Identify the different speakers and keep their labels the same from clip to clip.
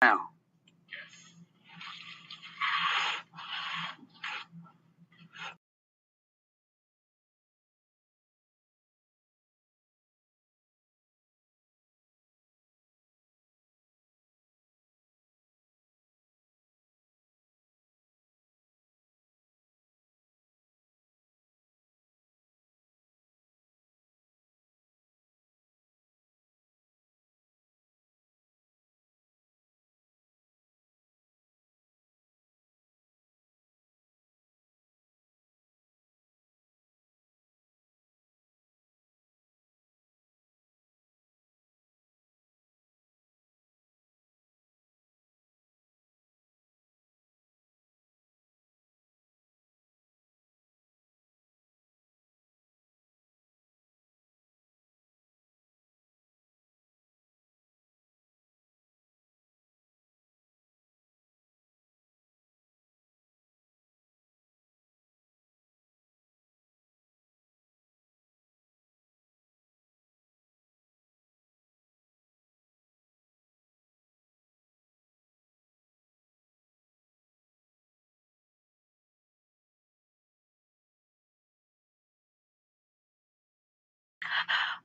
Speaker 1: Now.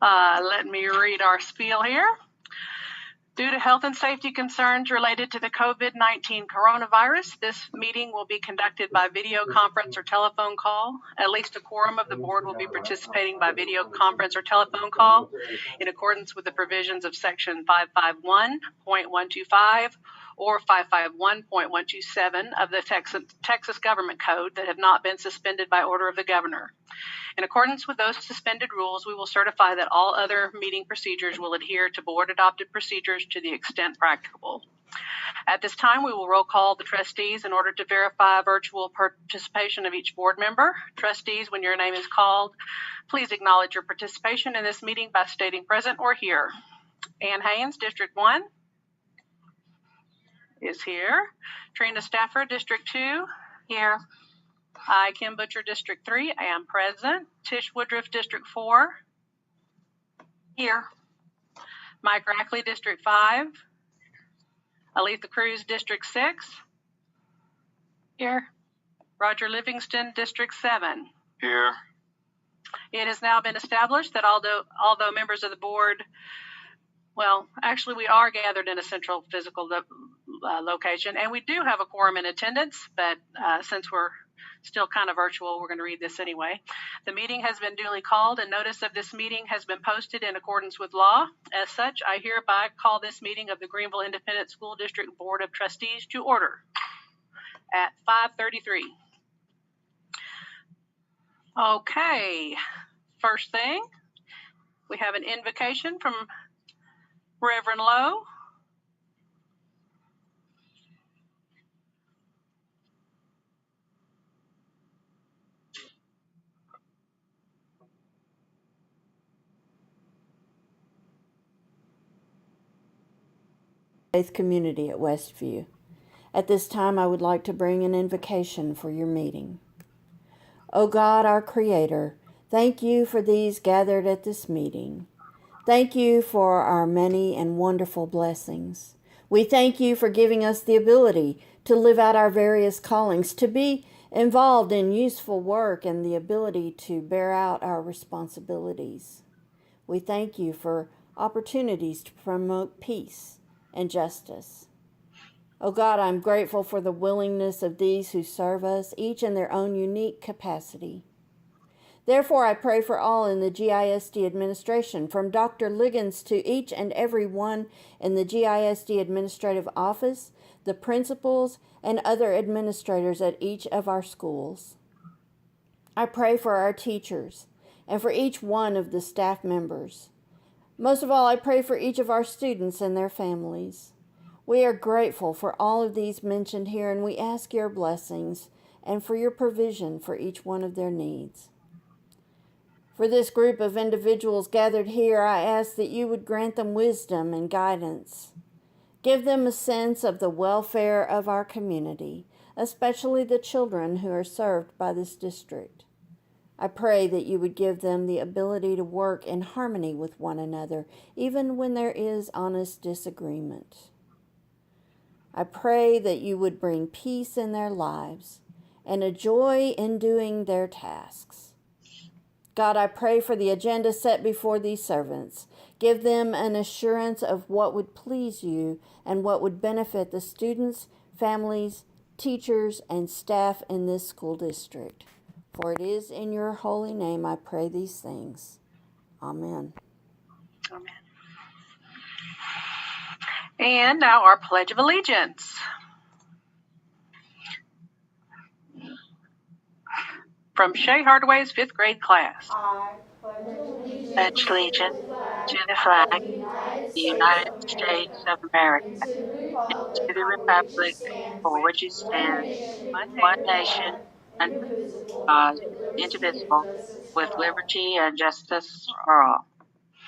Speaker 1: Let me read our spiel here. Due to health and safety concerns related to the COVID-19 coronavirus, this meeting will be conducted by video conference or telephone call. At least a quorum of the board will be participating by video conference or telephone call in accordance with the provisions of Section 551.125 or 551.127 of the Texas Government Code that have not been suspended by order of the governor. In accordance with those suspended rules, we will certify that all other meeting procedures will adhere to board-adopted procedures to the extent practicable. At this time, we will roll call the trustees in order to verify virtual participation of each board member. Trustees, when your name is called, please acknowledge your participation in this meeting by stating present or here. Ann Haynes, District 1, is here. Trina Stafford, District 2, here. I, Kim Butcher, District 3, I am present. Tish Woodruff, District 4, here. Mike Rackley, District 5. Aletha Cruz, District 6, here. Roger Livingston, District 7,
Speaker 2: here.
Speaker 1: It has now been established that although members of the board, well, actually we are gathered in a central physical location, and we do have a quorum in attendance, but since we're still kind of virtual, we're going to read this anyway. The meeting has been duly called and notice of this meeting has been posted in accordance with law. As such, I hereby call this meeting of the Greenville Independent School District Board of Trustees to order at 5:33. Okay, first thing, we have an invocation from Reverend Lowe.
Speaker 3: Faith community at Westview. At this time, I would like to bring an invocation for your meeting. O God, our Creator, thank you for these gathered at this meeting. Thank you for our many and wonderful blessings. We thank you for giving us the ability to live out our various callings, to be involved in useful work, and the ability to bear out our responsibilities. We thank you for opportunities to promote peace and justice. Oh God, I'm grateful for the willingness of these who serve us, each in their own unique capacity. Therefore, I pray for all in the GISD administration, from Dr. Liggins to each and every one in the GISD administrative office, the principals, and other administrators at each of our schools. I pray for our teachers and for each one of the staff members. Most of all, I pray for each of our students and their families. We are grateful for all of these mentioned here, and we ask your blessings and for your provision for each one of their needs. For this group of individuals gathered here, I ask that you would grant them wisdom and guidance. Give them a sense of the welfare of our community, especially the children who are served by this district. I pray that you would give them the ability to work in harmony with one another, even when there is honest disagreement. I pray that you would bring peace in their lives and a joy in doing their tasks. God, I pray for the agenda set before these servants. Give them an assurance of what would please you and what would benefit the students, families, teachers, and staff in this school district. For it is in your holy name I pray these things. Amen.
Speaker 1: Amen. And now our Pledge of Allegiance. From Shay Hardaway's 5th grade class.
Speaker 2: I pledge
Speaker 4: Pledge allegiance to the flag of the United States of America,
Speaker 2: and to the
Speaker 4: to
Speaker 2: republic
Speaker 4: the
Speaker 2: for which
Speaker 4: republic
Speaker 2: it stands,
Speaker 4: for which it
Speaker 2: one
Speaker 4: stands,
Speaker 2: nation,
Speaker 4: one
Speaker 2: under
Speaker 4: nation,
Speaker 2: God,
Speaker 4: under
Speaker 2: indivisible,
Speaker 4: God,
Speaker 2: with liberty and
Speaker 4: indivisible,
Speaker 2: justice
Speaker 4: with
Speaker 2: for all.
Speaker 4: liberty and justice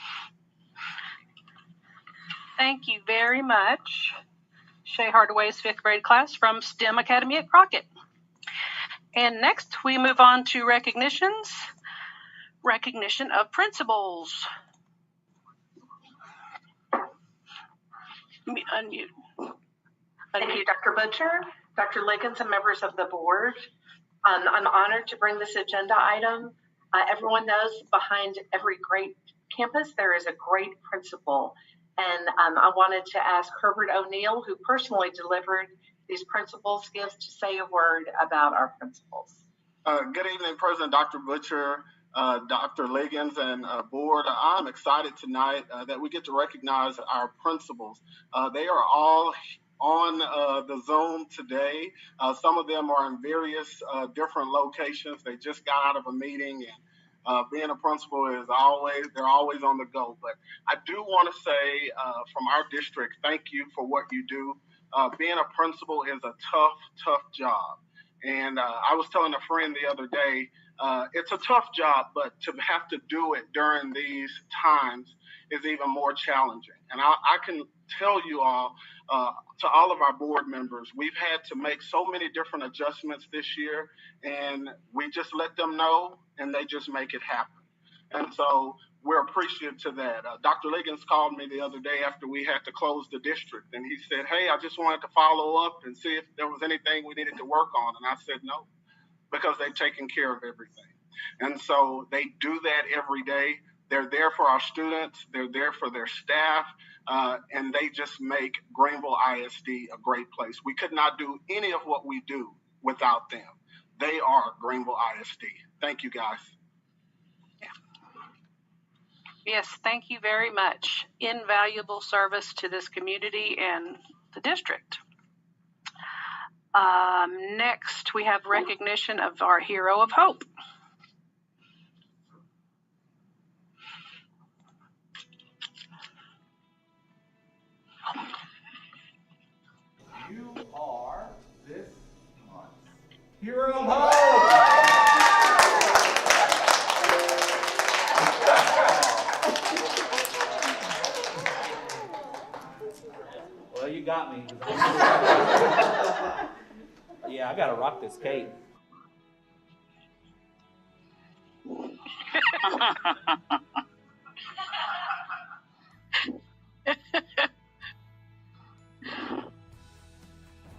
Speaker 4: for all.
Speaker 1: Thank you very much, Shay Hardaway's 5th grade class from STEM Academy at Crockett. And next we move on to recognitions. Recognition of principals. Unmute.
Speaker 5: Thank you, Dr. Butcher, Dr. Liggins, and members of the board. I'm honored to bring this agenda item. Everyone knows behind every great campus, there is a great principal. And I wanted to ask Herbert O'Neill, who personally delivered these principal skills, to say a word about our principals.
Speaker 6: Good evening, President Dr. Butcher, Dr. Liggins, and board. I'm excited tonight that we get to recognize our principals. They are all on the Zoom today. Some of them are in various different locations. They just got out of a meeting, and being a principal is they're always on the go. But I do want to say from our district, thank you for what you do. Being a principal is a tough job. And I was telling a friend the other day, it's a tough job, but to have to do it during these times is even more challenging. And I can tell you all, to all of our board members, we've had to make so many different adjustments this year, and we just let them know, and they just make it happen. And so we're appreciative to that. Dr. Liggins called me the other day after we had to close the district, and he said, hey, I just wanted to follow up and see if there was anything we needed to work on. And I said, no, because they've taken care of everything. And so they do that every day. They're there for our students. They're there for their staff. And they just make Greenville ISD a great place. We could not do any of what we do without them. They are Greenville ISD. Thank you, guys.
Speaker 1: Yes, thank you very much. Invaluable service to this community and the district. Next, we have recognition of our Hero of Hope.
Speaker 7: You are this month's Hero of Hope! Well, you got me. Yeah, I gotta rock this cape.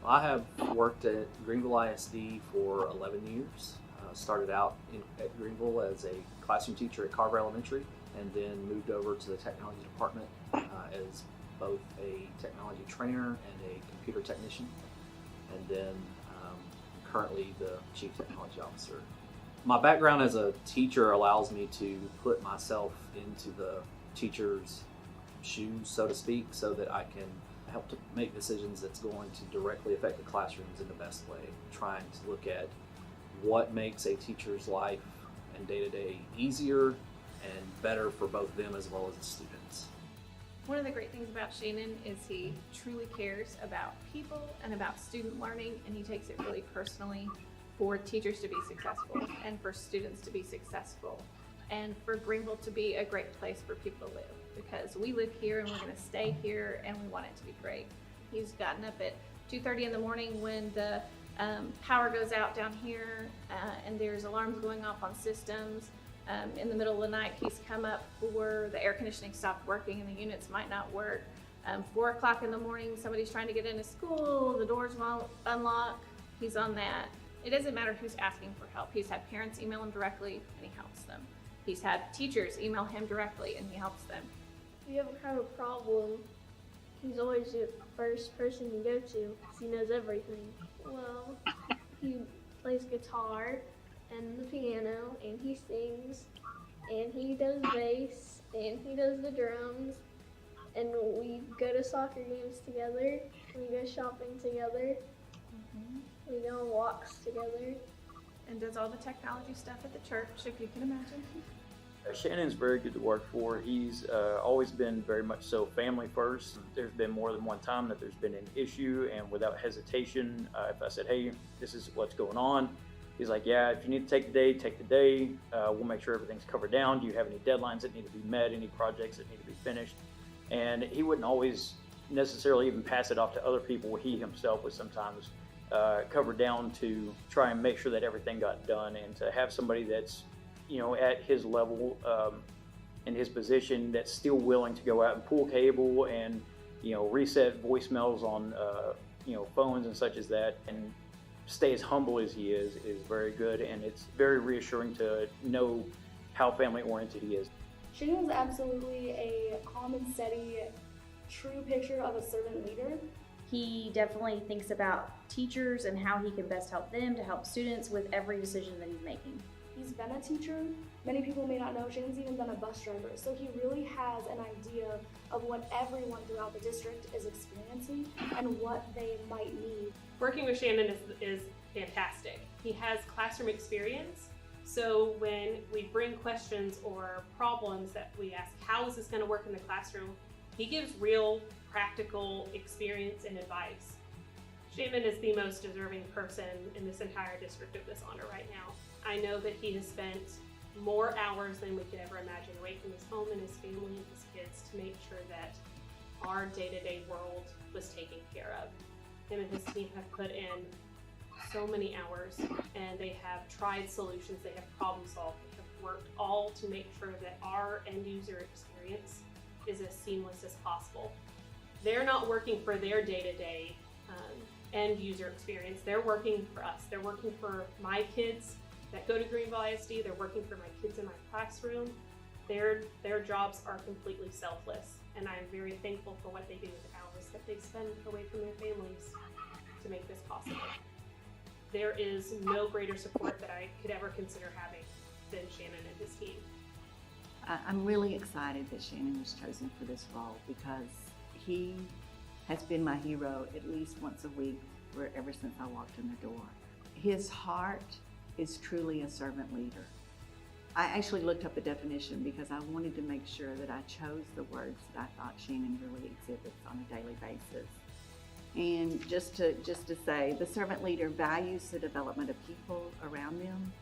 Speaker 7: I have worked at Greenville ISD for 11 years. Started out at Greenville as a classroom teacher at Carver Elementary, and then moved over to the technology department as both a technology trainer and a computer technician, and then currently the chief technology officer. My background as a teacher allows me to put myself into the teacher's shoes, so to speak, so that I can help to make decisions that's going to directly affect the classrooms in the best way, trying to look at what makes a teacher's life and day-to-day easier and better for both them as well as the students.
Speaker 8: One of the great things about Shannon is he truly cares about people and about student learning, and he takes it really personally for teachers to be successful and for students to be successful and for Greenville to be a great place for people to live, because we live here and we're going to stay here and we want it to be great. He's gotten up at 2:30 in the morning when the power goes out down here and there's alarms going off on systems. In the middle of the night, he's come up for the air conditioning stopped working and the units might not work. 4 o'clock in the morning, somebody's trying to get into school, the doors won't unlock, he's on that. It doesn't matter who's asking for help. He's had parents email him directly and he helps them. He's had teachers email him directly and he helps them.
Speaker 2: If you ever have a problem, he's always the first person you go to because he knows everything. Well, he plays guitar and the piano, and he sings, and he does bass, and he does the drums, and we go to soccer games together, we go shopping together, we go on walks together.
Speaker 8: And does all the technology stuff at the church, if you can imagine.
Speaker 9: Shannon's very good to work for. He's always been very much so family first. There's been more than one time that there's been an issue, and without hesitation, if I said, hey, this is what's going on, he's like, yeah, if you need to take the day, take the day. We'll make sure everything's covered down. Do you have any deadlines that need to be met, any projects that need to be finished? And he wouldn't always necessarily even pass it off to other people. He himself was sometimes covered down to try and make sure that everything got done, and to have somebody that's at his level, in his position, that's still willing to go out and pull cable and, reset voicemails on, phones and such as that, and stay as humble as he is very good. And it's very reassuring to know how family oriented he is.
Speaker 10: Shannon is absolutely a calm and steady, true picture of a servant leader.
Speaker 11: He definitely thinks about teachers and how he can best help them to help students with every decision that he's making.
Speaker 10: He's been a teacher. Many people may not know Shannon's even been a bus driver, so he really has an idea of what everyone throughout the district is experiencing and what they might need.
Speaker 12: Working with Shannon is fantastic. He has classroom experience, so when we bring questions or problems that we ask, how is this going to work in the classroom, he gives real practical experience and advice. Shannon is the most deserving person in this entire district of this honor right now. I know that he has spent more hours than we could ever imagine away from his home and his family and his kids to make sure that our day-to-day world was taken care of. Him and his team have put in so many hours, and they have tried solutions, they have problem solved, they have worked all to make sure that our end user experience is as seamless as possible. They're not working for their day-to-day end user experience, they're working for us. They're working for my kids that go to Greenville ISD, they're working for my kids in my classroom. Their jobs are completely selfless, and I'm very thankful for what they do with the hours that they spend away from their families to make this possible. There is no greater support that I could ever consider having than Shannon and his team.
Speaker 13: I'm really excited that Shannon was chosen for this role because he has been my hero at least once a week ever since I walked in the door. His heart is truly a servant leader. I actually looked up the definition because I wanted to make sure that I chose the words that I thought Shannon really exhibits on a daily basis. And just to say, the servant leader values the development of people around them.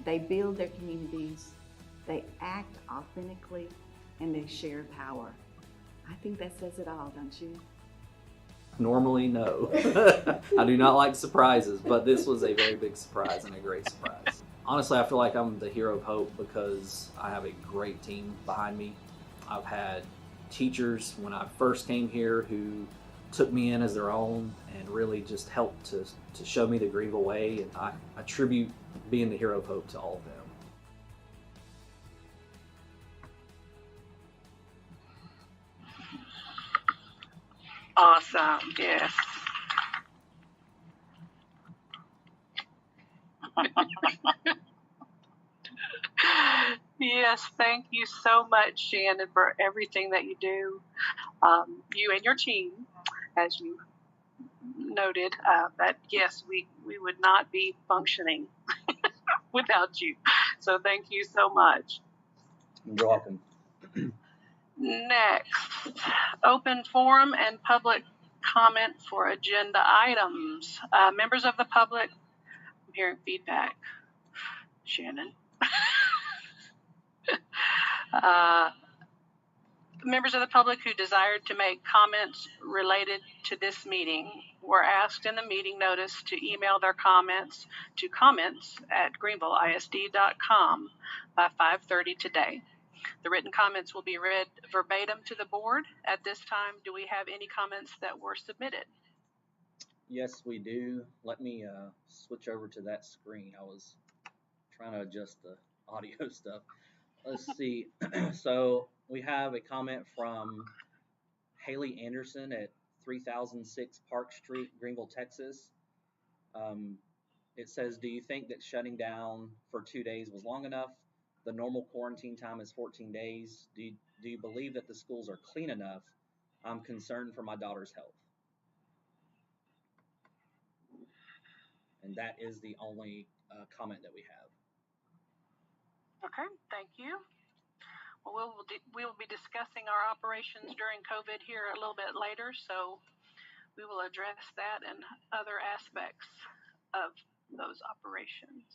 Speaker 13: They build their communities, they act authentically, and they share power. I think that says it all, don't you?
Speaker 7: Normally, no. I do not like surprises, but this was a very big surprise and a great surprise. Honestly, I feel like I'm the hero of hope because I have a great team behind me. I've had teachers when I first came here who took me in as their own and really just helped to show me the Greenville way, and I attribute being the hero of hope to all of them.
Speaker 1: Awesome, yes. Yes, thank you so much, Shannon, for everything that you do. You and your team, as you noted, that yes, we would not be functioning without you. So thank you so much.
Speaker 9: You're welcome.
Speaker 1: Next, open forum and public comment for agenda items. Members of the public, I'm hearing feedback. Shannon. Members of the public who desired to make comments related to this meeting were asked in the meeting notice to email their comments to comments@greenvilleisd.com by 5:30 today. The written comments will be read verbatim to the board. At this time, do we have any comments that were submitted?
Speaker 7: Yes, we do. Let me switch over to that screen. I was trying to adjust the audio stuff. Let's see. So we have a comment from Haley Anderson at 3006 Park Street, Greenville, Texas. It says, do you think that shutting down for 2 days was long enough? The normal quarantine time is 14 days. Do you believe that the schools are clean enough? I'm concerned for my daughter's health. And that is the only comment that we have.
Speaker 1: Okay, thank you. Well, we will be discussing our operations during COVID here a little bit later, so we will address that and other aspects of those operations.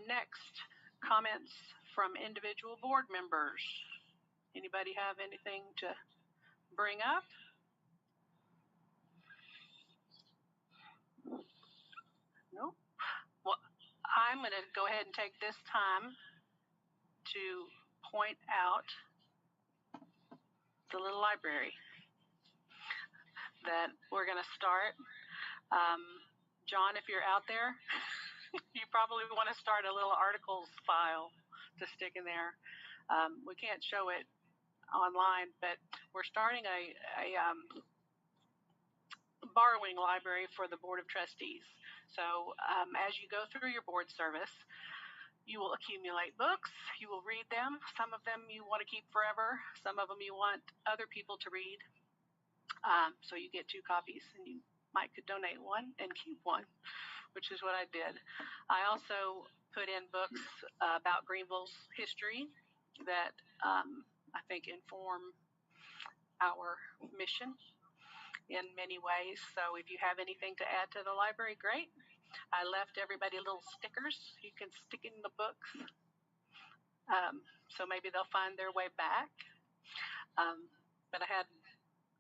Speaker 1: Next, comments from individual board members. Anybody have anything to bring up? No? Well, I'm going to go ahead and take this time to point out the little library that we're going to start. John, if you're out there, you probably want to start a little articles file to stick in there. We can't show it online, but we're starting a borrowing library for the Board of Trustees. So as you go through your board service, you will accumulate books, you will read them. Some of them you want to keep forever, some of them you want other people to read. So you get 2 copies, and you might could donate one and keep one, which is what I did. I also put in books about Greenville's history that I think inform our mission in many ways. So if you have anything to add to the library, great. I left everybody little stickers you can stick in the books, so maybe they'll find their way back. But I had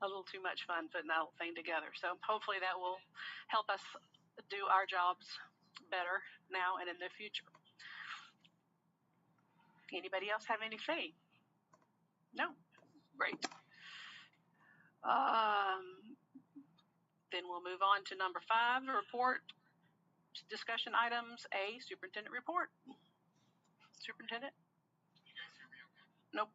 Speaker 1: a little too much fun putting that whole thing together. So hopefully that will help us do our jobs better now and in the future. Anybody else have anything? No? Great. Then we'll move on to number 5, report discussion items. A, superintendent report. Superintendent? Nope.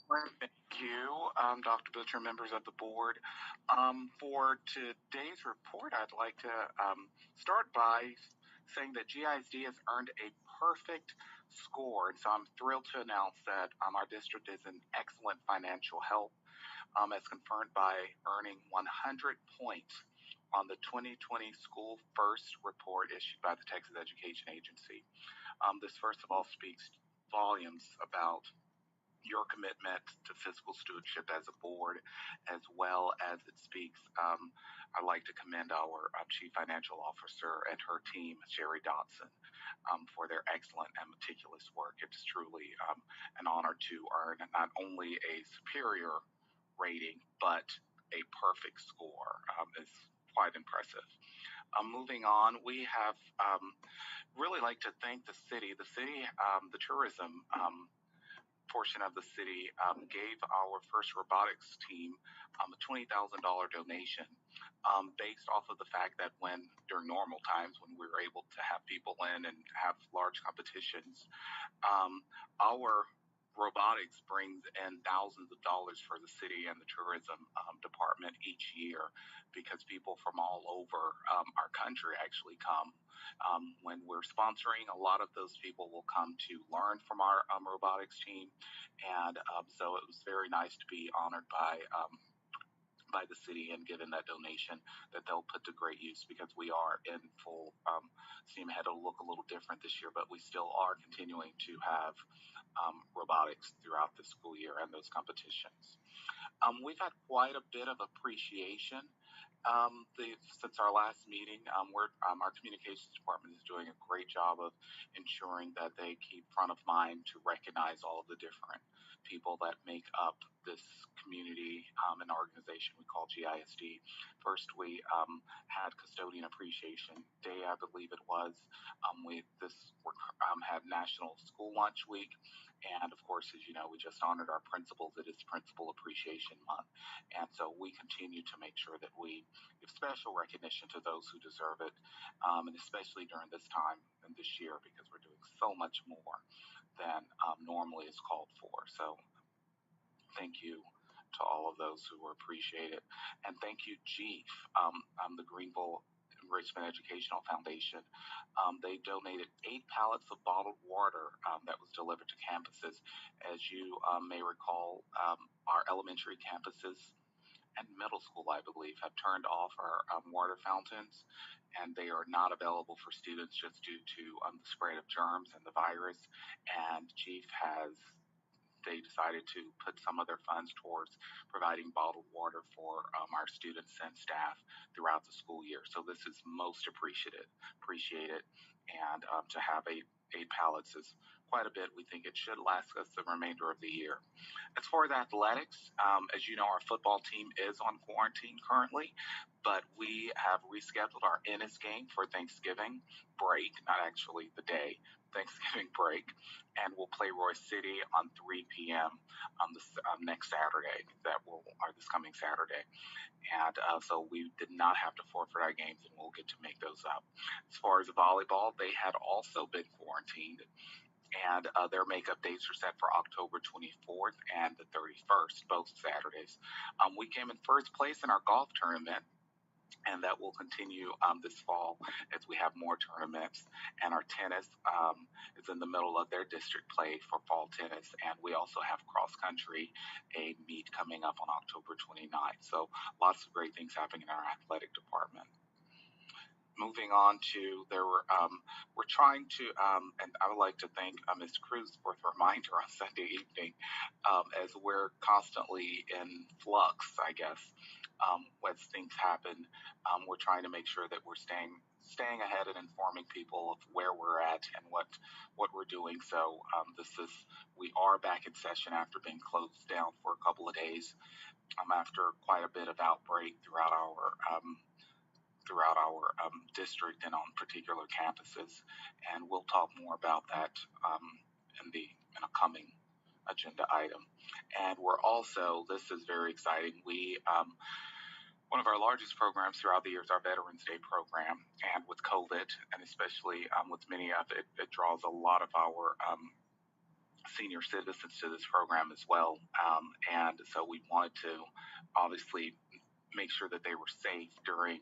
Speaker 14: Thank you, Dr. Butcher, members of the board. For today's report, I'd like to start by saying that GISD has earned a perfect score, and so I'm thrilled to announce that our district is in excellent financial health, as confirmed by earning 100 points on the 2020 School First report issued by the Texas Education Agency. This, first of all, speaks volumes about your commitment to fiscal stewardship as a board, as well as it speaks. I'd like to commend our Chief Financial Officer and her team, Sherry Dotson, for their excellent and meticulous work. It's truly an honor to earn not only a superior rating, but a perfect score. It's quite impressive. Moving on, we have really like to thank the city. The tourism portion of the city gave our first robotics team a $20,000 donation based off of the fact that during normal times when we were able to have people in and have large competitions, our robotics brings in thousands of dollars for the city and the tourism department each year, because people from all over our country actually come. When we're sponsoring, a lot of those people will come to learn from our robotics team, and so it was very nice to be honored by the city and given that donation that they'll put to great use, because we are in full steam ahead. It'll look a little different this year, but we still are continuing to have robotics throughout the school year and those competitions. We've had quite a bit of appreciation since our last meeting. Our communications department is doing a great job of ensuring that they keep front of mind to recognize all of the different people that make up this community and organization we call GISD. First, we had Custodian Appreciation Day, I believe it was. We had National School Lunch Week, and of course, as you know, we just honored our principals. It is Principal Appreciation Month, and so we continue to make sure that we give special recognition to those who deserve it, and especially during this time and this year, because we're doing so much more than normally is called for. So thank you to all of those who appreciate it. And thank you, GIEF, the Greenville Enrichment Educational Foundation. They donated 8 pallets of bottled water that was delivered to campuses. As you may recall, our elementary campuses and middle school, I believe, have turned off our water fountains, and they are not available for students just due to the spread of germs and the virus. And GIEF they decided to put some of their funds towards providing bottled water for our students and staff throughout the school year. So this is most appreciated, and to have 8 pallets is quite a bit. We think it should last us the remainder of the year. As far as athletics, as you know, our football team is on quarantine currently, but we have rescheduled our Ennis game for Thanksgiving break, not actually the day, Thanksgiving break, and we'll play Royce City on 3 p.m. This next Saturday, this coming Saturday. And so we did not have to forfeit our games, and we'll get to make those up. As far as volleyball, they had also been quarantined, and their makeup dates are set for October 24th and the 31st, both Saturdays. We came in first place in our golf tournament, and that will continue this fall as we have more tournaments. And our tennis is in the middle of their district play for fall tennis, and we also have cross country, a meet coming up on October 29th. So lots of great things happening in our athletic department. Moving on to we're trying to, and I would like to thank Ms. Cruz for the reminder on Sunday evening, as we're constantly in flux, I guess, as things happen. We're trying to make sure that we're staying ahead and informing people of where we're at and what we're doing. So we are back in session after being closed down for a couple of days, after quite a bit of outbreak throughout our district and on particular campuses, and we'll talk more about that in a coming agenda item. And we're also, this is very exciting, one of our largest programs throughout the year is our Veterans Day program, and with COVID, and especially with many of it, it draws a lot of our senior citizens to this program as well, and so we wanted to obviously make sure that they were safe during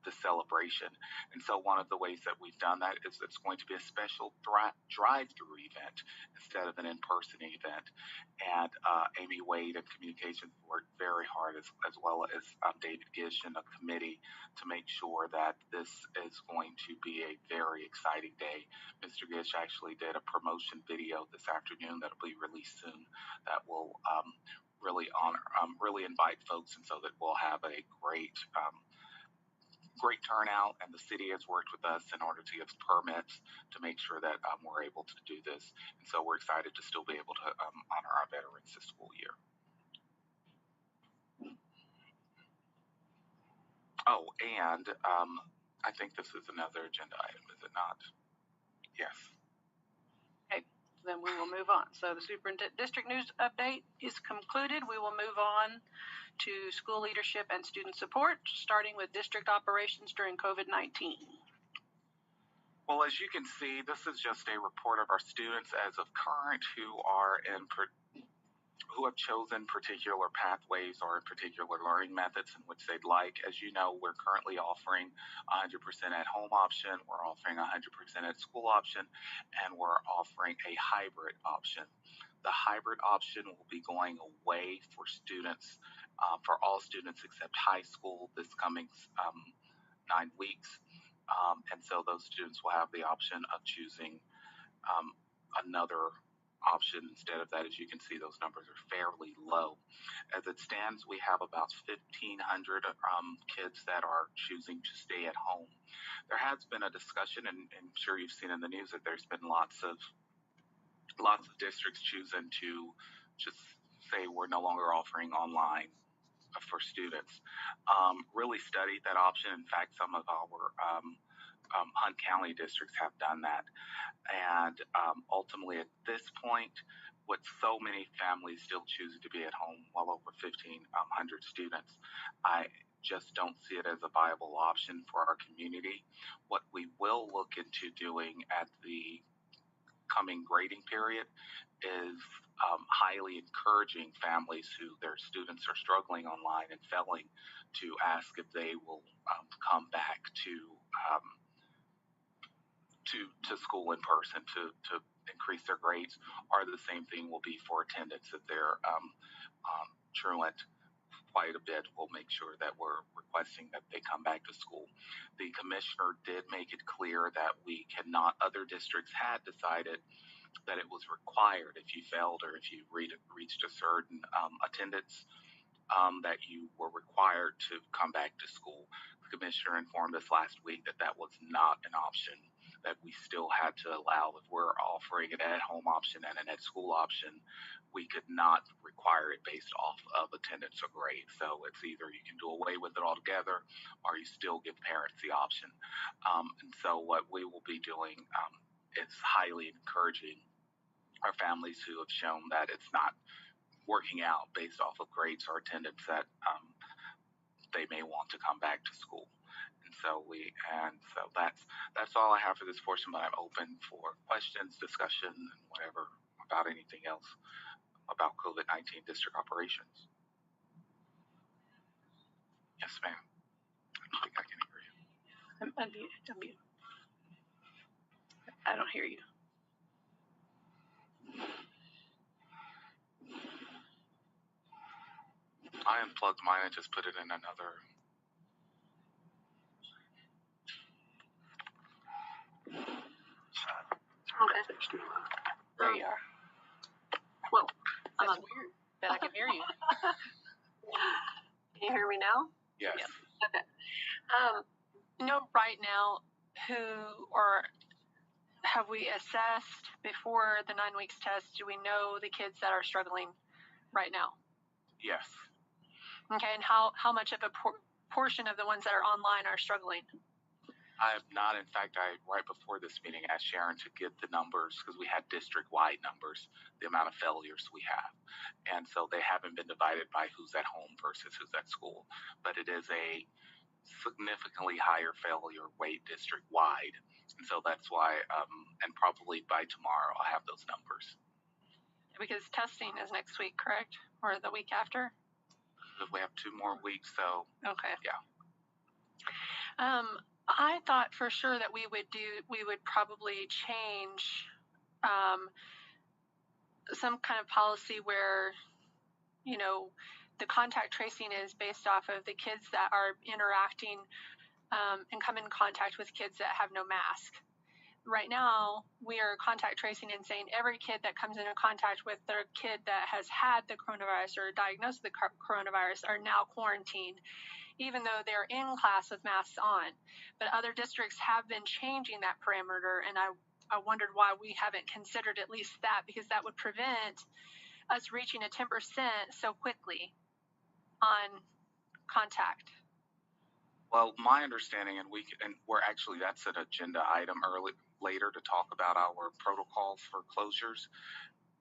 Speaker 14: the celebration. And so one of the ways that we've done that is it's going to be a special drive-through event instead of an in-person event. And Amy Wade and Communications worked very hard, as well as David Gish and the committee, to make sure that this is going to be a very exciting day. Mr. Gish actually did a promotion video this afternoon that'll be released soon that will really invite folks, and so that we'll have a great turnout, and the city has worked with us in order to give us permits to make sure that we're able to do this. And so we're excited to still be able to honor our veterans this school year. Oh, and I think this is another agenda item, is it not? Yes.
Speaker 1: Okay, then we will move on. So the superintendent district news update is concluded. We will move on to school leadership and student support, starting with district operations during COVID-19.
Speaker 14: Well, as you can see, this is just a report of our students as of current who have chosen particular pathways or particular learning methods in which they'd like. As you know, we're currently offering 100% at home option, we're offering 100% at school option, and we're offering a hybrid option. The hybrid option will be going away for students, for all students except high school this coming 9 weeks. And so those students will have the option of choosing another option instead of that. As you can see, those numbers are fairly low. As it stands, we have about 1,500 kids that are choosing to stay at home. There has been a discussion, and I'm sure you've seen in the news that there's been lots of districts choosing to just say we're no longer offering online for students. Really studied that option. In fact, some of our Hunt County districts have done that. And ultimately, at this point, with so many families still choosing to be at home, well over 1,500 students, I just don't see it as a viable option for our community. What we will look into doing at the coming grading period is highly encouraging families who their students are struggling online and failing to ask if they will come back to school in person to increase their grades, or the same thing will be for attendance. If they're truant quite a bit, we'll make sure that we're requesting that they come back to school. The commissioner did make it clear that we cannot, other districts had decided that it was required if you failed or if you reached a certain attendance, that you were required to come back to school. The commissioner informed us last week that that was not an option, that we still had to allow, if we're offering an at-home option and an at-school option, we could not require it based off of attendance or grade. So it's either you can do away with it altogether or you still give parents the option. And so what we will be doing is highly encouraging our families who have shown that it's not working out based off of grades or attendance that they may want to come back to school. And so that's all I have for this portion, but I'm open for questions, discussion, and whatever about anything else about COVID-19 district operations. Yes, ma'am. I think I can hear you.
Speaker 1: Unmute. I don't hear you.
Speaker 14: I unplugged mine and just put it in another.
Speaker 1: Okay. There you are. Well, that's weird that I can hear you. Can you hear me now?
Speaker 14: Yes.
Speaker 1: Okay. Right now, who or have we assessed before the 9 weeks test? Do we know the kids that are struggling right now?
Speaker 14: Yes.
Speaker 1: Okay, and how much of a portion of the ones that are online are struggling?
Speaker 14: I have not. In fact, right before this meeting asked Sharon to get the numbers because we had district-wide numbers, the amount of failures we have. And so they haven't been divided by who's at home versus who's at school. But it is a significantly higher failure rate district-wide. And so that's why, and probably by tomorrow, I'll have those numbers.
Speaker 1: Because testing is next week, correct? Or the week after?
Speaker 14: We have 2 more weeks, so.
Speaker 1: Okay.
Speaker 14: Yeah.
Speaker 1: I thought for sure that we would probably change some kind of policy where, the contact tracing is based off of the kids that are interacting and come in contact with kids that have no mask. Right now, we are contact tracing and saying every kid that comes into contact with their kid that has had the coronavirus or diagnosed with the coronavirus are now quarantined, even though they're in class with masks on. But other districts have been changing that parameter, and I wondered why we haven't considered at least that, because that would prevent us reaching a 10% so quickly on contact.
Speaker 14: Well, my understanding, and we're actually, that's an agenda item later to talk about our protocols for closures.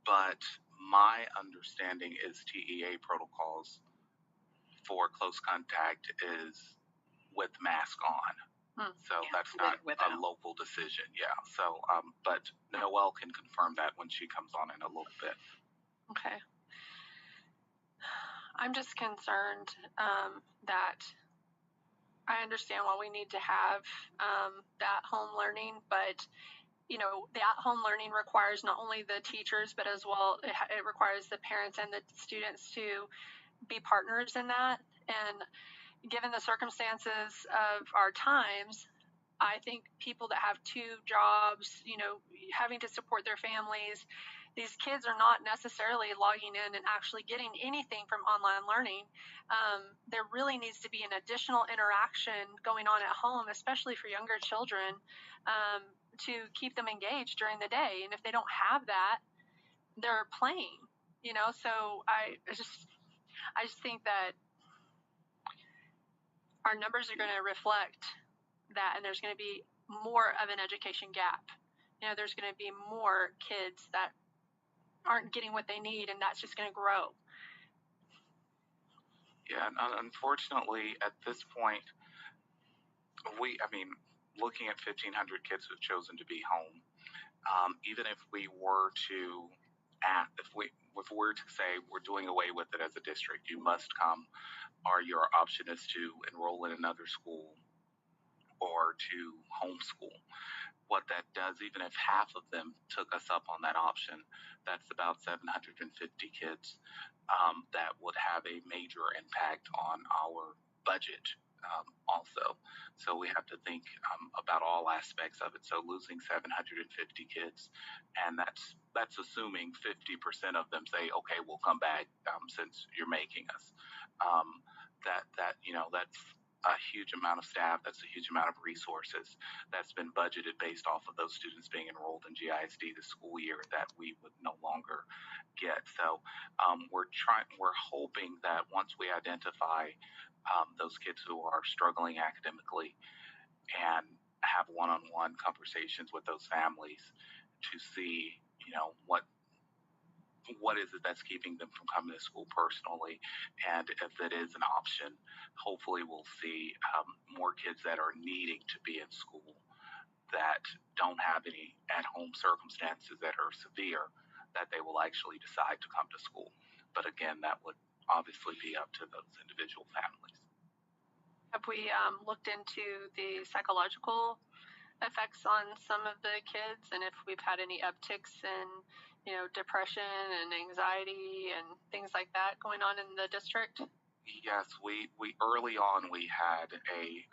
Speaker 14: But my understanding is TEA protocols for close contact is with mask on. So that's not a local decision. Yeah. So, but Noelle can confirm that when she comes on in a little bit.
Speaker 1: Okay. I'm just concerned that I understand why we need to have that home learning, but that home learning requires not only the teachers, but as well, it requires the parents and the students to be partners in that. And given the circumstances of our times, I think people that have 2 jobs, having to support their families, these kids are not necessarily logging in and actually getting anything from online learning. There really needs to be an additional interaction going on at home, especially for younger children, to keep them engaged during the day. And if they don't have that, they're playing. So I just think that our numbers are going to reflect that, and there's going to be more of an education gap. There's going to be more kids that aren't getting what they need, and that's just going to grow.
Speaker 14: Yeah, and unfortunately, at this point, looking at 1,500 kids who've chosen to be home, even if we were to if we were to say we're doing away with it as a district, you must come, or your option is to enroll in another school or to homeschool. What that does, even if half of them took us up on that option, that's about 750 kids that would have a major impact on our budget also. So we have to think about all aspects of it. So losing 750 kids, and that's assuming 50% of them say, okay, we'll come back since you're making us. That's a huge amount of staff. That's a huge amount of resources that's been budgeted based off of those students being enrolled in GISD this school year that we would no longer get. So we're hoping that once we identify those kids who are struggling academically and have one-on-one conversations with those families to see, what is it that's keeping them from coming to school personally, and if it is an option, hopefully we'll see more kids that are needing to be in school that don't have any at-home circumstances that are severe, that they will actually decide to come to school. But again, that would obviously be up to those individual families.
Speaker 1: Have we looked into the psychological effects on some of the kids, and if we've had any upticks in depression and anxiety and things like that going on in the district?
Speaker 14: Yes, we early on we had a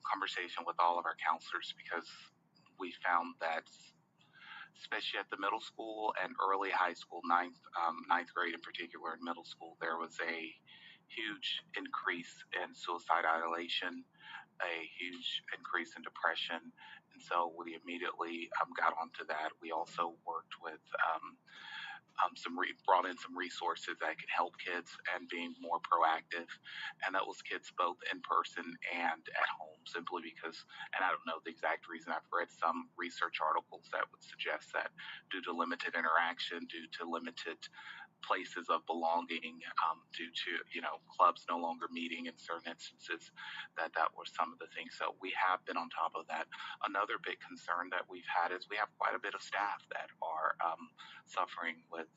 Speaker 14: conversation with all of our counselors, because we found that especially at the middle school and early high school, ninth grade in particular, in middle school, there was a huge increase in suicide ideation, a huge increase in depression, and so we immediately got onto that. We also worked with brought in some resources that could help kids and being more proactive, and that was kids both in person and at home, simply because, and I don't know the exact reason, I've read some research articles that would suggest that due to limited interaction, due to limited places of belonging, due to clubs no longer meeting in certain instances, that were some of the things. So we have been on top of that. Another big concern that we've had is we have quite a bit of staff that are suffering with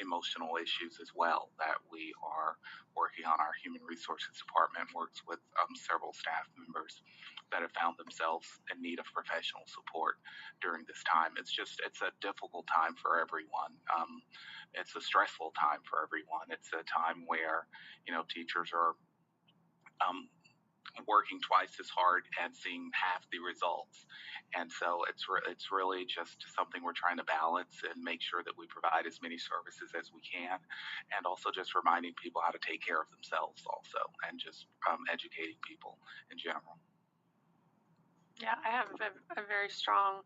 Speaker 14: emotional issues as well, that we are working on. Our human resources department works with several staff members that have found themselves in need of professional support during this time. It's a difficult time for everyone. It's a stressful time for everyone. It's a time where, teachers are working twice as hard and seeing half the results. And so it's really just something we're trying to balance and make sure that we provide as many services as we can, and also just reminding people how to take care of themselves also, and just educating people in general.
Speaker 1: Yeah, I have a very strong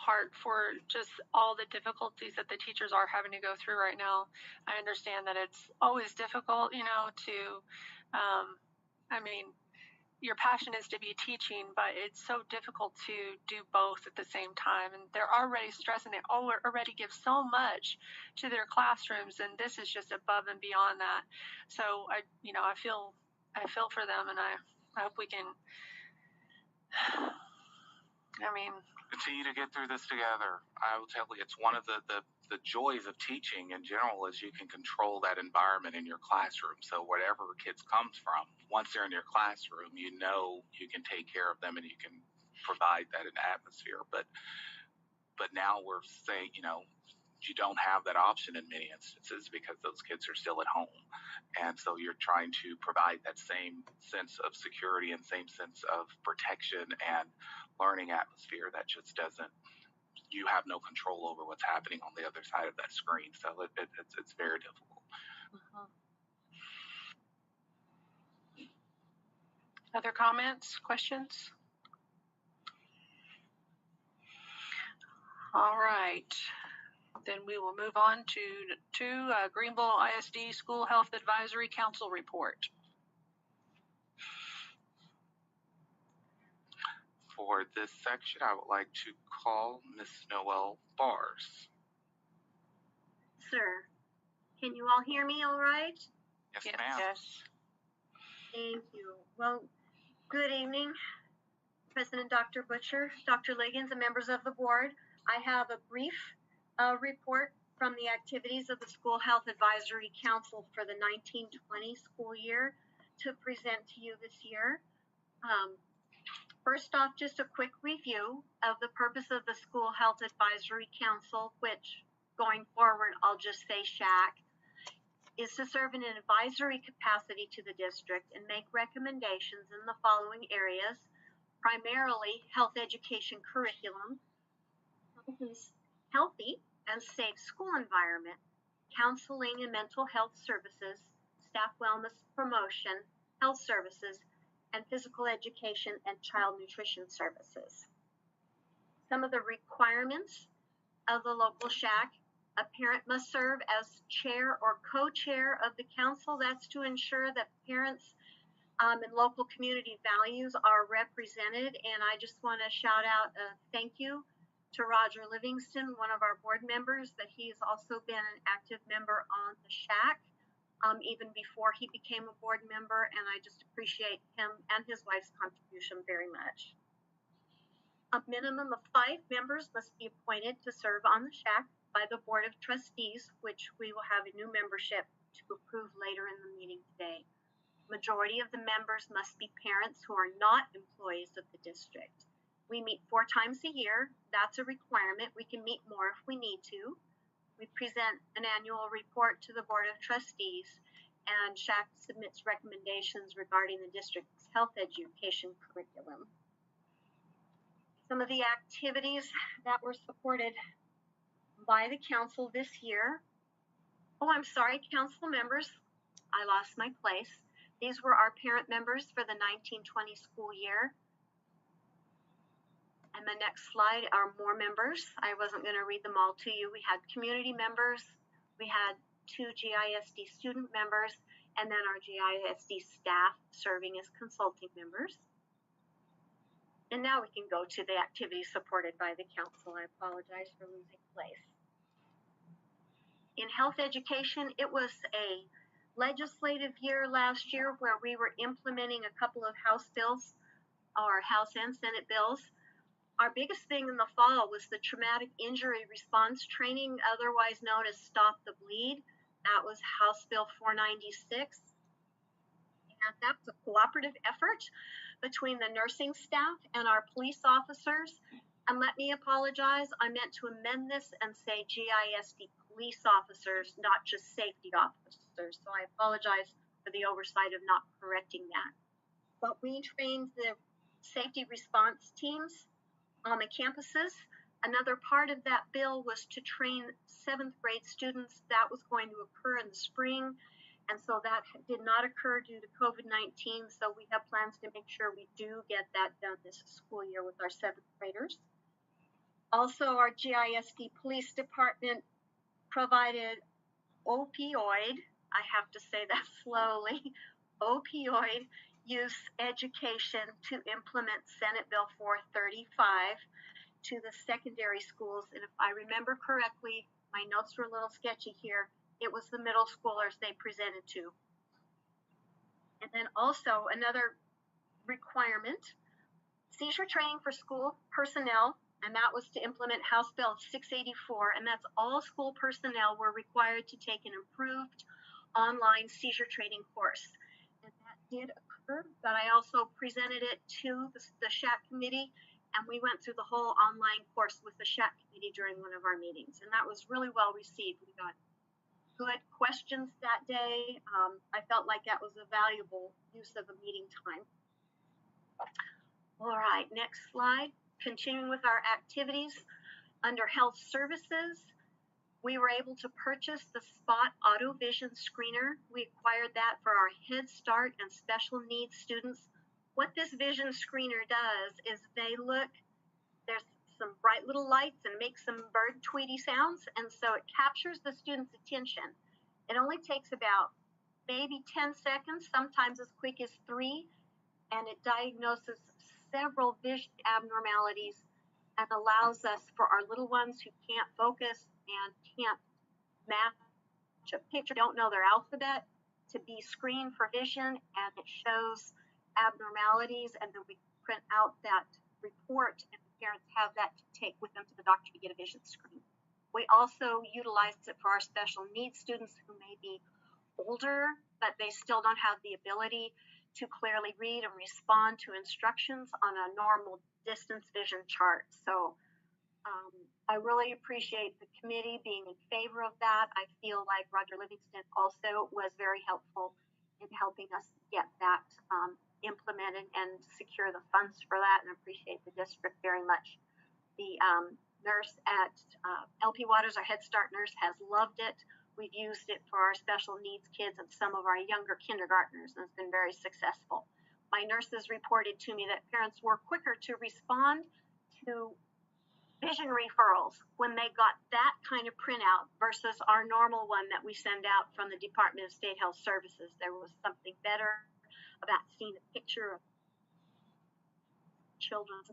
Speaker 1: heart for just all the difficulties that the teachers are having to go through right now. I understand that it's always difficult, your passion is to be teaching, but it's so difficult to do both at the same time. And they're already stressed, and they already give so much to their classrooms, and this is just above and beyond that. So I feel for them, and I hope we can.
Speaker 14: Continue to get through this together. I will tell you, it's one of the joys of teaching in general is you can control that environment in your classroom. So whatever kids comes from, once they're in your classroom, you can take care of them and you can provide that in atmosphere. But now we're saying, you don't have that option in many instances because those kids are still at home. And so you're trying to provide that same sense of security and same sense of protection and learning atmosphere that just doesn't, you have no control over what's happening on the other side of that screen. So it's very difficult.
Speaker 1: Other comments, questions? All right. Then we will move on to Greenville ISD School Health Advisory Council report.
Speaker 14: For this section, I would like to call Ms. Noel Bars.
Speaker 15: Sir, can you all hear me all right?
Speaker 14: Yes, ma'am.
Speaker 1: Yes.
Speaker 15: Thank you. Well, good evening, President Dr. Butcher, Dr. Liggins, and members of the board. I have a brief report from the activities of the School Health Advisory Council for the 1920 school year to present to you this year. First off, just a quick review of the purpose of the School Health Advisory Council, which going forward, I'll just say SHAC, is to serve in an advisory capacity to the district and make recommendations in the following areas, primarily health education curriculum, healthy and safe school environment, counseling and mental health services, staff wellness promotion, health services, and physical education and child nutrition services. Some of the requirements of the local SHAC: a parent must serve as chair or co-chair of the council. That's to ensure that parents and local community values are represented. And I just want to shout out a thank you to Roger Livingston, one of our board members, that he's also been an active member on the SHAC even before he became a board member, and I just appreciate him and his wife's contribution very much. A minimum of 5 members must be appointed to serve on the SHAC by the Board of Trustees, which we will have a new membership to approve later in the meeting today. Majority of the members must be parents who are not employees of the district. We meet 4 times a year. That's a requirement. We can meet more if we need to. We present an annual report to the Board of Trustees, and SHAC submits recommendations regarding the district's health education curriculum. Some of the activities that were supported by the council this year. Oh, I'm sorry, council members, I lost my place. These were our parent members for the 1920 school year. And the next slide are more members. I wasn't going to read them all to you. We had community members, we had 2 GISD student members, and then our GISD staff serving as consulting members. And now we can go to the activities supported by the council. I apologize for losing place. In health education, it was a legislative year last year where we were implementing a couple of House bills, or House and Senate bills. Our biggest thing in the fall was the traumatic injury response training, otherwise known as Stop the Bleed. That was House Bill 496. And that was a cooperative effort between the nursing staff and our police officers. And let me apologize, I meant to amend this and say GISD police officers, not just safety officers. So I apologize for the oversight of not correcting that. But we trained the safety response teams on the campuses. Another part of that bill was to train 7th grade students. That was going to occur in the spring, and so that did not occur due to COVID-19, so we have plans to make sure we do get that done this school year with our 7th graders. Also, our GISD Police Department provided opioid, I have to say that slowly, opioid use education to implement Senate Bill 435 to the secondary schools. And if I remember correctly, my notes were a little sketchy here, it was the middle schoolers they presented to. And then also another requirement, seizure training for school personnel, and that was to implement House Bill 684, and that's all school personnel were required to take an improved online seizure training course. And that did occur, but I also presented it to the SHAC committee, and we went through the whole online course with the SHAC committee during one of our meetings, and that was really well received. We got good questions that day. I felt like that was a valuable use of a meeting time. All right, next slide. Continuing with our activities, under health services, we were able to purchase the Spot Auto Vision Screener. We acquired that for our Head Start and special needs students. What this vision screener does is they look, there's some bright little lights and makes some bird tweety sounds, and so it captures the student's attention. It only takes about maybe 10 seconds, sometimes as quick as 3, and it diagnoses several vision abnormalities and allows us, for our little ones who can't focus and can't match a picture, don't know their alphabet, to be screened for vision, and it shows abnormalities, and then we print out that report, and the parents have that to take with them to the doctor to get a vision screen. We also utilize it for our special needs students who may be older, but they still don't have the ability to clearly read and respond to instructions on a normal distance vision chart. So I really appreciate the committee being in favor of that. I feel like Roger Livingston also was very helpful in helping us get that implemented and secure the funds for that, and appreciate the district very much. The nurse at LP Waters, our Head Start nurse, has loved it. We've used it for our special needs kids and some of our younger kindergartners, and it's been very successful. My nurses reported to me that parents were quicker to respond to vision referrals when they got that kind of printout versus our normal one that we send out from the Department of State Health Services. There was something better about seeing a picture of children's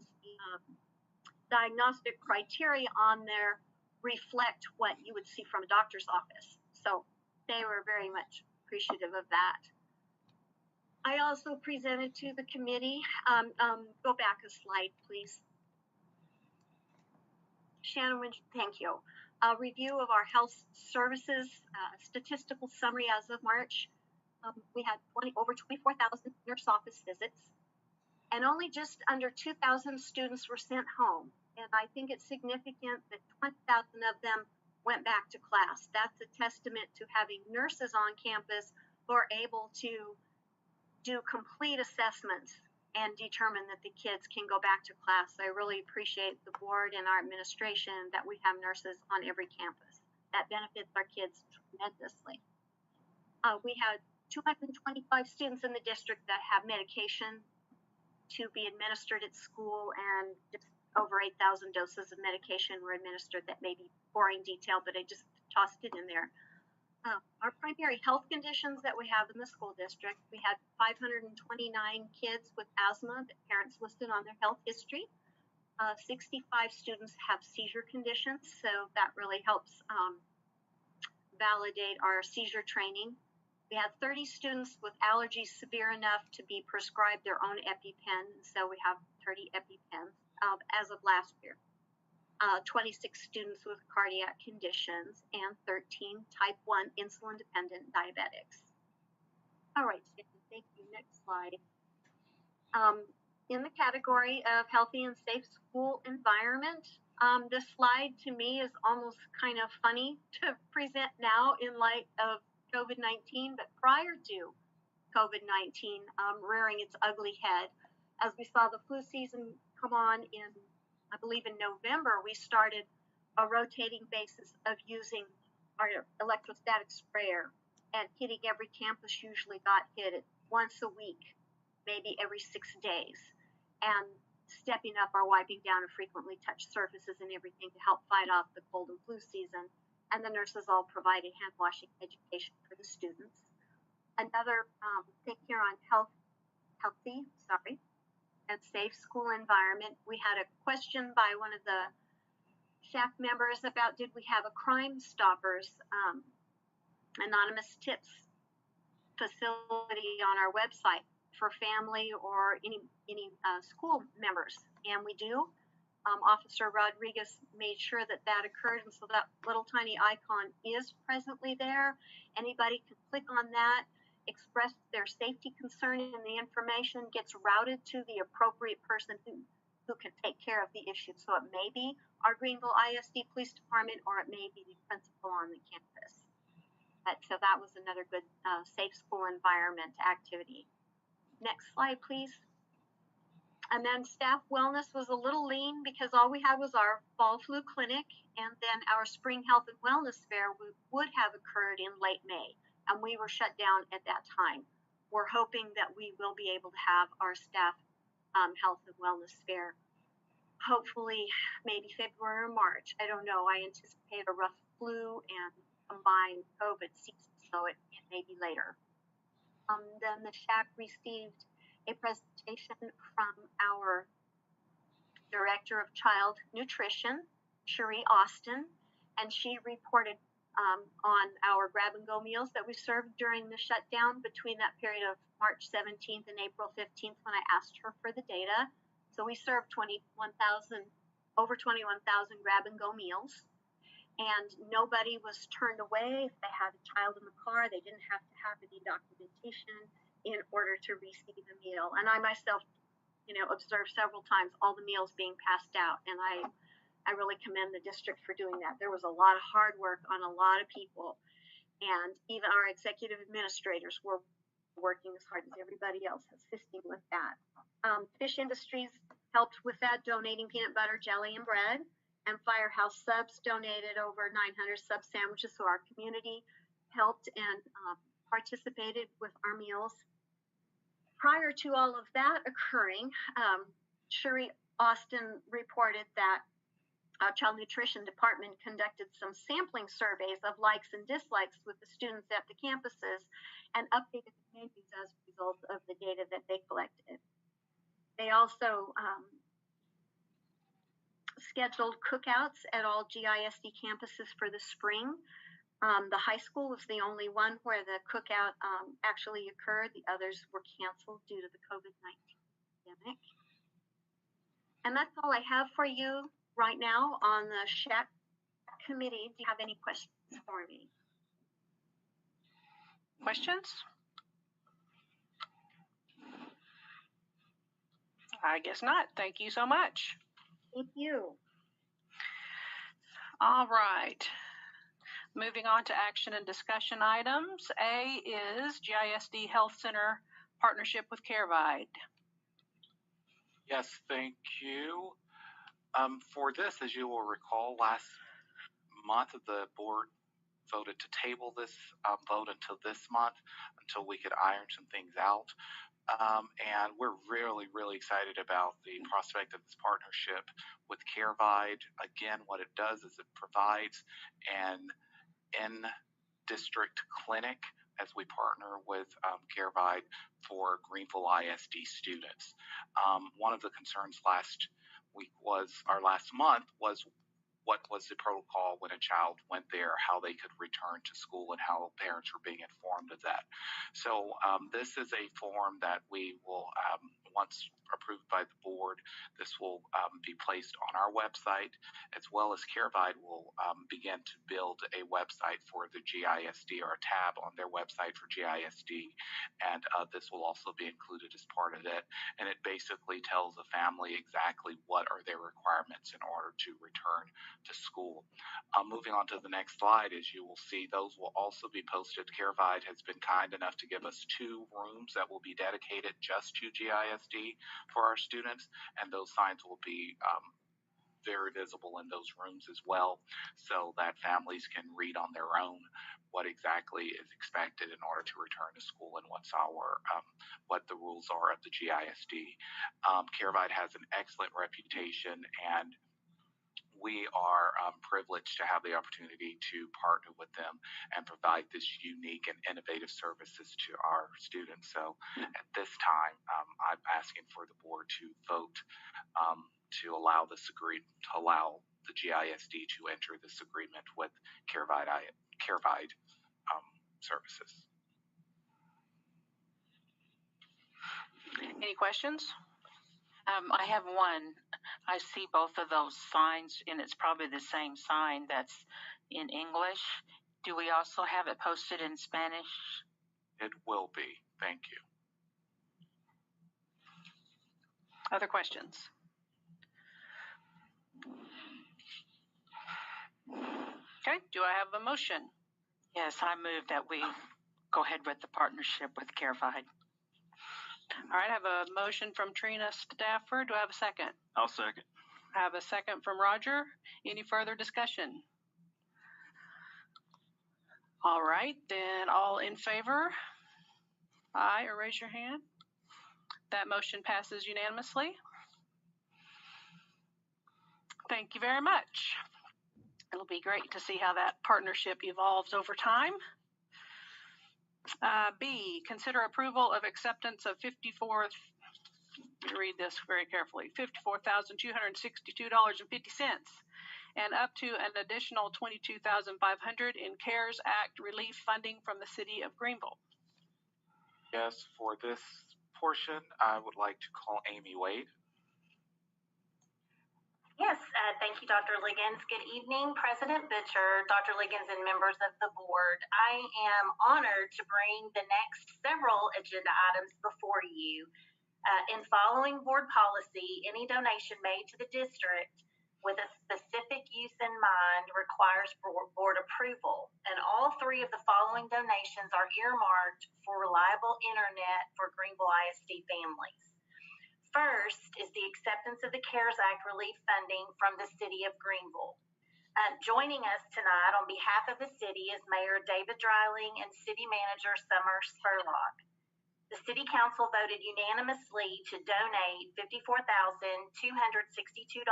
Speaker 15: diagnostic criteria on there reflect what you would see from a doctor's office. So they were very much appreciative of that. I also presented to the committee, go back a slide, please. Shannon, thank you. A review of our health services statistical summary as of March. We had over 24,000 nurse office visits, and only just under 2,000 students were sent home. And I think it's significant that 20,000 of them went back to class. That's a testament to having nurses on campus who are able to do complete assessments and determine that the kids can go back to class. I really appreciate the board and our administration that we have nurses on every campus. That benefits our kids tremendously. We had 225 students in the district that have medication to be administered at school, and just over 8,000 doses of medication were administered. That may be boring detail, but I just tossed it in there. Our primary health conditions that we have in the school district, we had 529 kids with asthma that parents listed on their health history. 65 students have seizure conditions, so that really helps validate our seizure training. We had 30 students with allergies severe enough to be prescribed their own EpiPen, so we have 30 EpiPens as of last year. 26 students with cardiac conditions, and 13 type 1 insulin-dependent diabetics. All right, thank you. Next slide. In the category of healthy and safe school environment, this slide to me is almost kind of funny to present now in light of COVID-19, but prior to COVID-19 rearing its ugly head, as we saw the flu season come on in, I believe in November, we started a rotating basis of using our electrostatic sprayer, and hitting every campus usually got hit once a week, maybe every 6 days, and stepping up our wiping down of frequently touched surfaces and everything to help fight off the cold and flu season. And the nurses all provided hand washing education for the students. Another thing here on healthy and safe school environment. We had a question by one of the SHAC members about, did we have a Crime Stoppers anonymous tips facility on our website for family or any school members? And we do. Officer Rodriguez made sure that that occurred, and so that little tiny icon is presently there. Anybody can click on that, express their safety concern, and the information gets routed to the appropriate person who can take care of the issue. So it may be our Greenville ISD Police Department, or it may be the principal on the campus. So that was another good safe school environment activity. Next slide, please. And then staff wellness was a little lean because all we had was our fall flu clinic, and then our spring health and wellness fair would have occurred in late May, and we were shut down at that time. We're hoping that we will be able to have our staff health and wellness fair hopefully maybe February or March. I don't know. I anticipate a rough flu and combined COVID season, so it may be later. Then the SHAC received a presentation from our Director of Child Nutrition, Cherie Austin, and she reported on our grab-and-go meals that we served during the shutdown between that period of March 17th and April 15th when I asked her for the data. So we served over 21,000 grab-and-go meals, and nobody was turned away. If they had a child in the car, they didn't have to have any documentation in order to receive a meal. And I myself, observed several times all the meals being passed out, and I really commend the district for doing that. There was a lot of hard work on a lot of people, and even our executive administrators were working as hard as everybody else, assisting with that. Fish Industries helped with that, donating peanut butter, jelly, and bread. And Firehouse Subs donated over 900 sub sandwiches, so our community helped and participated with our meals. Prior to all of that occurring, Cherie Austin reported that our Child Nutrition Department conducted some sampling surveys of likes and dislikes with the students at the campuses and updated the menus as a result of the data that they collected. They also scheduled cookouts at all GISD campuses for the spring. The high school was the only one where the cookout actually occurred. The others were canceled due to the COVID-19 pandemic. And that's all I have for you right now on the SHAC committee. Do you have any questions for me?
Speaker 1: Questions? I guess not. Thank you so much.
Speaker 15: Thank you.
Speaker 1: All right. Moving on to action and discussion items. A is GISD Health Center partnership with CAREVIDE.
Speaker 14: Yes, thank you. For this, as you will recall, last month the board voted to table this vote until this month, until we could iron some things out. And we're really, really excited about the prospect of this partnership with CAREVIDE. Again, what it does is it provides an in-district clinic as we partner with CAREVIDE for Greenville ISD students. One of the concerns last month was what was the protocol when a child went there, how they could return to school, and how parents were being informed of that. So this is a form that we will, once approved by the board, this will be placed on our website, as well as CAREVIDE will begin to build a website for the GISD, or a tab on their website for GISD, and this will also be included as part of it. And it basically tells the family exactly what are their requirements in order to return to school. Moving on to the next slide, as you will see, those will also be posted. CAREVIDE has been kind enough to give us 2 rooms that will be dedicated just to GISD for our students, and those signs will be very visible in those rooms as well, so that families can read on their own what exactly is expected in order to return to school and what the rules are of the GISD. CAREVIDE has an excellent reputation, and we are privileged to have the opportunity to partner with them and provide this unique and innovative services to our students. So at this time, I'm asking for the board to vote to allow the GISD to enter this agreement with CAREVIDE services.
Speaker 1: Any questions?
Speaker 4: I have one. I see both of those signs, and it's probably the same sign that's in English. Do we also have it posted in Spanish?
Speaker 14: It will be. Thank you.
Speaker 1: Other questions? Okay, do I have a motion?
Speaker 4: Yes, I move that we go ahead with the partnership with CAREVIDE.
Speaker 1: All right, I have a motion from Trina Stafford. Do I have a second?
Speaker 16: I'll second.
Speaker 1: I have a second from Roger. Any further discussion? All right, then all in favor? Aye, or raise your hand. That motion passes unanimously. Thank you very much. It'll be great to see how that partnership evolves over time. B, consider approval of acceptance of read this very carefully, $54,262.50 and up to an additional $22,500 in CARES Act relief funding from the city of Greenville.
Speaker 14: Yes, for this portion, I would like to call Amy Wade.
Speaker 16: Yes, thank you, Dr. Liggins. Good evening, President Butcher, Dr. Liggins, and members of the board. I am honored to bring the next several agenda items before you. In following board policy, any donation made to the district with a specific use in mind requires board approval. And all three of the following donations are earmarked for reliable internet for Greenville ISD families. First is the acceptance of the CARES Act relief funding from the city of Greenville. Joining us tonight on behalf of the city is Mayor David Dreiling and City Manager Summer Spurlock. The City Council voted unanimously to donate $54,262.50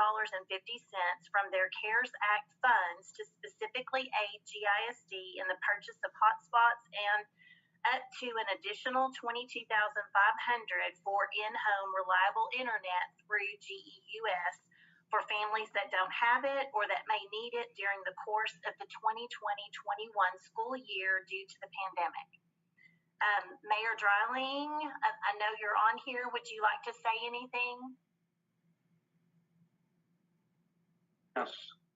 Speaker 16: from their CARES Act funds to specifically aid GISD in the purchase of hotspots and up to an additional $22,500 for in-home reliable internet through GEUS for families that don't have it or that may need it during the course of the 2020-21 school year due to the pandemic. Mayor Dreiling, I know you're on here. Would you like to say anything?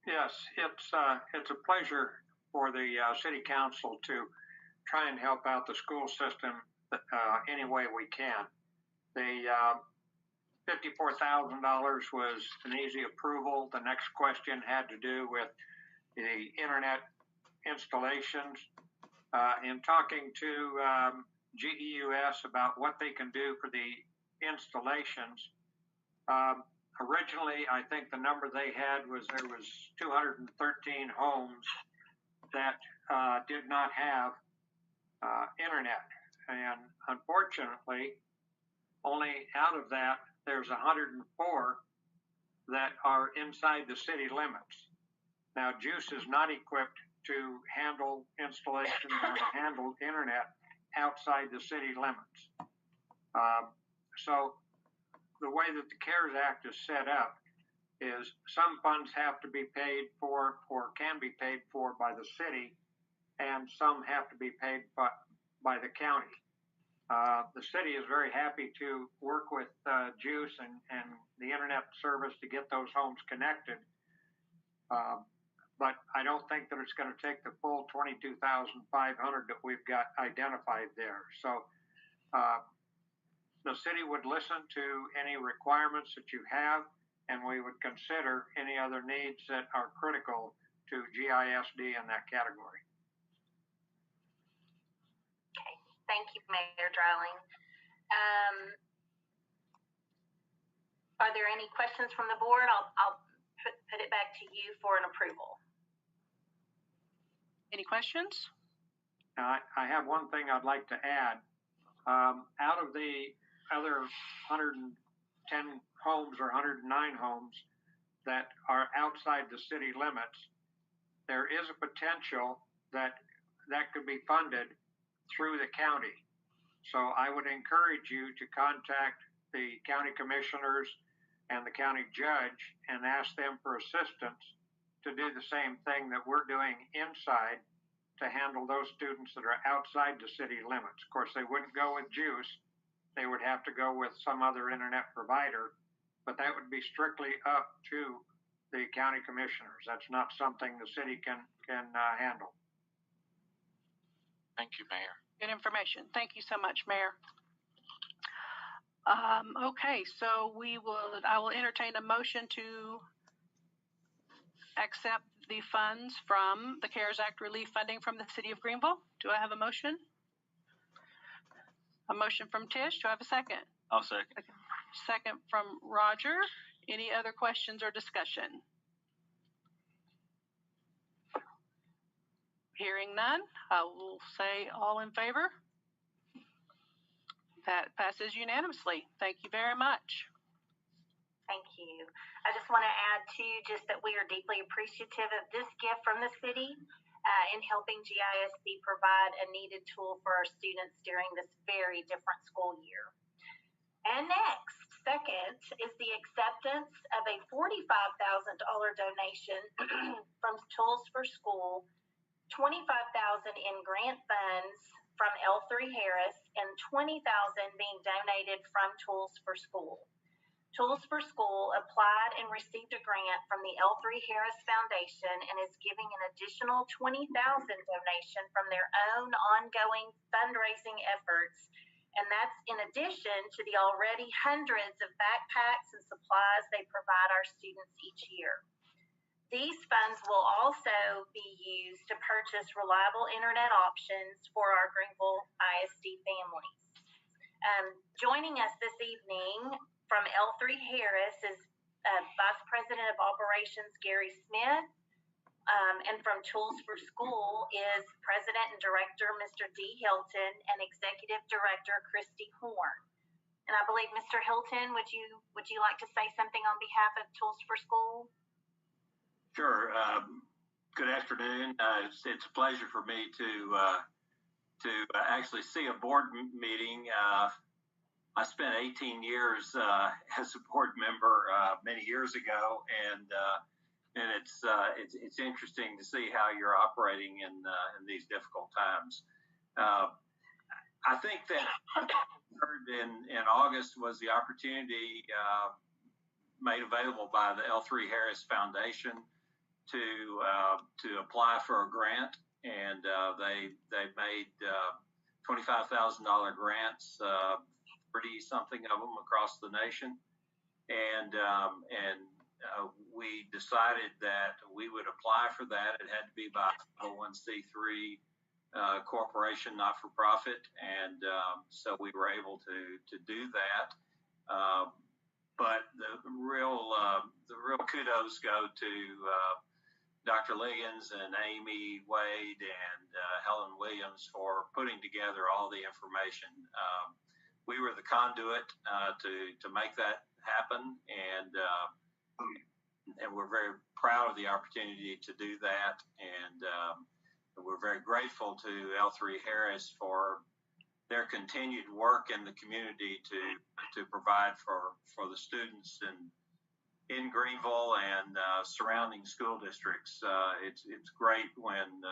Speaker 17: Yes, it's a pleasure for the City Council to try and help out the school system any way we can. The $54,000 was an easy approval. The next question had to do with the internet installations. In talking to GEUS about what they can do for the installations, originally I think the number they had was there was 213 homes that did not have internet, and unfortunately only out of that there's 104 that are inside the city limits. Now JUICE is not equipped to handle installation or to handle internet outside the city limits. So the way that the CARES Act is set up is some funds have to be paid for or can be paid for by the city, and some have to be paid by the county. The city is very happy to work with JUICE and the internet service to get those homes connected. But I don't think that it's going to take the full $22,500 that we've got identified there. So the city would listen to any requirements that you have, and we would consider any other needs that are critical to GISD in that category.
Speaker 16: Okay, thank you, Mayor Dreiling. Are there any questions from the board? I'll put it back to you for an approval.
Speaker 1: Any questions?
Speaker 17: Now, I have one thing I'd like to add. Out of the other 110 homes or 109 homes that are outside the city limits, there is a potential that could be funded through the county. So I would encourage you to contact the county commissioners and the county judge and ask them for assistance to do the same thing that we're doing inside to handle those students that are outside the city limits. Of course, they wouldn't go with JUICE. They would have to go with some other internet provider, but that would be strictly up to the county commissioners. That's not something the city can handle.
Speaker 14: Thank you, Mayor.
Speaker 1: Good information. Thank you so much, Mayor. Okay, so I will entertain a motion to accept the funds from the CARES Act relief funding from the city of Greenville. Do I have a motion? A motion from Tish. Do I have a second?
Speaker 18: I'll second.
Speaker 1: Second from Roger. Any other questions or discussion? Hearing none, I will say all in favor. That passes unanimously. Thank you very much.
Speaker 16: Thank you. I just want to add too, just that we are deeply appreciative of this gift from the city in helping GISD provide a needed tool for our students during this very different school year. And next, second, is the acceptance of a $45,000 donation from Tools for School, $25,000 in grant funds from L3 Harris, and $20,000 being donated from Tools for School. Tools for School applied and received a grant from the L3 Harris Foundation and is giving an additional $20,000 donation from their own ongoing fundraising efforts, and that's in addition to the already hundreds of backpacks and supplies they provide our students each year. These funds will also be used to purchase reliable internet options for our Greenville ISD families. Joining us this evening from L3 Harris is Vice President of Operations Gary Smith, and from Tools for School is President and Director Mr. D. Hilton and Executive Director Christy Horn. And I believe Mr. Hilton, would you like to say something on behalf of Tools for School?
Speaker 18: Sure. Good afternoon. It's a pleasure for me to actually see a board meeting. I spent 18 years as a board member many years ago, and it's interesting to see how you're operating in these difficult times. I think that in August was the opportunity made available by the L3 Harris Foundation to apply for a grant, and they made $25,000 grants. 30-something of them across the nation, and we decided that we would apply for that. It had to be by 501c3 corporation, not for profit, and so we were able to do that. But the real kudos go to Dr. Liggins and Amy Wade and Helen Williams for putting together all the information. We were the conduit to make that happen, and we're very proud of the opportunity to do that, and we're very grateful to L3 Harris for their continued work in the community to provide for the students in Greenville and surrounding school districts. It's great when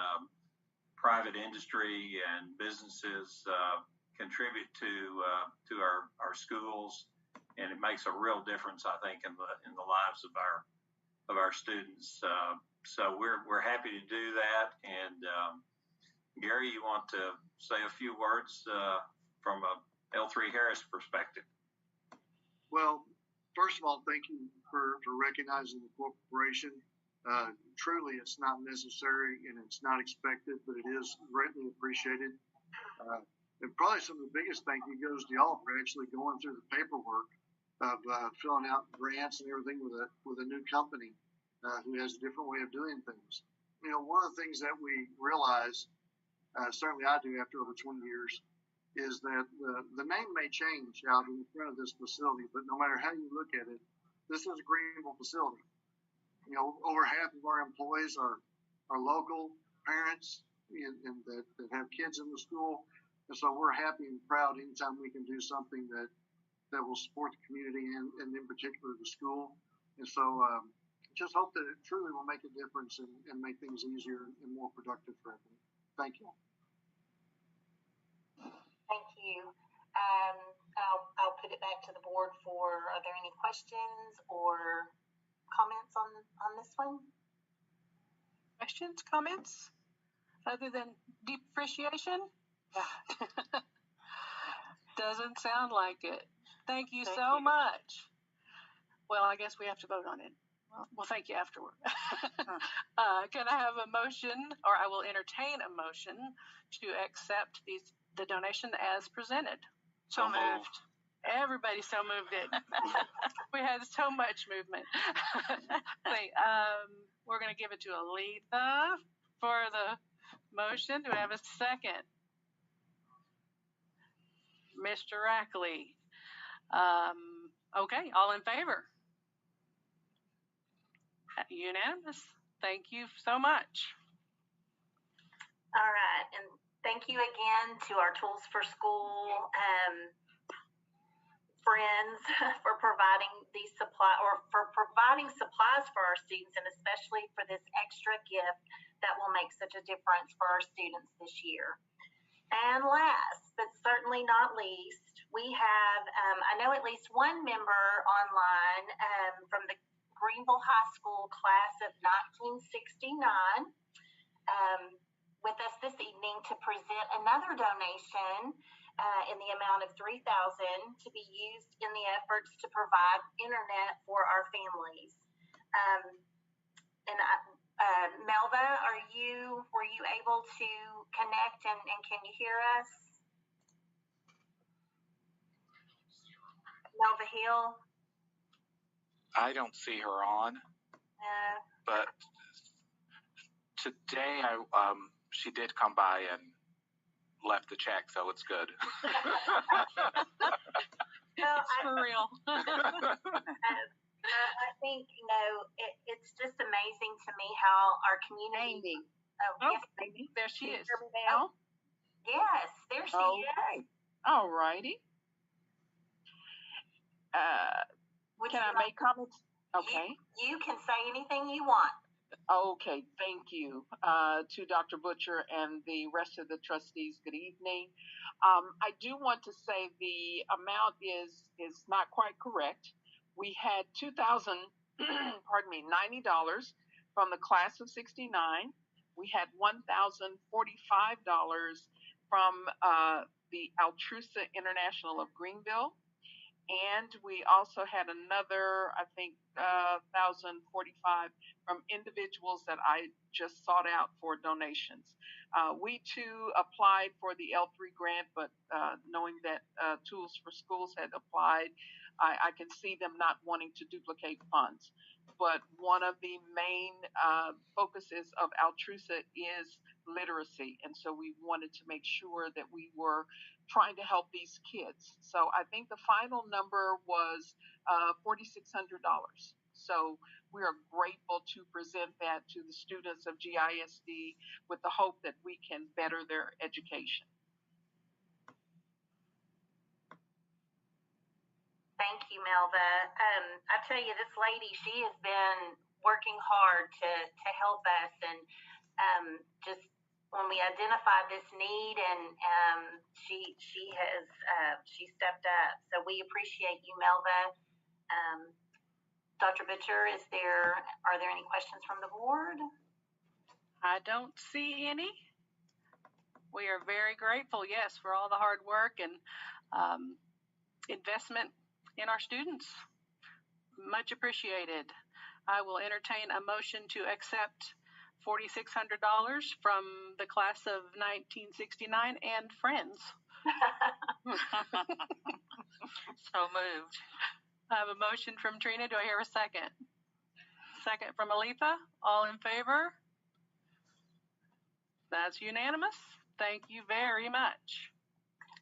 Speaker 18: private industry and businesses contribute to our schools, and it makes a real difference, I think, in the lives of our students. So we're happy to do that. And Gary, you want to say a few words from a L3 Harris perspective?
Speaker 19: Well, first of all, thank you for recognizing the corporation. Truly, it's not necessary and it's not expected, but it is greatly appreciated. And probably some of the biggest thank you goes to y'all for actually going through the paperwork of filling out grants and everything with a new company who has a different way of doing things. You know, one of the things that we realize, certainly I do after over 20 years, is that the name may change out in front of this facility, but no matter how you look at it, this is a Greenville facility. You know, over half of our employees are local parents and that have kids in the school. And so we're happy and proud anytime we can do something that will support the community and in particular the school. And so just hope that it truly will make a difference and make things easier and more productive for everyone. Thank you.
Speaker 16: Thank you. I'll put it back to the board for, are there any questions or comments on this one?
Speaker 1: Questions, comments, other than deep appreciation? Doesn't sound like it. Thank you so much. Well, I guess we have to vote on it. Well, thank you afterward. Can I have a motion, or I will entertain a motion to accept the donation as presented?
Speaker 4: So moved.
Speaker 1: Everybody so moved it. We had so much movement. We're going to give it to Aletha for the motion. Do we have a second? Mr. Rackley. Okay, all in favor? Unanimous. Thank you so much.
Speaker 16: All right, and thank you again to our Tools for School friends for providing these providing supplies for our students, and especially for this extra gift that will make such a difference for our students this year. And last, but certainly not least, we have, I know at least one member online from the Greenville High School class of 1969 with us this evening to present another donation in the amount of $3,000 to be used in the efforts to provide internet for our families. Melva, were you able to connect and can you hear us? Melva Hill?
Speaker 14: I don't see her on, but today she did come by and left the check, so it's good.
Speaker 1: For real.
Speaker 16: I think, it's just amazing to me how our community. Yes,
Speaker 1: there she is.
Speaker 16: Oh, yes, there she is.
Speaker 20: All righty. Can I make comments? Okay.
Speaker 16: You can say anything you want.
Speaker 20: Okay, thank you to Dr. Butcher and the rest of the trustees. Good evening. I do want to say the amount is not quite correct. We had $90 from the class of '69. We had $1,045 from the Altrusa International of Greenville. And we also had another, I think, 1,045 from individuals that I just sought out for donations. We too applied for the L3 grant, but knowing that Tools for Schools had applied, I can see them not wanting to duplicate funds. But one of the main focuses of Altrusa is literacy. And so we wanted to make sure that we were trying to help these kids. So I think the final number was $4,600. So we are grateful to present that to the students of GISD with the hope that we can better their education.
Speaker 16: Thank you, Melva. I tell you, this lady, she has been working hard to help us, and just when we identified this need, and she stepped up. So we appreciate you, Melva. Dr. Butcher, are there any questions from the board?
Speaker 1: I don't see any. We are very grateful, yes, for all the hard work and investment in our students. Much appreciated. I will entertain a motion to accept $4,600 from the class of 1969 and friends.
Speaker 4: So moved.
Speaker 1: I have a motion from Trina. Do I hear a second? Second from Aletha. All in favor? That's unanimous. Thank you very much.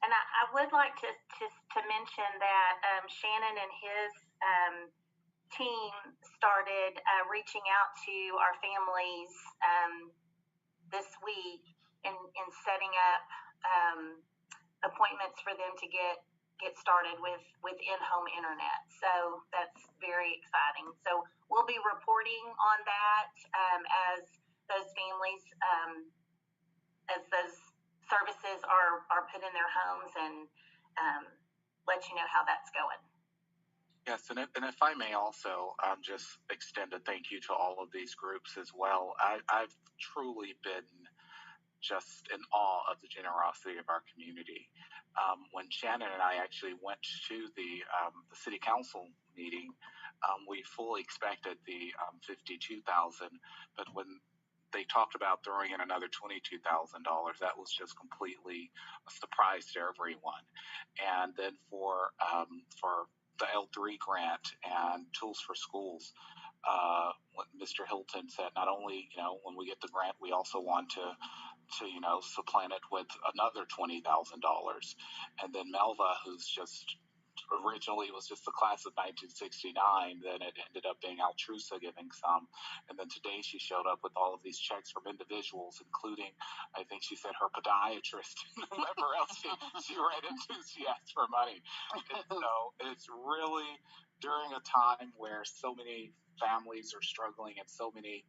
Speaker 16: And I would like to mention that Shannon and his team started reaching out to our families this week in setting up appointments for them to get started with in-home internet. So that's very exciting. So we'll be reporting on that as those families, as those services are put in their homes, and let you know how that's going.
Speaker 14: Yes, and if I may also just extend a thank you to all of these groups as well. I've truly been just in awe of the generosity of our community. When Shannon and I actually went to the city council meeting, we fully expected the $52,000, but when they talked about throwing in another $22,000, that was just completely a surprise to everyone. And then for the L3 grant and Tools for Schools, what Mr. Hilton said, not only, when we get the grant, we also want to supplant it with another $20,000. And then Melva, who's just originally it was just the class of 1969, then it ended up being Altrusa giving some, and then today she showed up with all of these checks from individuals, including, I think she said, her podiatrist and whoever else she ran into, she asked for money. And so it's really during a time where so many families are struggling and so many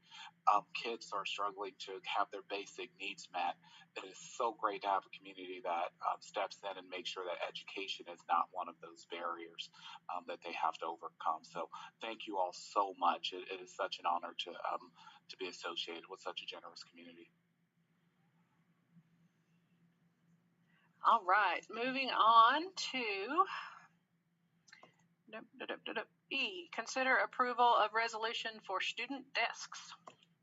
Speaker 14: kids are struggling to have their basic needs met. It is so great to have a community that steps in and makes sure that education is not one of those barriers that they have to overcome. So thank you all so much. It is such an honor to be associated with such a generous community.
Speaker 1: All right, moving on to E, consider approval of resolution for student desks.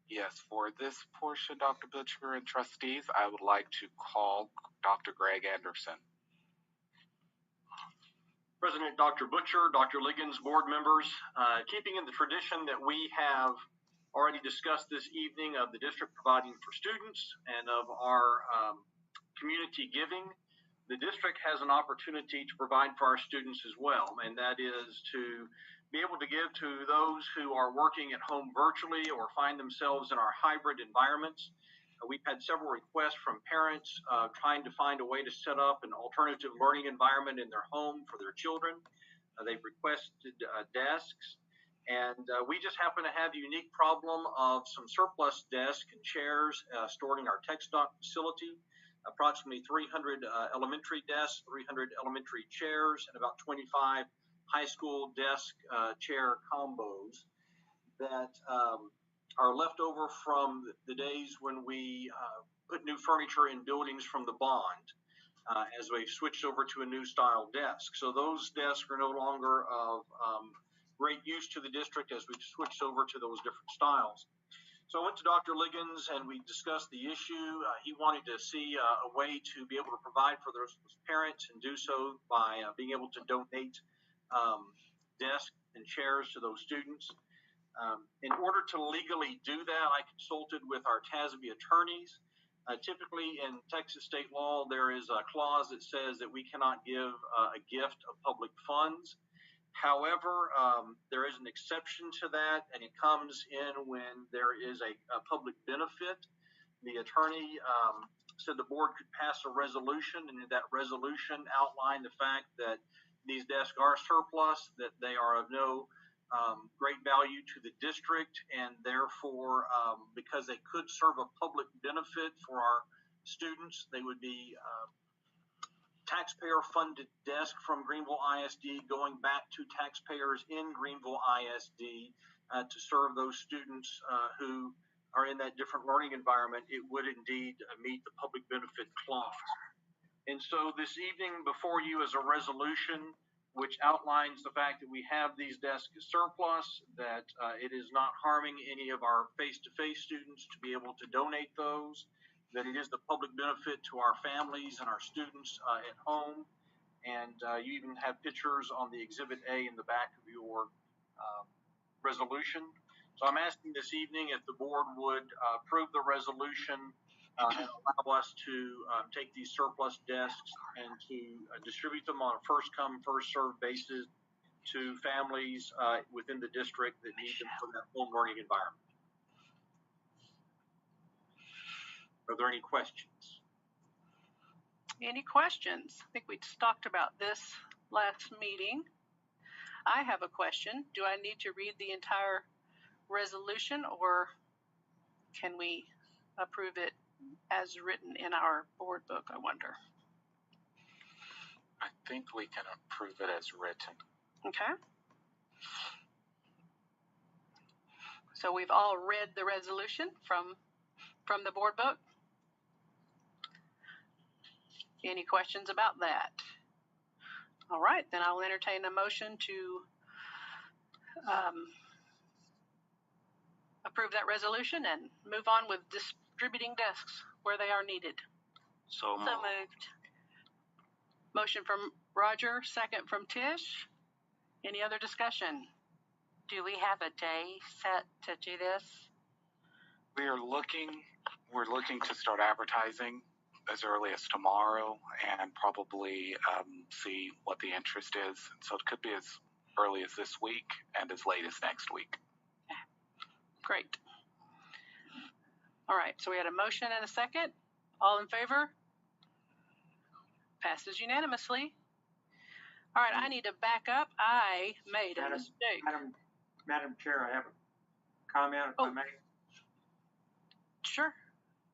Speaker 14: Yes, for this portion, Dr. Butcher and trustees, I would like to call Dr. Greg Anderson.
Speaker 21: President Dr. Butcher, Dr. Liggins, board members, keeping in the tradition that we have already discussed this evening of the district providing for students and of our community giving, the district has an opportunity to provide for our students as well, and that is to be able to give to those who are working at home virtually or find themselves in our hybrid environments. We've had several requests from parents trying to find a way to set up an alternative learning environment in their home for their children. They've requested desks, and we just happen to have a unique problem of some surplus desks and chairs stored in our tech stock facility. Approximately 300 elementary desks, 300 elementary chairs, and about 25 high school desk chair combos that are left over from the days when we put new furniture in buildings from the bond as we switched over to a new style desk. So those desks are no longer of great use to the district as we've switched over to those different styles. So I went to Dr. Liggins and we discussed the issue. He wanted to see a way to be able to provide for those parents and do so by being able to donate desks and chairs to those students. In order to legally do that, I consulted with our TASB attorneys. Typically in Texas state law, there is a clause that says that we cannot give a gift of public funds. However, there is an exception to that, and it comes in when there is a public benefit. The attorney said the board could pass a resolution, and that resolution outlined the fact that these desks are surplus, that they are of no great value to the district, and therefore, because they could serve a public benefit for our students, they would be taxpayer-funded desk from Greenville ISD going back to taxpayers in Greenville ISD to serve those students who are in that different learning environment. It would indeed meet the public benefit clause. And so this evening before you is a resolution which outlines the fact that we have these desks as surplus, that it is not harming any of our face-to-face students to be able to donate those, that it is the public benefit to our families and our students at home. And you even have pictures on the Exhibit A in the back of your resolution. So I'm asking this evening if the board would approve the resolution and allow us to take these surplus desks and to distribute them on a first-come, first-served basis to families within the district that need them for that home learning environment. Are there any questions?
Speaker 1: Any questions? I think we just talked about this last meeting. I have a question. Do I need to read the entire resolution, or can we approve it as written in our board book, I wonder?
Speaker 14: I think we can approve it as written.
Speaker 1: Okay. So we've all read the resolution from the board book. Any questions about that? All right, then I'll entertain a motion to approve that resolution and move on with distributing desks where they are needed.
Speaker 4: So moved.
Speaker 1: Motion from Roger, second from Tish. Any other discussion?
Speaker 4: Do we have a day set to do this?
Speaker 14: We're looking to start advertising as early as tomorrow and probably see what the interest is. So it could be as early as this week and as late as next week.
Speaker 1: Great. All right, so we had a motion and a second. All in favor? Passes unanimously. All right, I need to back up. I made a mistake.
Speaker 17: Madam Chair, I have a comment if I may.
Speaker 1: Sure,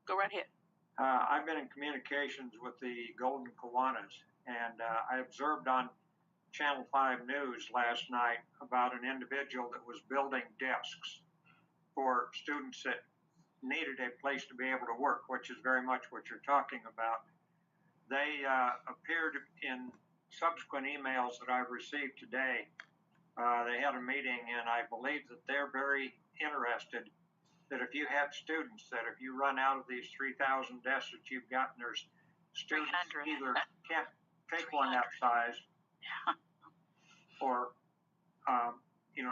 Speaker 1: go right ahead.
Speaker 17: I've been in communications with the Golden Kiwanis, and I observed on Channel 5 News last night about an individual that was building desks for students that needed a place to be able to work, which is very much what you're talking about. They appeared in subsequent emails that I've received today. They had a meeting, and I believe that they're very interested that if you have students, that if you run out of these 3,000 desks that you've got, and there's students either can't take one that size or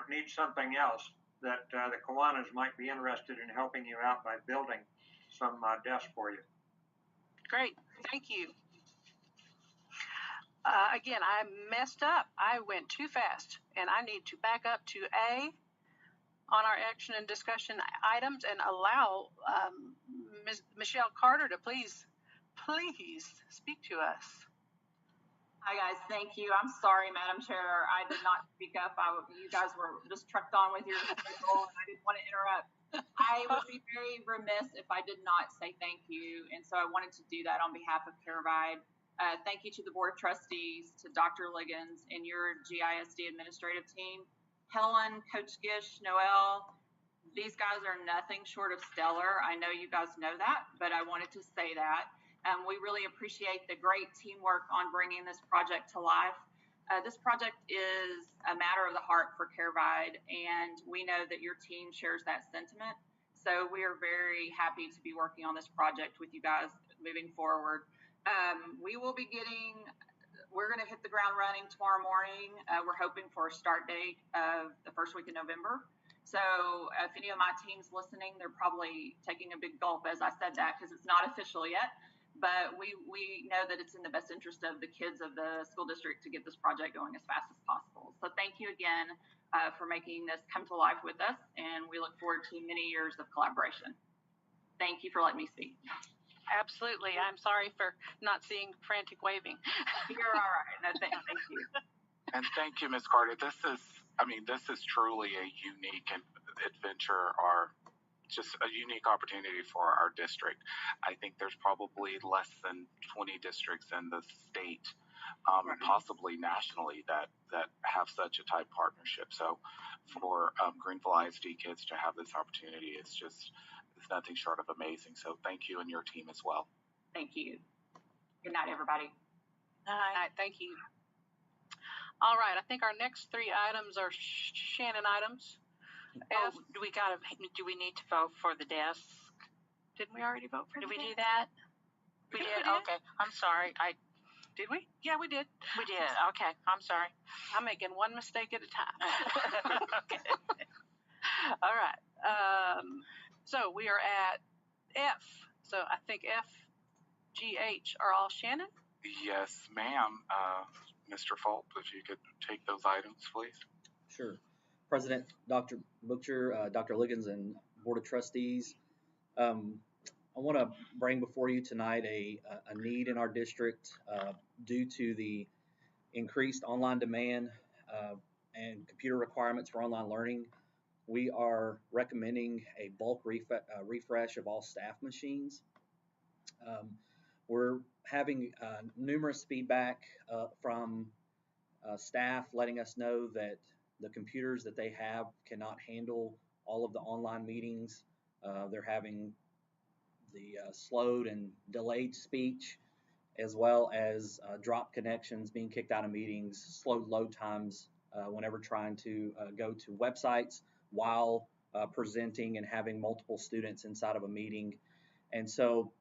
Speaker 17: need something else, that the Kiwanis might be interested in helping you out by building some desks for you.
Speaker 1: Great, thank you. Again, I messed up. I went too fast, and I need to back up to A on our action and discussion items and allow Ms. Michelle Carter to please speak to us.
Speaker 3: Hi guys, thank you. I'm sorry, Madam Chair, I did not speak up. You guys were just trucked on with your schedule, and I didn't want to interrupt. I would be very remiss if I did not say thank you, and so I wanted to do that on behalf of CAREVIDE. Thank you to the Board of Trustees, to Dr. Liggins, and your GISD administrative team. Helen, Coach Gish, Noel, these guys are nothing short of stellar. I know you guys know that, but I wanted to say that. We really appreciate the great teamwork on bringing this project to life. This project is a matter of the heart for CAREVIDE, and we know that your team shares that sentiment. So we are very happy to be working on this project with you guys moving forward. We're going to hit the ground running tomorrow morning. We're hoping for a start date of the first week of November. So if any of my team's listening, they're probably taking a big gulp as I said that, because it's not official yet. But we know that it's in the best interest of the kids of the school district to get this project going as fast as possible. So thank you again for making this come to life with us, and we look forward to many years of collaboration. Thank you for letting me speak.
Speaker 1: Absolutely. I'm sorry for not seeing frantic waving.
Speaker 3: You're all right. No, thank you.
Speaker 14: And thank you, Ms. Carter. This is truly a unique adventure, or just a unique opportunity for our district. I think there's probably less than 20 districts in the state, possibly nationally, that have such a tight partnership. So for Greenville ISD kids to have this opportunity, it's nothing short of amazing. So thank you and your team as well.
Speaker 3: Thank you. Good night, everybody.
Speaker 1: Night. Thank you. All right, I think our next three items are Shannon items.
Speaker 4: Do we need to vote for the desk?
Speaker 1: Didn't we already vote for
Speaker 4: Did we do that? We did? Okay. I'm sorry.
Speaker 1: Did we? Yeah, we did.
Speaker 4: We did. Okay. I'm sorry.
Speaker 1: I'm making one mistake at a time.
Speaker 4: Okay.
Speaker 1: All right. So we are at F. So I think F, G, H are all Shannon?
Speaker 14: Yes, ma'am. Mr. Fulp, if you could take those items, please.
Speaker 7: Sure. President, Dr. Butcher, Dr. Liggins, and Board of Trustees, I want to bring before you tonight a need in our district due to the increased online demand and computer requirements for online learning. We are recommending a bulk refresh of all staff machines. We're having numerous feedback from staff letting us know that the computers that they have cannot handle all of the online meetings. They're having the slowed and delayed speech, as well as drop connections, being kicked out of meetings, slowed load times whenever trying to go to websites while presenting and having multiple students inside of a meeting. And so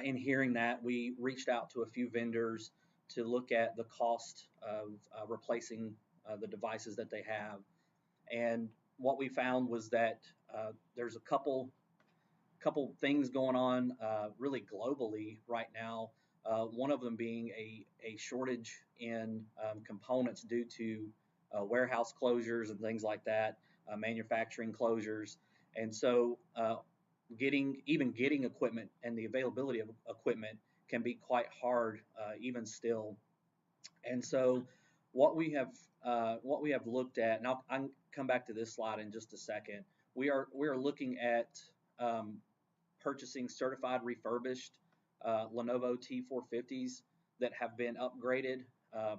Speaker 7: in hearing that, we reached out to a few vendors to look at the cost of replacing the devices that they have. And what we found was that there's a couple couple things going on really globally right now. One of them being a shortage in components due to warehouse closures and things like that, manufacturing closures. And so getting equipment and the availability of equipment can be quite hard even still. And so what we have looked at, and I'll come back to this slide in just a second. We are looking at purchasing certified refurbished Lenovo T450s that have been upgraded.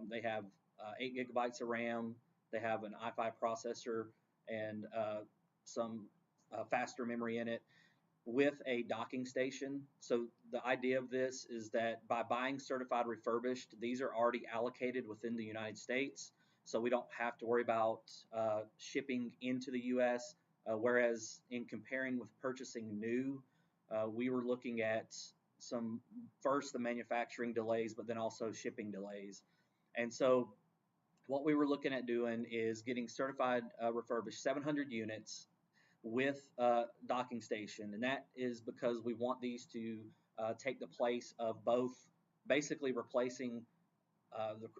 Speaker 7: They have 8 gigabytes of RAM. They have an i5 processor and some faster memory in it, with a docking station. So the idea of this is that by buying certified refurbished, these are already allocated within the United States, so we don't have to worry about shipping into the U.S., whereas in comparing with purchasing new, we were looking at the manufacturing delays, but then also shipping delays. And so what we were looking at doing is getting certified refurbished 700 units with docking station, and that is because we want these to take the place of both basically replacing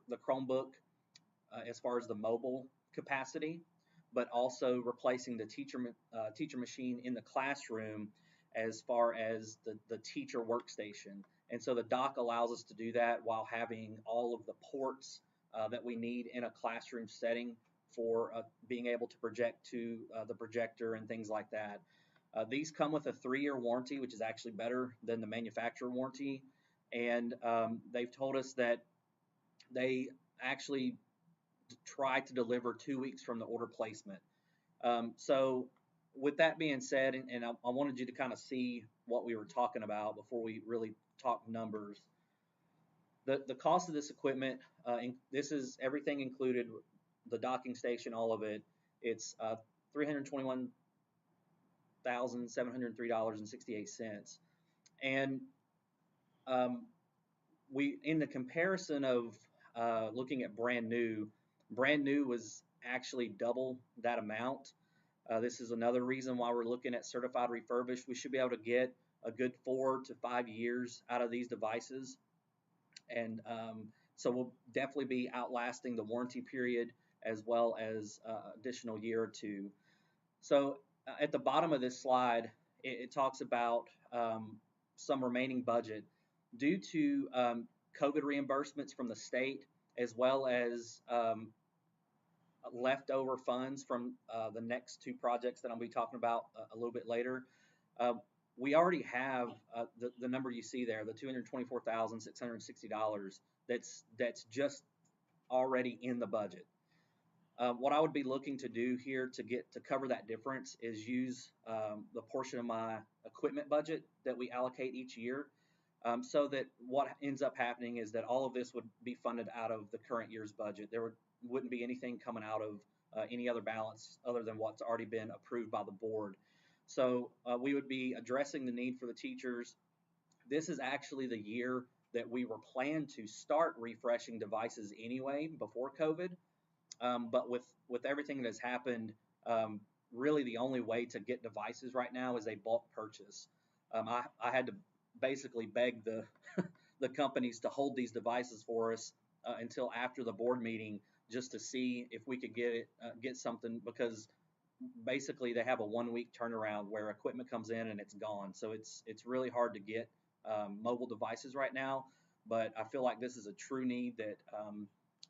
Speaker 7: the Chromebook as far as the mobile capacity, but also replacing the teacher machine in the classroom as far as the teacher workstation. And so the dock allows us to do that while having all of the ports that we need in a classroom setting for being able to project to the projector and things like that. These come with a 3-year warranty, which is actually better than the manufacturer warranty. And they've told us that they actually try to deliver 2 weeks from the order placement. So with that being said, and I wanted you to kind of see what we were talking about before we really talk numbers. The cost of this equipment, this is everything included, the docking station, all of it. It's $321,703.68. And in the comparison of looking at brand new was actually double that amount. This is another reason why we're looking at certified refurbished. We should be able to get a good 4 to 5 years out of these devices. And so we'll definitely be outlasting the warranty period as well as additional year or two. So at the bottom of this slide, it talks about some remaining budget. Due to COVID reimbursements from the state, as well as leftover funds from the next 2 projects that I'll be talking about a little bit later, we already have the number you see there, the $224,660. That's just already in the budget. What I would be looking to do here to cover that difference is use the portion of my equipment budget that we allocate each year, so that what ends up happening is that all of this would be funded out of the current year's budget. There wouldn't be anything coming out of any other balance other than what's already been approved by the board. So we would be addressing the need for the teachers. This is actually the year that we were planned to start refreshing devices anyway before COVID. But with everything that has happened, really the only way to get devices right now is a bulk purchase. I had to basically beg the the companies to hold these devices for us until after the board meeting, just to see if we could get something, because basically they have a 1-week turnaround where equipment comes in and it's gone. So it's really hard to get mobile devices right now. But I feel like this is a true need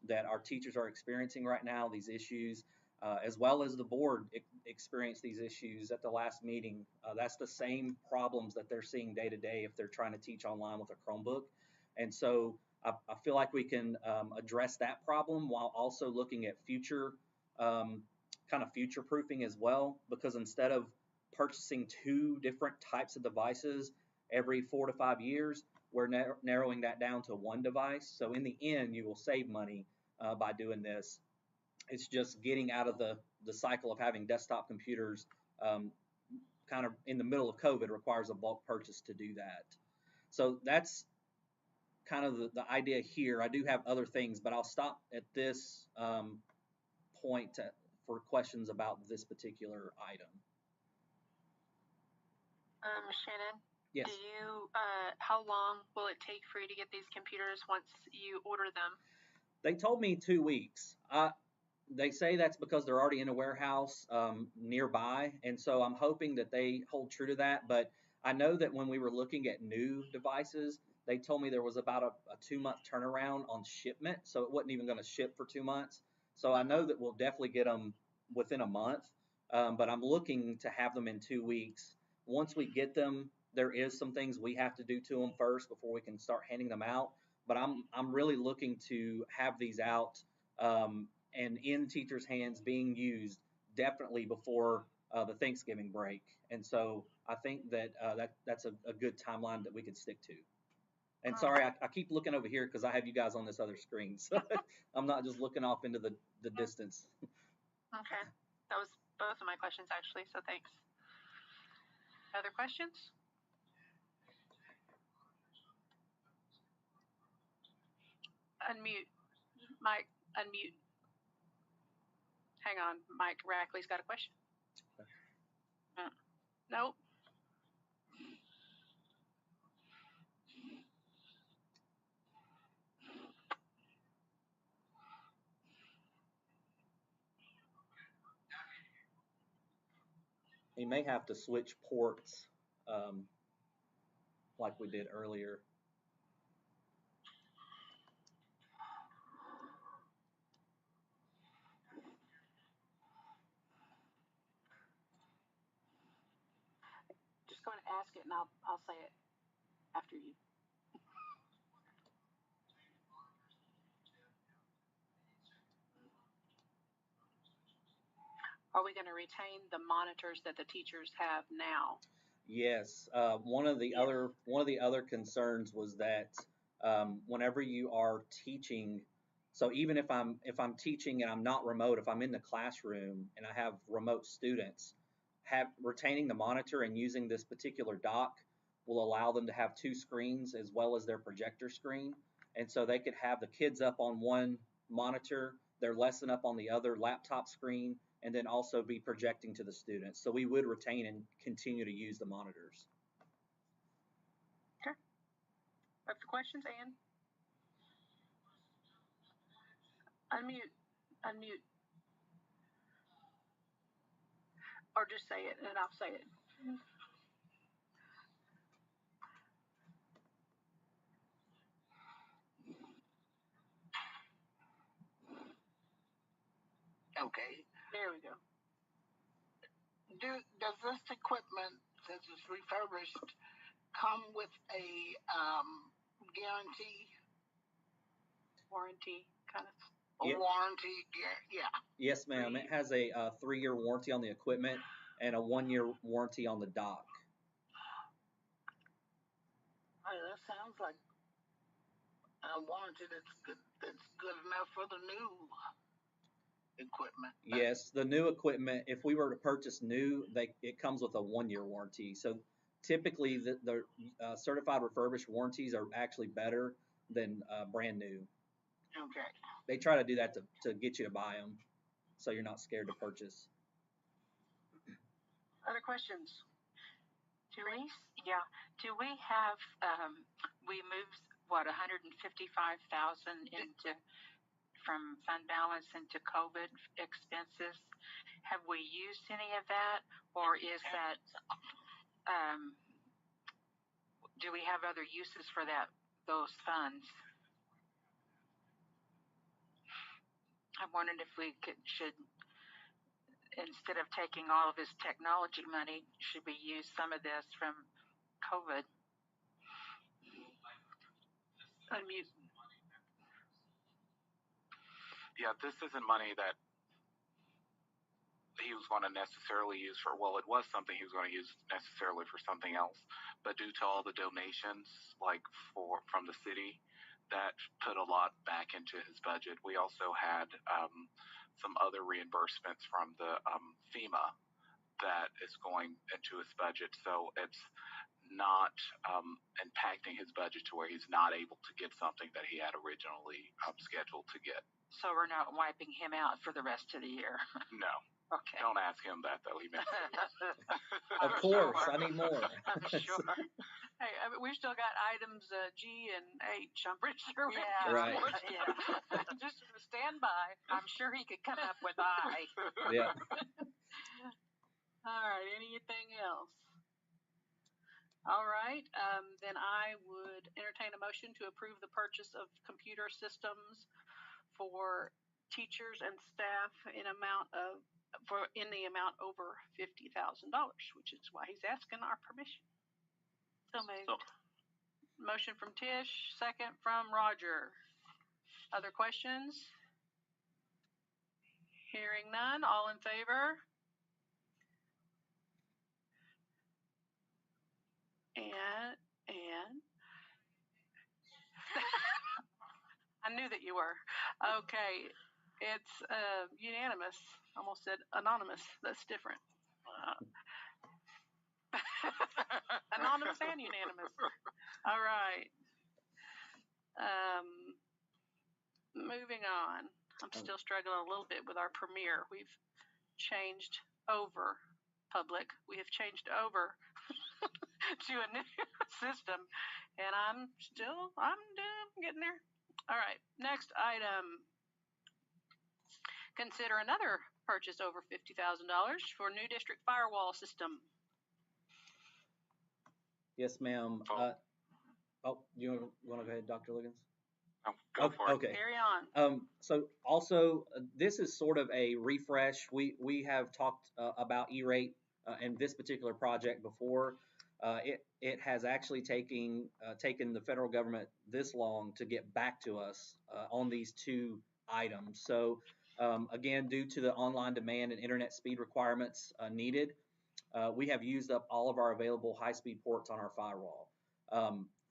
Speaker 7: that our teachers are experiencing right now, these issues, as well as the board experienced these issues at the last meeting. That's the same problems that they're seeing day to day if they're trying to teach online with a Chromebook. And so I feel like we can address that problem while also looking at future future proofing as well, because instead of purchasing 2 different types of devices every 4 to 5 years, we're narrowing that down to 1 device. So in the end, you will save money by doing this. It's just getting out of the cycle of having desktop computers kind of in the middle of COVID requires a bulk purchase to do that. So that's kind of the idea here. I do have other things, but I'll stop at this point for questions about this particular item.
Speaker 1: Shannon,
Speaker 7: Yes.
Speaker 1: do you, how long will it take for you to get these computers once you order them?
Speaker 7: They told me 2 weeks. They say that's because they're already in a warehouse nearby, and so I'm hoping that they hold true to that. But I know that when we were looking at new devices, they told me there was about a 2-month turnaround on shipment, so it wasn't even going to ship for 2 months. So I know that we'll definitely get them within a month, but I'm looking to have them in 2 weeks. Once we get them, there is some things we have to do to them first before we can start handing them out. But I'm really looking to have these out and in teachers' hands being used definitely before the Thanksgiving break. And so I think that that's a good timeline that we could stick to. And sorry, I keep looking over here because I have you guys on this other screen. So I'm not just looking off into the distance.
Speaker 1: Okay. That was both of my questions, actually, so thanks. Other questions? Unmute. Mike, unmute. Hang on. Mike Rackley's got a question. Nope.
Speaker 7: You may have to switch ports like we did earlier.
Speaker 1: Just go and ask it, and I'll say it after you. Are we going to retain the monitors that the teachers have now?
Speaker 7: Yes. One of the other concerns was that whenever you are teaching, so even if I'm teaching and I'm not remote, if I'm in the classroom and I have remote students, retaining the monitor and using this particular dock will allow them to have 2 screens as well as their projector screen, and so they could have the kids up on one monitor, their lesson up on the other laptop screen, and then also be projecting to the students. So we would retain and continue to use the monitors.
Speaker 1: Okay. Other questions, Ann? Unmute. Unmute. Or just say it, and I'll say it.
Speaker 5: Okay.
Speaker 1: There we go.
Speaker 5: Does this equipment, since it's refurbished, come with a guarantee?
Speaker 1: Warranty, kind of.
Speaker 5: A warranty, yeah.
Speaker 7: Yes, ma'am. It has a 3-year warranty on the equipment and a 1-year warranty on the dock.
Speaker 5: That sounds like a warranty that's good enough for the new equipment.
Speaker 7: Yes, the new equipment, if we were to purchase new, it comes with a 1-year warranty. So typically the certified refurbished warranties are actually better than brand new.
Speaker 5: Okay.
Speaker 7: They try to do that to get you to buy them, so you're not scared to purchase.
Speaker 1: Other questions?
Speaker 4: Do we have, we moved, 155,000 from fund balance into COVID expenses? Have we used any of that, or is that, do we have other uses for those funds? I wondered if we should, instead of taking all of his technology money, should we use some of this from COVID?
Speaker 1: Unmute.
Speaker 14: Yeah, this isn't money that he was going to necessarily use for, well, it was something he was going to use necessarily for something else, but due to all the donations, like from the city, that put a lot back into his budget. We also had some other reimbursements from the FEMA that is going into his budget, so it's not impacting his budget to where he's not able to get something that he had originally scheduled to get.
Speaker 4: So we're not wiping him out for the rest of the year.
Speaker 14: No.
Speaker 4: Okay.
Speaker 14: Don't ask him that, though. He meant
Speaker 6: Of course, I need more.
Speaker 4: I'm sure.
Speaker 1: Hey, I mean, we've still got items G and H. I'm pretty sure we
Speaker 4: Yeah,
Speaker 1: have
Speaker 6: Right.
Speaker 1: more.
Speaker 4: yeah.
Speaker 1: Just stand by.
Speaker 4: I'm sure he could come up with I.
Speaker 6: Yeah.
Speaker 1: All right. Anything else? All right. Then I would entertain a motion to approve the purchase of computer systems for teachers and staff in the amount over $50,000, which is why he's asking our permission.
Speaker 4: So moved.
Speaker 14: So,
Speaker 1: Motion from Tish, second from Roger. Other questions? Hearing none, all in favor? And I knew that you were. Okay, it's unanimous. Almost said anonymous. That's different. Anonymous and unanimous. All right. Moving on. I'm still struggling a little bit with our Premiere. We've changed over public. We have changed over to a new system, and I'm getting there. All right. Next item. Consider another purchase over $50,000 for new district firewall system.
Speaker 6: Yes, ma'am. You want to go ahead, Dr. Liggins?
Speaker 14: Go for it.
Speaker 6: Okay.
Speaker 1: Carry on.
Speaker 6: So also, this is sort of a refresh. We have talked about E-rate in this particular project before. It has actually taken the federal government this long to get back to us on these two items. So again, due to the online demand and internet speed requirements needed, we have used up all of our available high-speed ports on our firewall.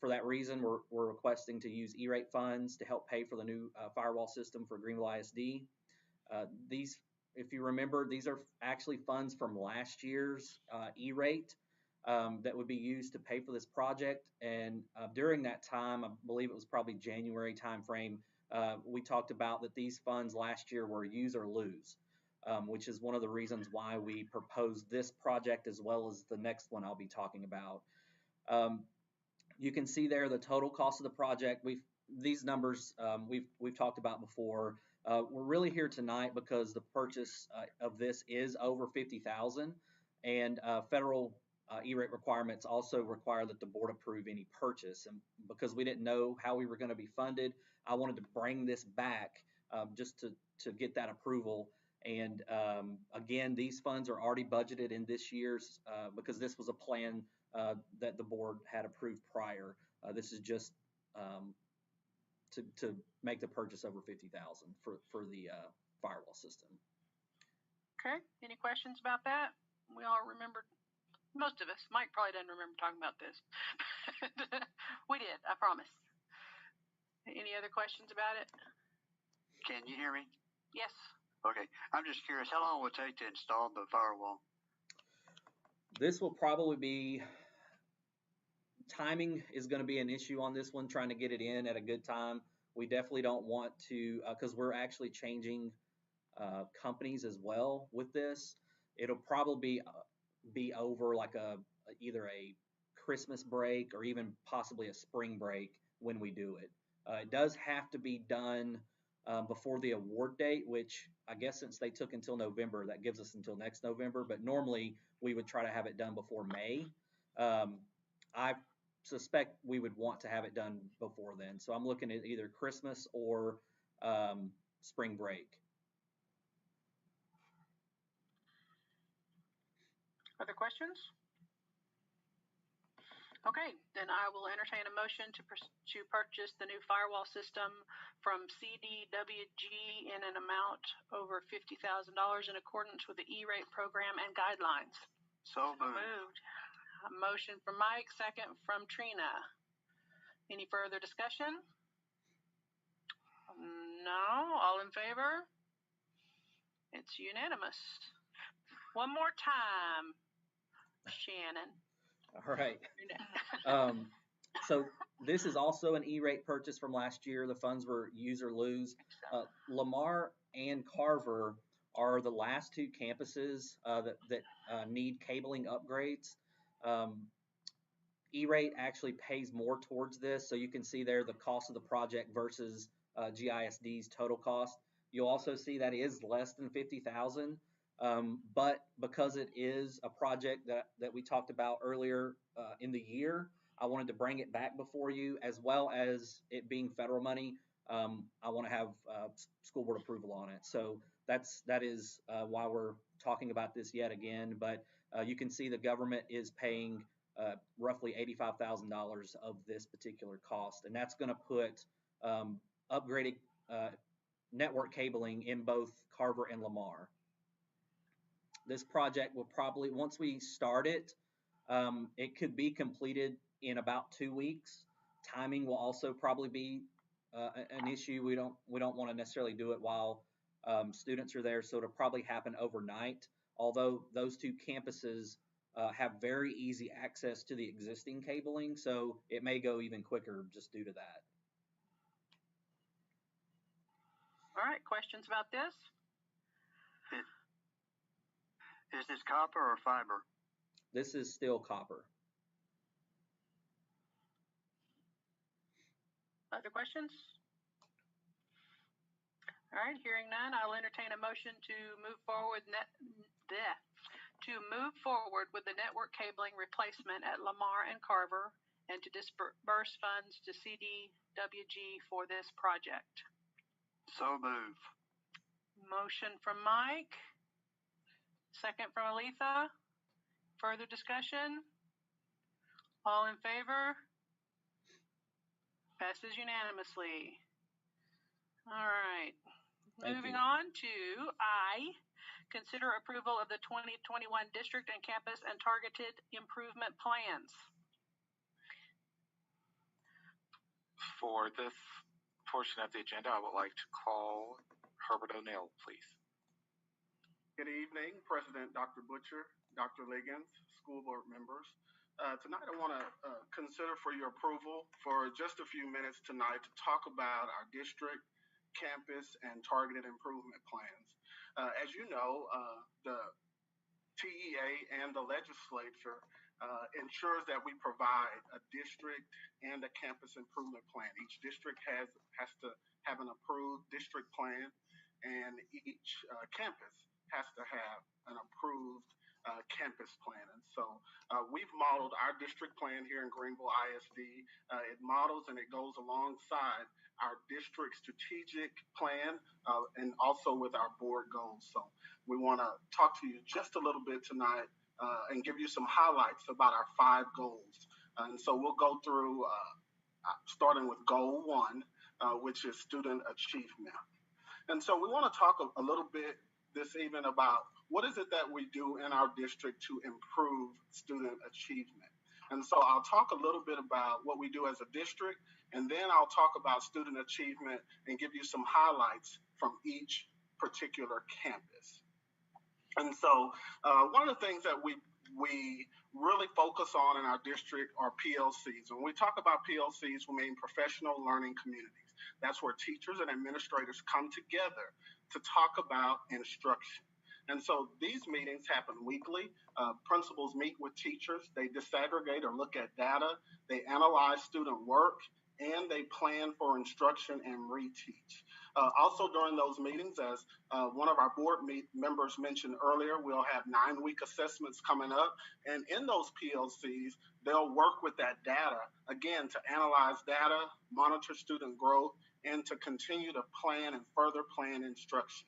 Speaker 6: For that reason, we're requesting to use E-rate funds to help pay for the new firewall system for Greenville ISD. These, if you remember, these are actually funds from last year's E-rate that would be used to pay for this project. And during that time, I believe it was probably January timeframe, we talked about that these funds last year were use or lose, which is one of the reasons why we proposed this project as well as the next one I'll be talking about. You can see there the total cost of the project. These numbers we've talked about before. We're really here tonight because the purchase of this is over $50,000, and federal E-rate requirements also require that the board approve any purchase. And because we didn't know how we were going to be funded, I wanted to bring this back just to get that approval. And again, these funds are already budgeted in this year's because this was a plan that the board had approved prior. This is just to make the purchase over $50,000 for the firewall system.
Speaker 1: Okay. Any questions about that? We all remember. Most of us. Mike probably doesn't remember talking about this. We did. I promise. Any other questions about it?
Speaker 22: Can you hear me?
Speaker 1: Yes.
Speaker 22: Okay. I'm just curious, how long will it take to install the firewall?
Speaker 6: This will probably be, timing is going to be an issue on this one, trying to get it in at a good time. We definitely don't want to, because we're actually changing companies as well with this. It'll probably be over like either a Christmas break or even possibly a spring break when we do it. It does have to be done before the award date, which I guess since they took until November, that gives us until next November, but normally we would try to have it done before May. I suspect we would want to have it done before then. So I'm looking at either Christmas or spring break.
Speaker 1: Other questions? Okay, then I will entertain a motion to purchase the new firewall system from CDWG in an amount over $50,000 in accordance with the E-rate program and guidelines.
Speaker 22: So moved.
Speaker 1: A motion from Mike, second from Trina. Any further discussion? No. All in favor? It's unanimous. One more time, Shannon.
Speaker 6: All right. So this is also an E-rate purchase from last year. The funds were use or lose. Lamar and Carver are the last two campuses that need cabling upgrades. E-rate actually pays more towards this, so you can see there the cost of the project versus GISD's total cost. You'll also see that is less than $50,000, but because it is a project that we talked about earlier in the year, I wanted to bring it back before you, as well as it being federal money. I want to have school board approval on it, so that is why we're talking about this yet again. But you can see the government is paying roughly $85,000 of this particular cost, and that's going to put upgraded network cabling in both Carver and Lamar. This project will probably, once we start it, it could be completed in about 2 weeks. Timing will also probably be an issue. We don't want to necessarily do it while students are there, so it'll probably happen overnight. Although those two campuses have very easy access to the existing cabling, so it may go even quicker just due to that.
Speaker 1: All right, questions about this?
Speaker 22: Is this copper or fiber?
Speaker 6: This is still copper.
Speaker 1: Other questions? All right, hearing none, I'll entertain a motion to move forward with the network cabling replacement at Lamar and Carver, and to disburse funds to CDWG for this project.
Speaker 22: So move.
Speaker 1: Motion from Mike. Second from Aletha. Further discussion? All in favor? Passes unanimously. All right. Moving on to I. Consider approval of the 2021 district and campus and targeted improvement plans.
Speaker 14: For this portion of the agenda, I would like to call Herbert O'Neill, please.
Speaker 2: Good evening, President Dr. Butcher, Dr. Liggins, school board members. Tonight I want to consider for your approval for just a few minutes tonight to talk about our district, campus, and targeted improvement plans. As you know, the TEA and the legislature ensures that we provide a district and a campus improvement plan. Each district has to have an approved district plan, and each campus has to have an approved campus plan. And so we've modeled our district plan here in Greenville ISD. It models and it goes alongside our district strategic plan and also with our board goals. So we want to talk to you just a little bit tonight and give you some highlights about our 5 goals. And so we'll go through starting with goal 1, which is student achievement. And so we want to talk a little bit this evening about what is it that we do in our district to improve student achievement. And so I'll talk a little bit about what we do as a district, and then I'll talk about student achievement and give you some highlights from each particular campus. And so one of the things that we really focus on in our district are PLCs. When we talk about PLCs, we mean professional learning communities. That's where teachers and administrators come together to talk about instruction. And so these meetings happen weekly. Principals meet with teachers. They disaggregate or look at data. They analyze student work, and they plan for instruction and reteach. Also during those meetings, as one of our board members mentioned earlier, we'll have 9-week assessments coming up. And in those PLCs, they'll work with that data, again, to analyze data, monitor student growth, and to continue to plan and further plan instruction.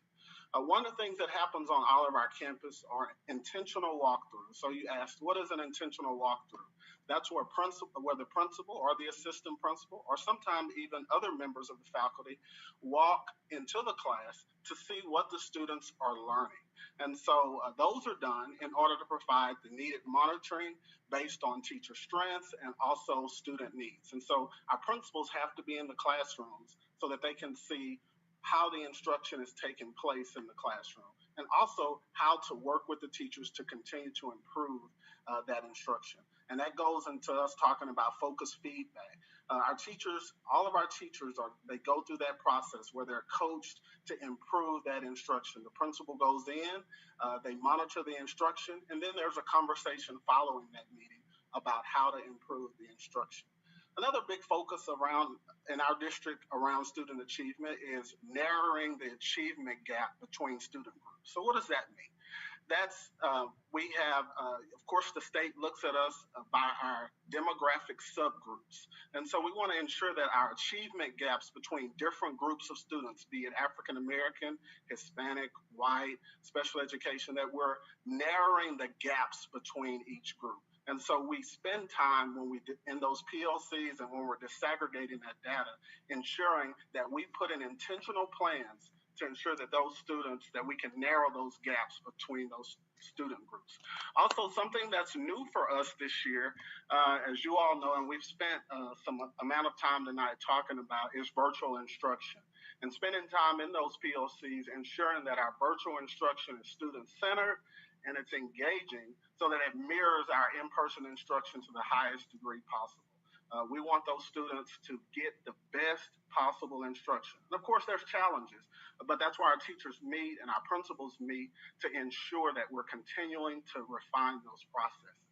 Speaker 2: One of the things that happens on all of our campus are intentional walkthroughs. So you asked, what is an intentional walkthrough? That's where the principal or the assistant principal, or sometimes even other members of the faculty, walk into the class to see what the students are learning. And so those are done in order to provide the needed monitoring based on teacher strengths and also student needs. And so our principals have to be in the classrooms so that they can see how the instruction is taking place in the classroom, and also how to work with the teachers to continue to improve that instruction. And that goes into us talking about focused feedback. Our teachers, all of our teachers, they go through that process where they're coached to improve that instruction. The principal goes in, they monitor the instruction, and then there's a conversation following that meeting about how to improve the instruction. Another big focus in our district around student achievement is narrowing the achievement gap between student groups. So what does that mean? We have, of course, the state looks at us by our demographic subgroups. And so we want to ensure that our achievement gaps between different groups of students, be it African American, Hispanic, white, special education, that we're narrowing the gaps between each group. And so we spend time in those PLCs and when we're disaggregating that data, ensuring that we put in intentional plans to ensure that that we can narrow those gaps between those student groups. Also, something that's new for us this year, as you all know, and we've spent some amount of time tonight talking about, is virtual instruction. And spending time in those PLCs, ensuring that our virtual instruction is student-centered and it's engaging so that it mirrors our in-person instruction to the highest degree possible. We want those students to get the best possible instruction. And of course, there's challenges, but that's why our teachers meet and our principals meet to ensure that we're continuing to refine those processes.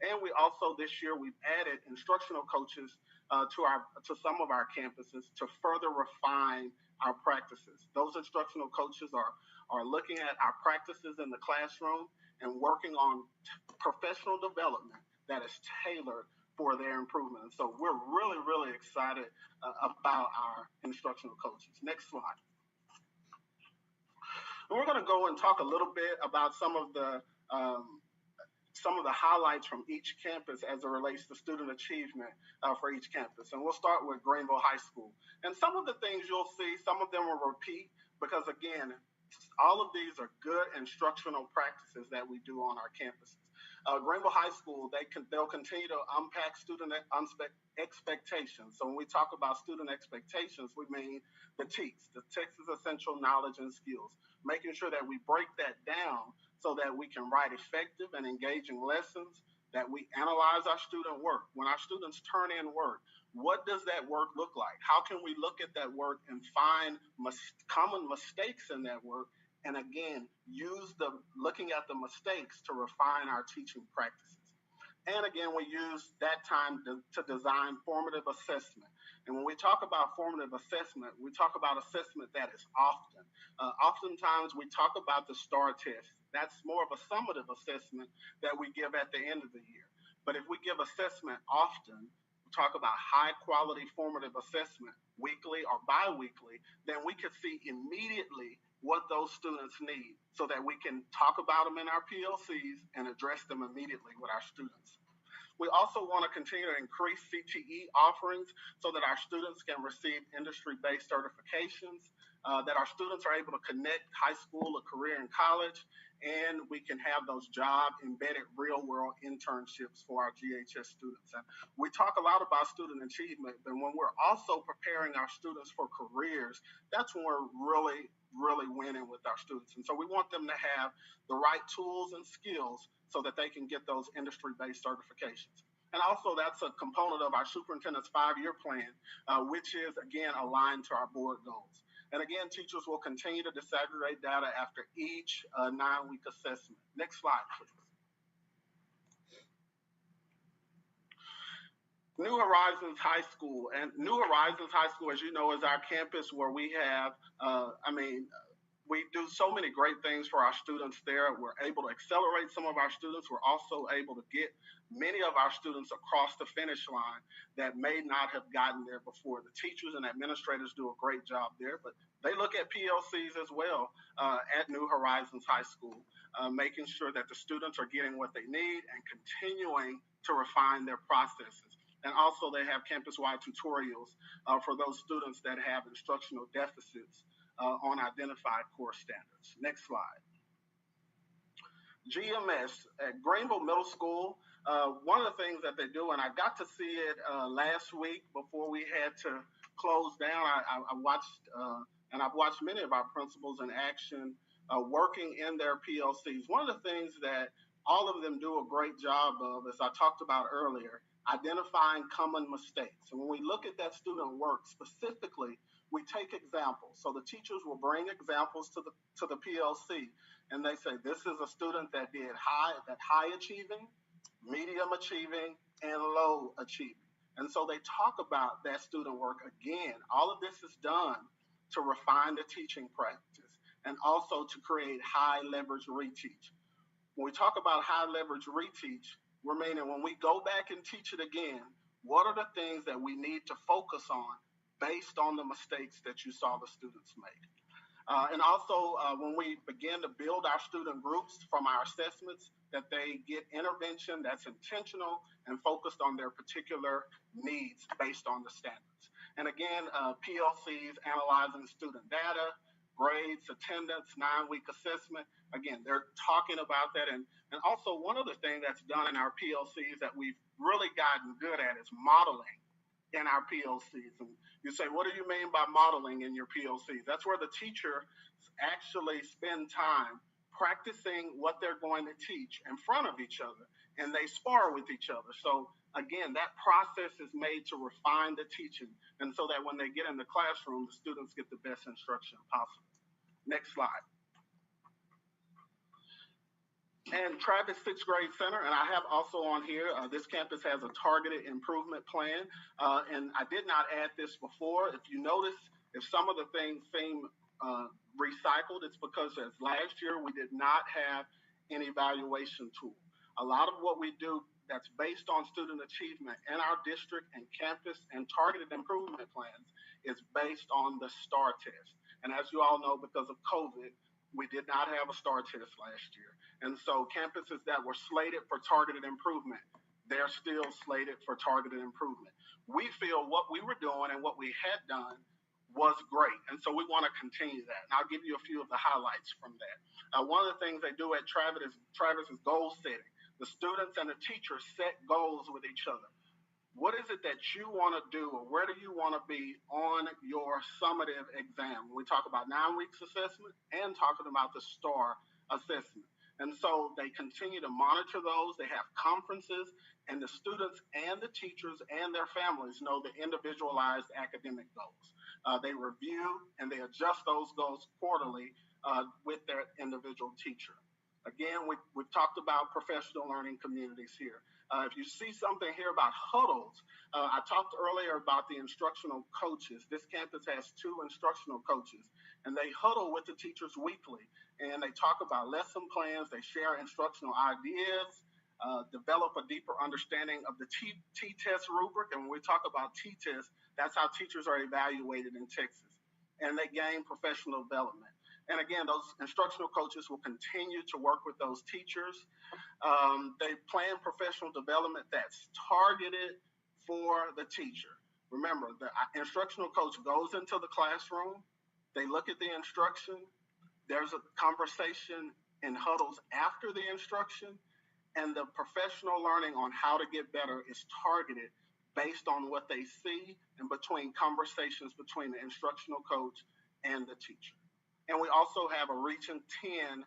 Speaker 2: And we also, this year, we've added instructional coaches to some of our campuses to further refine our practices. Those instructional coaches are looking at our practices in the classroom and working on professional development that is tailored for their improvement. And so we're really, really excited about our instructional coaches. Next slide. And we're going to go and talk a little bit about some of the highlights from each campus as it relates to student achievement for each campus. And we'll start with Greenville High School. And some of the things you'll see, some of them will repeat because, again, all of these are good instructional practices that we do on our campuses. Greenville High School, they'll continue to unpack student expectations. So when we talk about student expectations, we mean the TEKS, the Texas Essential Knowledge and Skills, making sure that we break that down so that we can write effective and engaging lessons, that we analyze our student work. When our students turn in work, what does that work look like? How can we look at that work and find common mistakes in that work? And again, looking at the mistakes to refine our teaching practices. And again, we use that time to design formative assessment. And when we talk about formative assessment, we talk about assessment that is often. Oftentimes, we talk about the STAR test. That's more of a summative assessment that we give at the end of the year. But if we give assessment often, we talk about high-quality formative assessment weekly or bi-weekly, then we can see immediately what those students need so that we can talk about them in our PLCs and address them immediately with our students. We also want to continue to increase CTE offerings so that our students can receive industry-based certifications, that our students are able to connect high school, a career, and college, and we can have those job-embedded real-world internships for our GHS students. And we talk a lot about student achievement, but when we're also preparing our students for careers, that's when we're really winning with our students. And so we want them to have the right tools and skills so that they can get those industry-based certifications. And also that's a component of our superintendent's 5-year plan, which is, again, aligned to our board goals. And again, teachers will continue to disaggregate data after each 9-week assessment. Next slide, please. New Horizons High School. And New Horizons High School, as you know, is our campus where we have, we do so many great things for our students there. We're able to accelerate some of our students. We're also able to get many of our students across the finish line that may not have gotten there before. The teachers and administrators do a great job there, but they look at PLCs as well at New Horizons High School, making sure that the students are getting what they need and continuing to refine their processes. And also they have campus-wide tutorials for those students that have instructional deficits on identified core standards. Next slide. GMS at Greenville Middle School, one of the things that they do, and I got to see it last week before we had to close down. I've watched many of our principals in action working in their PLCs. One of the things that all of them do a great job of, as I talked about earlier, identifying common mistakes. And when we look at that student work specifically, we take examples. So the teachers will bring examples to the PLC, and they say, this is a student that did high achieving, medium achieving, and low achieving. And so they talk about that student work again. All of this is done to refine the teaching practice and also to create high leverage reteach. When we talk about high leverage reteach, we're meaning when we go back and teach it again, what are the things that we need to focus on based on the mistakes that you saw the students make? And also, when we begin to build our student groups from our assessments, that they get intervention that's intentional and focused on their particular needs based on the standards. And again, PLCs analyzing student data, grades, attendance, 9-week assessment. Again, they're talking about that. And also, one other thing that's done in our PLCs that we've really gotten good at is modeling in our PLCs. And you say, what do you mean by modeling in your PLCs? That's where the teacher actually spend time practicing what they're going to teach in front of each other, and they spar with each other. So again, that process is made to refine the teaching, and so that when they get in the classroom, the students get the best instruction possible. Next slide. And Travis 6th Grade Center, and I have also on here, this campus has a targeted improvement plan, and I did not add this before. If you notice, if some of the things seem recycled, it's because as last year we did not have an evaluation tool. A lot of what we do that's based on student achievement in our district and campus and targeted improvement plans is based on the STAR test. And as you all know, because of COVID, we did not have a STAR test last year. And so campuses that were slated for targeted improvement, they're still slated for targeted improvement. We feel what we were doing and what we had done was great. And so we want to continue that. And I'll give you a few of the highlights from that. One of the things they do at Travis is goal setting. The students and the teachers set goals with each other. What is it that you want to do, or where do you want to be on your summative exam? We talk about 9 weeks assessment and talking about the STAR assessment. And so they continue to monitor those. They have conferences, and the students and the teachers and their families know the individualized academic goals. They review and they adjust those goals quarterly with their individual teacher. Again, we've talked about professional learning communities here. If you see something here about huddles, I talked earlier about the instructional coaches. This campus has 2 instructional coaches, and they huddle with the teachers weekly. And they talk about lesson plans, they share instructional ideas, develop a deeper understanding of the T-test rubric. And when we talk about T-test, that's how teachers are evaluated in Texas. And they gain professional development. And again, those instructional coaches will continue to work with those teachers. They plan professional development that's targeted for the teacher. Remember, the instructional coach goes into the classroom, they look at the instruction, there's a conversation in huddles after the instruction, and the professional learning on how to get better is targeted based on what they see and between conversations between the instructional coach and the teacher. And we also have a Region 10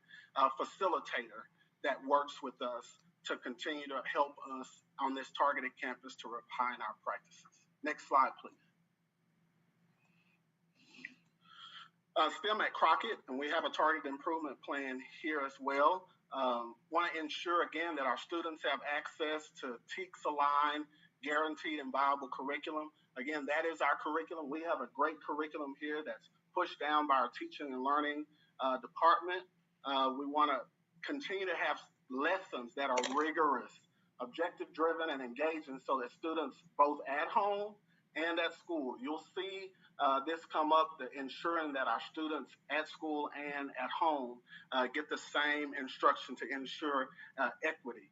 Speaker 2: facilitator that works with us to continue to help us on this targeted campus to refine our practices. Next slide, please. STEM at Crockett, and we have a targeted improvement plan here as well. Want to ensure, again, that our students have access to TEKS-aligned, guaranteed and viable curriculum. Again, that is our curriculum. We have a great curriculum here that's pushed down by our teaching and learning department. We want to continue to have lessons that are rigorous, objective-driven, and engaging so that students, both at home and at school, you'll see this come up, ensuring that our students at school and at home get the same instruction to ensure equity.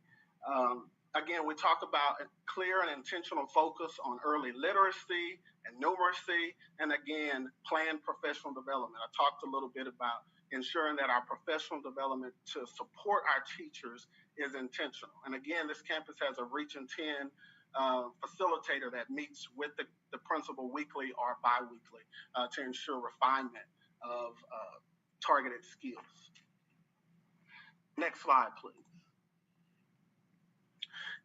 Speaker 2: Again, we talk about a clear and intentional focus on early literacy and numeracy, and again, planned professional development. I talked a little bit about ensuring that our professional development to support our teachers is intentional. And again, this campus has a Region 10 facilitator that meets with the principal weekly or bi-weekly to ensure refinement of targeted skills. Next slide, please.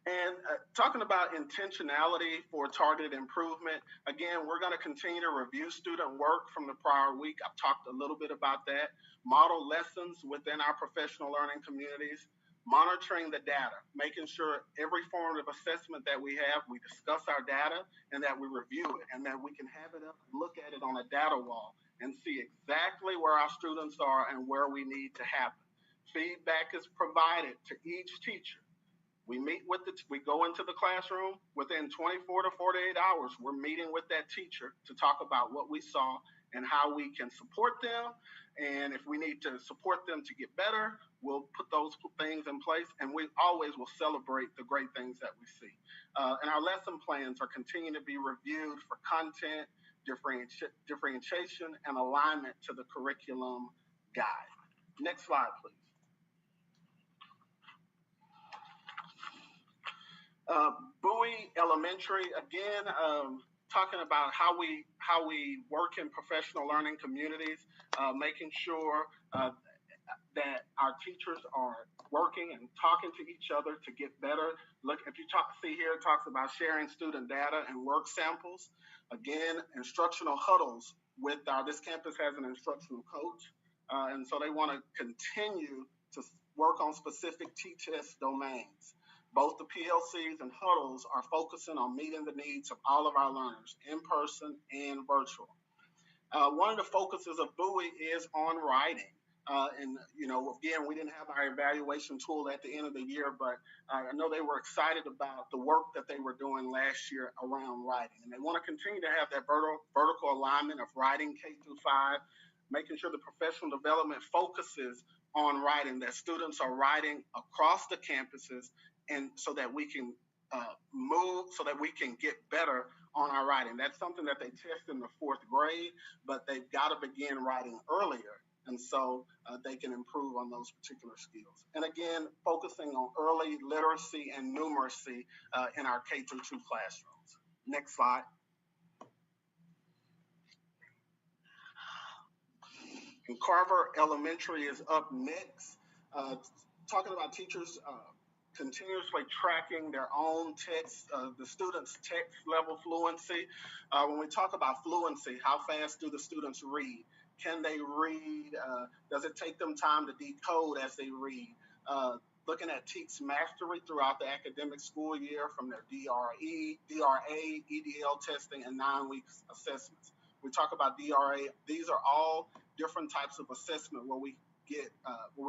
Speaker 2: And talking about intentionality for targeted improvement, again, we're going to continue to review student work from the prior week. I've talked a little bit about that. Model lessons within our professional learning communities, monitoring the data, making sure every formative assessment that we have, we discuss our data and that we review it and that we can have it up, look at it on a data wall and see exactly where our students are and where we need to happen. Feedback is provided to each teacher. We go into the classroom within 24 to 48 hours. We're meeting with that teacher to talk about what we saw and how we can support them. And if we need to support them to get better, we'll put those things in place. And we always will celebrate the great things that we see. And our lesson plans are continuing to be reviewed for content, differentiation, and alignment to the curriculum guide. Next slide, please. Bowie Elementary, again, talking about how we work in professional learning communities, making sure that our teachers are working and talking to each other to get better. Look, if you see here, it talks about sharing student data and work samples. Again, instructional huddles with this campus has an instructional coach, and so they want to continue to work on specific T-test domains. Both the PLCs and huddles are focusing on meeting the needs of all of our learners, in person and virtual. One of the focuses of Bowie is on writing. And, again, we didn't have our evaluation tool at the end of the year, but I know they were excited about the work that they were doing last year around writing. And they want to continue to have that vertical alignment of writing K through 5, making sure the professional development focuses on writing, that students are writing across the campuses, and so that we can so that we can get better on our writing. That's something that they test in the 4th grade, but they've got to begin writing earlier, and so they can improve on those particular skills. And again, focusing on early literacy and numeracy in our K through 2 classrooms. Next slide. And Carver Elementary is up next, talking about teachers continuously tracking their own text, the students' text level fluency. When we talk about fluency, how fast do the students read? Can they read? Does it take them time to decode as they read? Looking at teach mastery throughout the academic school year from their DRA, EDL testing, and 9-week assessments. We talk about DRA. These are all different types of assessment where we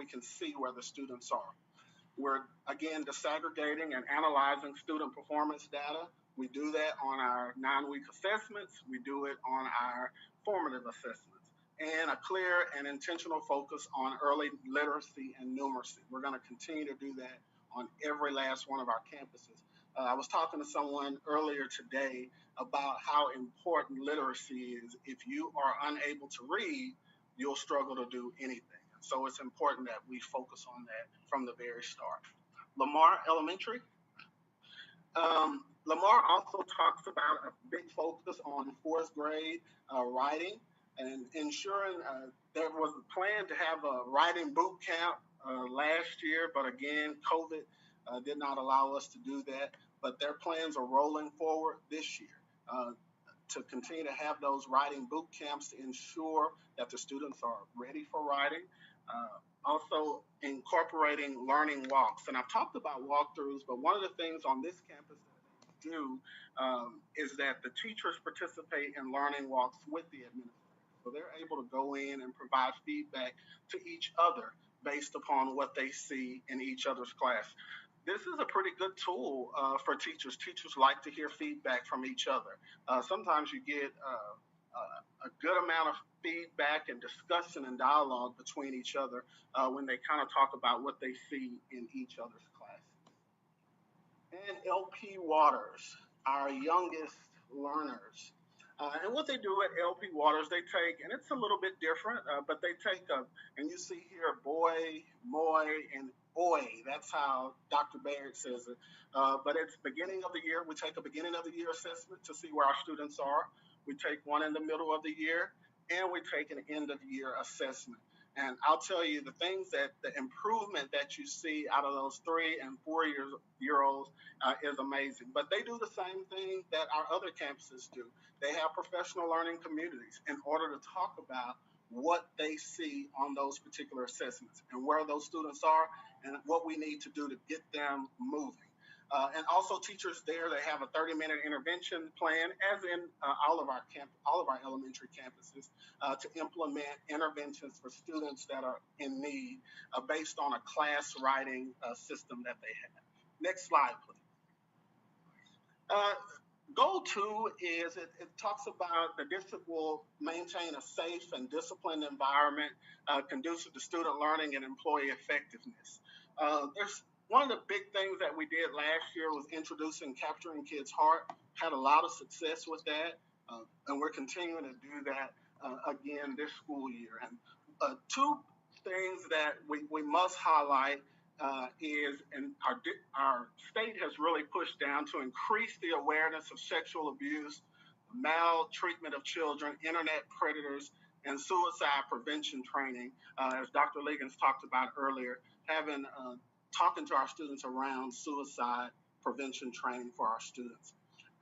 Speaker 2: can see where the students are. We're, again, disaggregating and analyzing student performance data. We do that on our 9-week assessments. We do it on our formative assessments. And a clear and intentional focus on early literacy and numeracy. We're going to continue to do that on every last one of our campuses. I was talking to someone earlier today about how important literacy is. If you are unable to read, you'll struggle to do anything. So it's important that we focus on that from the very start. Lamar Elementary. Lamar also talks about a big focus on 4th grade writing and ensuring there was a plan to have a writing boot camp last year, but again, COVID did not allow us to do that. But their plans are rolling forward this year to continue to have those writing boot camps to ensure that the students are ready for writing. Also incorporating learning walks. And I've talked about walkthroughs, but one of the things on this campus that they do is that the teachers participate in learning walks with the administrators. So they're able to go in and provide feedback to each other based upon what they see in each other's class. This is a pretty good tool for teachers. Teachers like to hear feedback from each other. Sometimes you get a good amount of feedback and discussion and dialogue between each other when they kind of talk about what they see in each other's classes. And LP Waters, our youngest learners. And what they do at LP Waters, they take, and it's a little bit different, but they take and you see here, boy, moy, and oi. That's how Dr. Baird says it. But it's beginning of the year. We take a beginning of the year assessment to see where our students are. We take one in the middle of the year, and we take an end of the year assessment. And I'll tell you the things the improvement that you see out of those 3 and 4 year olds is amazing. But they do the same thing that our other campuses do. They have professional learning communities in order to talk about what they see on those particular assessments and where those students are and what we need to do to get them moving. And also teachers there, they have a 30-minute intervention plan, as in all of our elementary campuses, to implement interventions for students that are in need based on a class writing system that they have. Next slide, please. Goal 2 is it talks about the district will maintain a safe and disciplined environment conducive to student learning and employee effectiveness. There's one of the big things that we did last year was introducing Capturing Kids' Heart. Had a lot of success with that, and we're continuing to do that again this school year. And 2 things that we must highlight is, and our state has really pushed down to increase the awareness of sexual abuse, maltreatment of children, internet predators, and suicide prevention training, as Dr. Liggins talked about earlier, talking to our students around suicide prevention training for our students.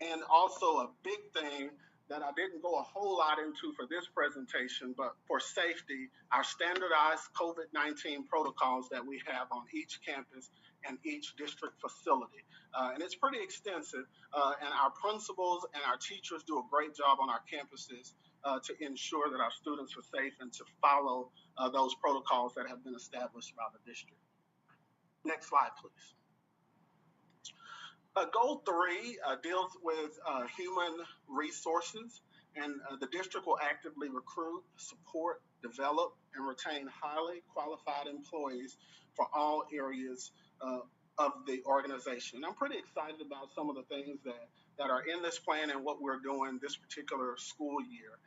Speaker 2: And also a big thing that I didn't go a whole lot into for this presentation, but for safety, our standardized COVID-19 protocols that we have on each campus and each district facility. And it's pretty extensive, and our principals and our teachers do a great job on our campuses to ensure that our students are safe and to follow those protocols that have been established by the district. Next slide, please. Goal 3 deals with human resources, and the district will actively recruit, support, develop, and retain highly qualified employees for all areas of the organization. I'm pretty excited about some of the things that are in this plan and what we're doing this particular school year.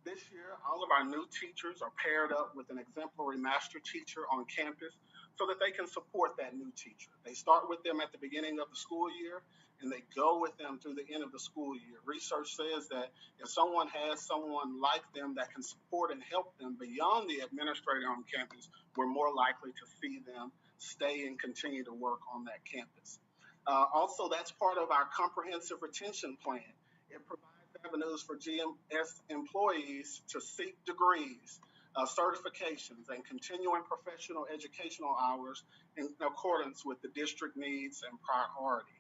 Speaker 2: This year, all of our new teachers are paired up with an exemplary master teacher on campus so that they can support that new teacher. They start with them at the beginning of the school year, and they go with them through the end of the school year. Research says that if someone has someone like them that can support and help them beyond the administrator on campus, we're more likely to see them stay and continue to work on that campus. Also, that's part of our comprehensive retention plan. It provides avenues for GMS employees to seek degrees, certifications, and continuing professional educational hours in accordance with the district needs and priority.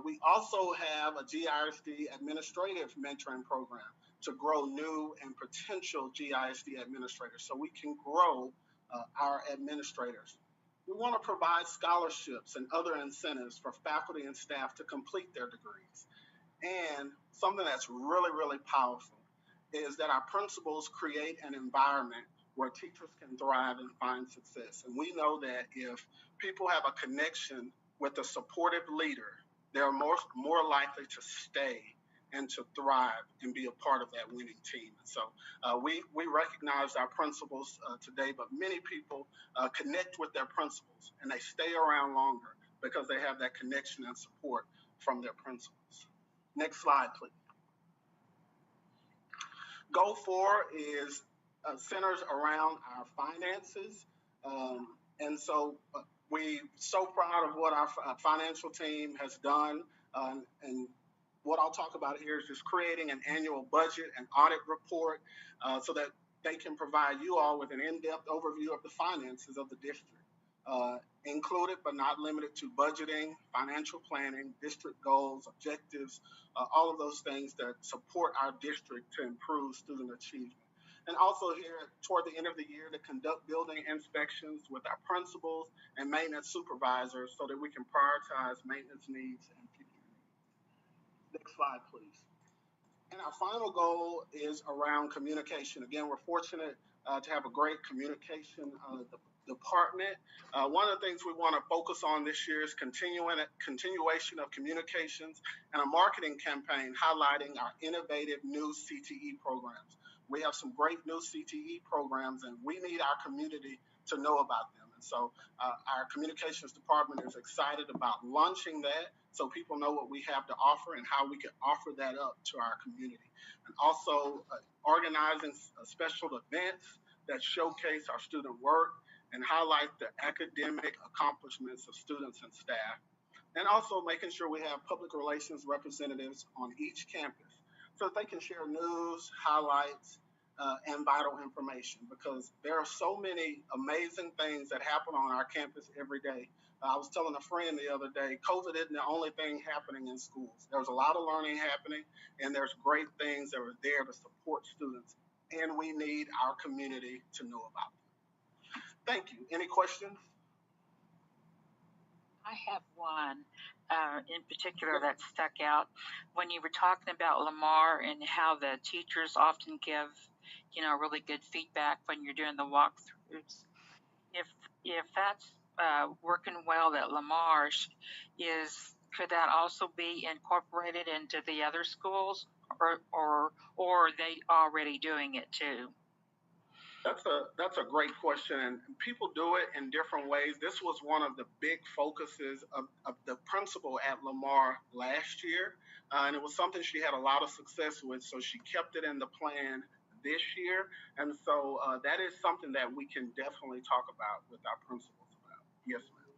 Speaker 2: We also have a GISD administrative mentoring program to grow new and potential GISD administrators so we can grow our administrators. We want to provide scholarships and other incentives for faculty and staff to complete their degrees. And something that's really, really powerful is that our principals create an environment where teachers can thrive and find success. And we know that if people have a connection with a supportive leader, they're more likely to stay and to thrive and be a part of that winning team. And so we recognize our principals today, but many people connect with their principals and they stay around longer because they have that connection and support from their principals. Next slide, please. Goal 4 is centers around our finances. And so we're so proud of what our financial team has done. And what I'll talk about here is just creating an annual budget and audit report so that they can provide you all with an in-depth overview of the finances of the district. Included but not limited to budgeting, financial planning, district goals, objectives, all of those things that support our district to improve student achievement. And also here toward the end of the year to conduct building inspections with our principals and maintenance supervisors so that we can prioritize maintenance needs and future needs. Next slide, please. And our final goal is around communication. Again, we're fortunate to have a great communication department. One of the things we want to focus on this year is continuation of communications and a marketing campaign highlighting our innovative new CTE programs. We have some great new CTE programs and we need our community to know about them. And so our communications department is excited about launching that so people know what we have to offer and how we can offer that up to our community. And also organizing special events that showcase our student work and highlight the academic accomplishments of students and staff, and also making sure we have public relations representatives on each campus so that they can share news, highlights, and vital information, because there are so many amazing things that happen on our campus every day. I was telling a friend the other day, COVID isn't the only thing happening in schools. There's a lot of learning happening, and there's great things that are there to support students, and we need our community to know about them. Thank you. Any questions?
Speaker 4: I have one in particular that stuck out when you were talking about Lamar and how the teachers often give, really good feedback when you're doing the walkthroughs. If that's working well at Lamar, could that also be incorporated into the other schools, or are they already doing it too?
Speaker 2: That's a great question, and people do it in different ways. This was one of the big focuses of the principal at Lamar last year, and it was something she had a lot of success with, so she kept it in the plan this year, and so that is something that we can definitely talk about with our principals about. Yes, ma'am.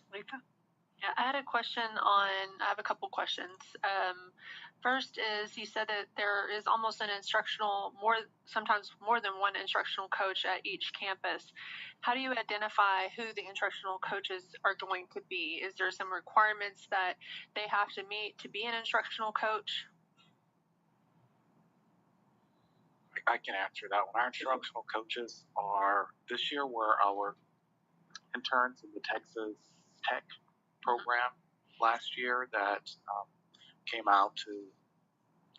Speaker 1: Lisa? Yeah, I have a couple questions. First is, you said that there is almost sometimes more than one instructional coach at each campus. How do you identify who the instructional coaches are going to be? Is there some requirements that they have to meet to be an instructional coach?
Speaker 14: I can answer that one. Our instructional coaches this year were our interns in the Texas Tech program last year that came out to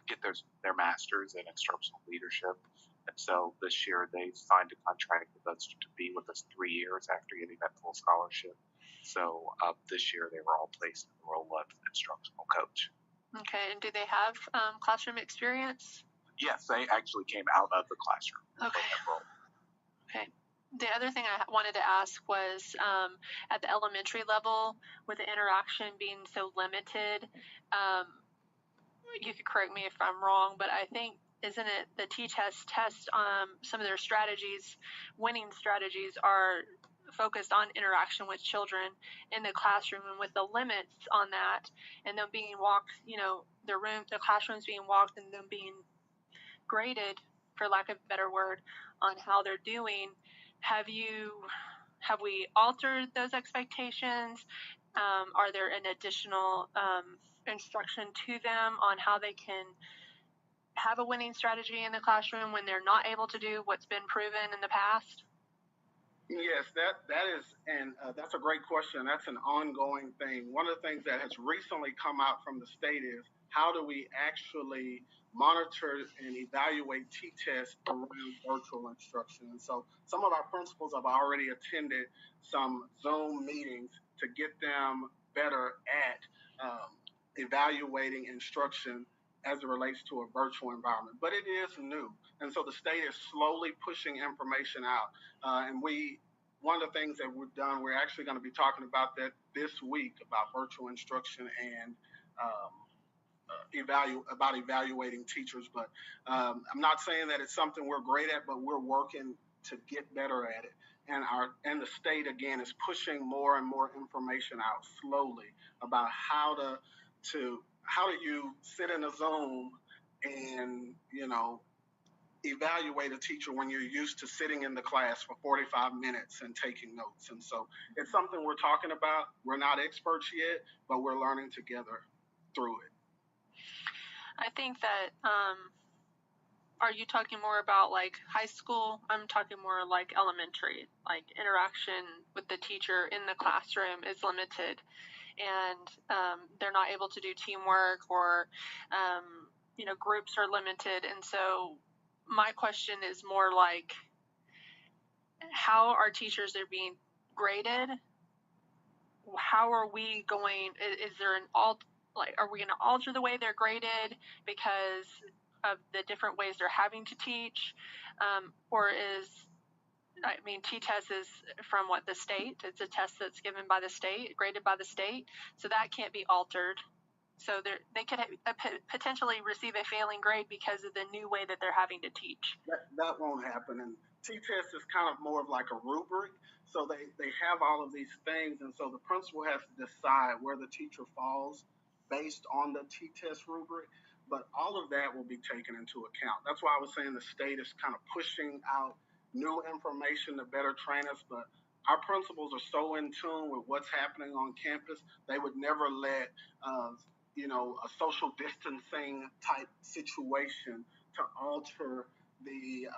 Speaker 14: get their masters in instructional leadership. And so this year they signed a contract with us to be with us 3 years after getting that full scholarship. So this year they were all placed in the role of instructional coach.
Speaker 1: Okay, and do they have classroom experience?
Speaker 14: Yes, they actually came out of the classroom.
Speaker 1: Okay. Okay. The other thing I wanted to ask was at the elementary level, with the interaction being so limited, you could correct me if I'm wrong, but I think, isn't it the T-test some of their strategies, winning strategies, are focused on interaction with children in the classroom, and with the limits on that, and them being walked, the classrooms being walked and them being graded, for lack of a better word, on how they're doing. Have we altered those expectations? Are there an additional instruction to them on how they can have a winning strategy in the classroom when they're not able to do what's been proven in the past?
Speaker 2: Yes, that is, and that's a great question. That's an ongoing thing. One of the things that has recently come out from the state is, how do we actually monitor and evaluate T-tests around virtual instruction? And so some of our principals have already attended some Zoom meetings to get them better at evaluating instruction as it relates to a virtual environment. But it is new, and so the state is slowly pushing information out. And one of the things that we've done, we're actually going to be talking about that this week, about virtual instruction and evaluating teachers. But I'm not saying that it's something we're great at, but we're working to get better at it. And the state, again, is pushing more and more information out slowly about how do you sit in a Zoom and evaluate a teacher when you're used to sitting in the class for 45 minutes and taking notes. And so it's something we're talking about. We're not experts yet, but we're learning together through it.
Speaker 1: I think that, are you talking more about like high school? I'm talking more like elementary, like interaction with the teacher in the classroom is limited, and they're not able to do teamwork, or, groups are limited. And so my question is more like, how our teachers are being graded? How are we going, is there are we going to alter the way they're graded because of the different ways they're having to teach? T-test is from the state. It's a test that's given by the state, graded by the state. So that can't be altered. So they could potentially receive a failing grade because of the new way that they're having to teach.
Speaker 2: That won't happen. And T-test is kind of more of like a rubric. So they have all of these things, and so the principal has to decide where the teacher falls based on the T-test rubric. But all of that will be taken into account. That's why I was saying the state is kind of pushing out new information to better train us. But our principals are so in tune with what's happening on campus, they would never let a social distancing type situation to alter the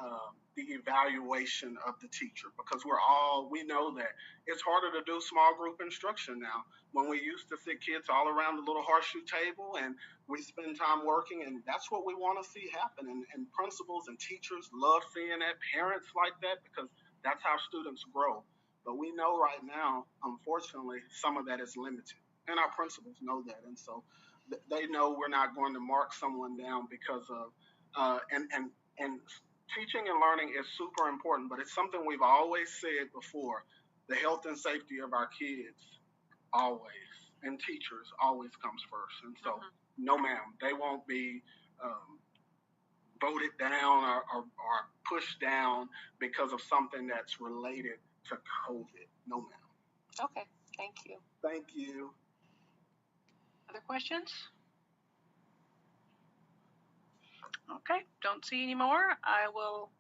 Speaker 2: evaluation of the teacher, because we know that it's harder to do small group instruction now. When we used to sit kids all around the little horseshoe table and we spend time working, and that's what we want to see happen. And principals and teachers love seeing that, parents like that, because that's how students grow. But we know right now, unfortunately, some of that is limited, and our principals know that, and so they know we're not going to mark someone down because of and teaching and learning is super important, but it's something we've always said before. The health and safety of our kids always, and teachers always comes first. And so, no ma'am, they won't be voted down or pushed down because of something that's related to COVID. No ma'am.
Speaker 1: Okay, thank you.
Speaker 2: Thank you.
Speaker 1: Other questions? Okay, don't see any more. I will